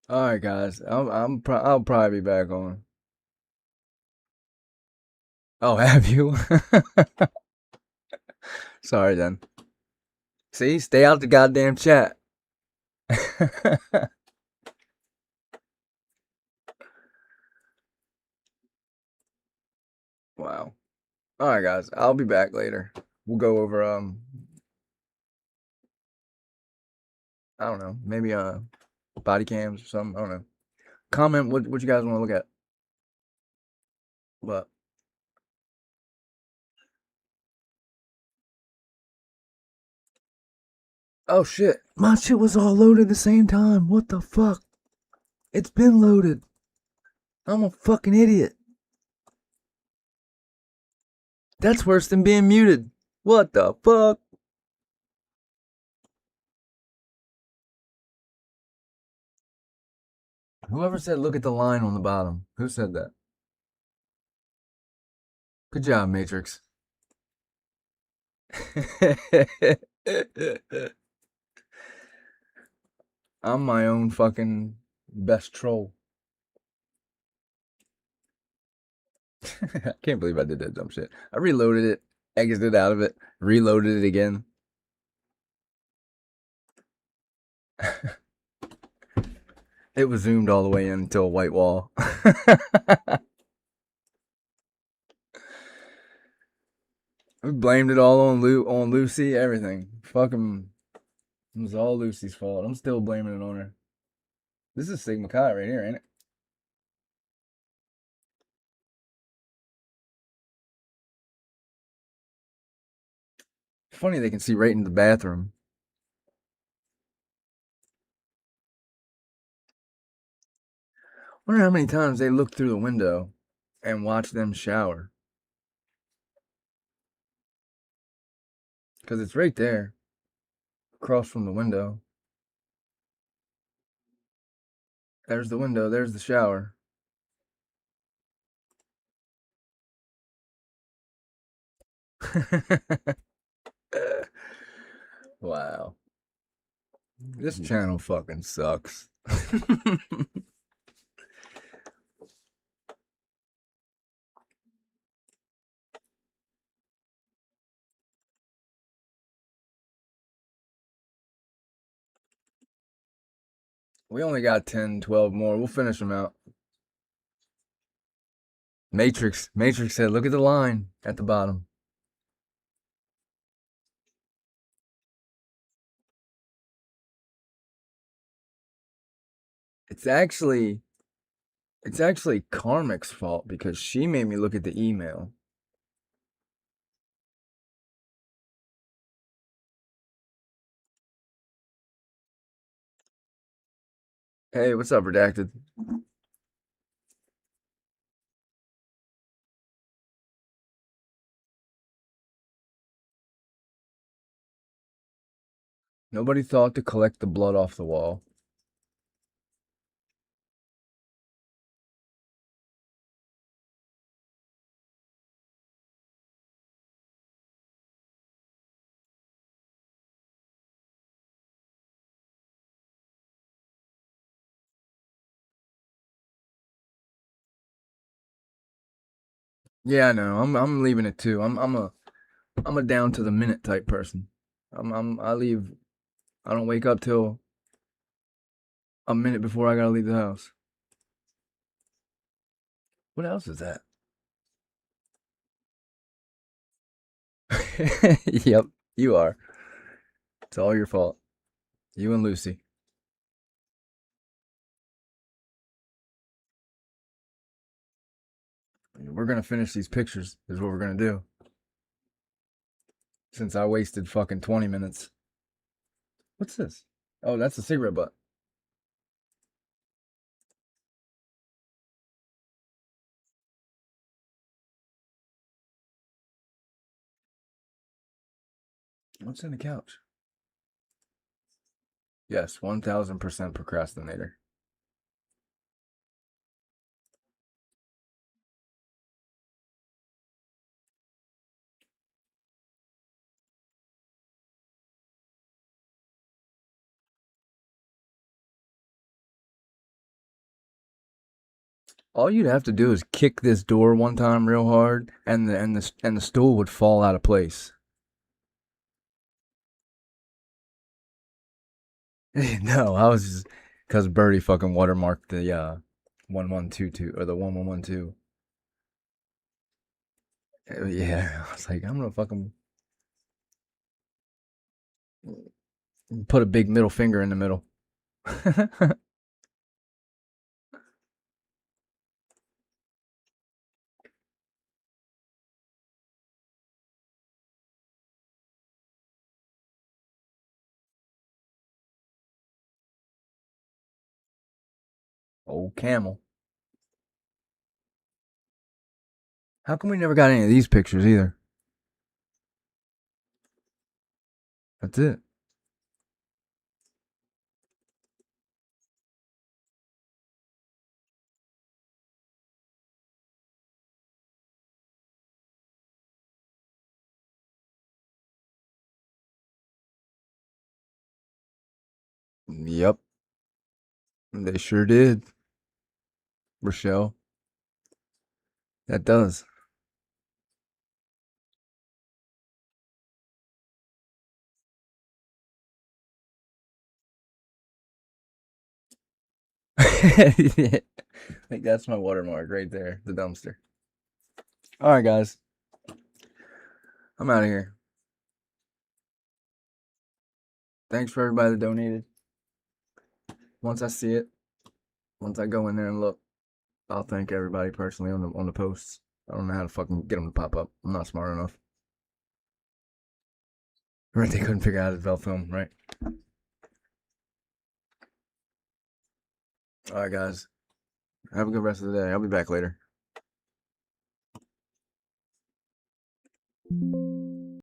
B: All right, guys. I'll probably be back on. Oh, have you? Sorry then. See, stay out the goddamn chat. Wow. All right, guys. I'll be back later. We'll go over I don't know, maybe body cams or something. I don't know. Comment what you guys want to look at. But oh shit, my shit was all loaded at the same time. What the fuck? It's been loaded. I'm a fucking idiot. That's worse than being muted. What the fuck? Whoever said look at the line on the bottom? Who said that? Good job, Matrix. I'm my own fucking best troll. I can't believe I did that dumb shit. I reloaded it, exited out of it, reloaded it again. It was zoomed all the way in until a white wall. We blamed it all on Lucy, everything. Fucking, it was all Lucy's fault. I'm still blaming it on her. This is Sigma Chi right here, ain't it? Funny they can see right into the bathroom. Wonder how many times they look through the window and watch them shower. Because it's right there, across from the window. There's the window, there's the shower. Wow. This channel fucking sucks. We only got 10, 12 more. We'll finish them out. Matrix said, look at the line at the bottom. It's actually Karmic's fault because she made me look at the email. Hey, what's up, Redacted? Nobody thought to collect the blood off the wall. Yeah, I know. I'm leaving it too. I'm a down to the minute type person. I leave. I don't wake up till a minute before I gotta leave the house. What else is that? Yep, you are. It's all your fault. You and Lucy. We're gonna finish these pictures, is what we're gonna do. Since I wasted fucking 20 minutes. What's this? Oh, that's a cigarette butt. What's in the couch? Yes, 1000% procrastinator. All you'd have to do is kick this door one time real hard, and the stool would fall out of place. No, I was just because Birdie fucking watermarked the 1122 or the 1112. Yeah, I was like, I'm gonna fucking put a big middle finger in the middle. Old camel. How come we never got any of these pictures either? That's it. Yep. They sure did. Rochelle. That does. Yeah. I think that's my watermark right there, the dumpster. All right, guys. I'm out of here. Thanks for everybody that donated. Once I see it, once I go in there and look, I'll thank everybody personally on the posts. I don't know how to fucking get them to pop up. I'm not smart enough. Right? They couldn't figure out how to develop film, right? All right, guys. Have a good rest of the day. I'll be back later.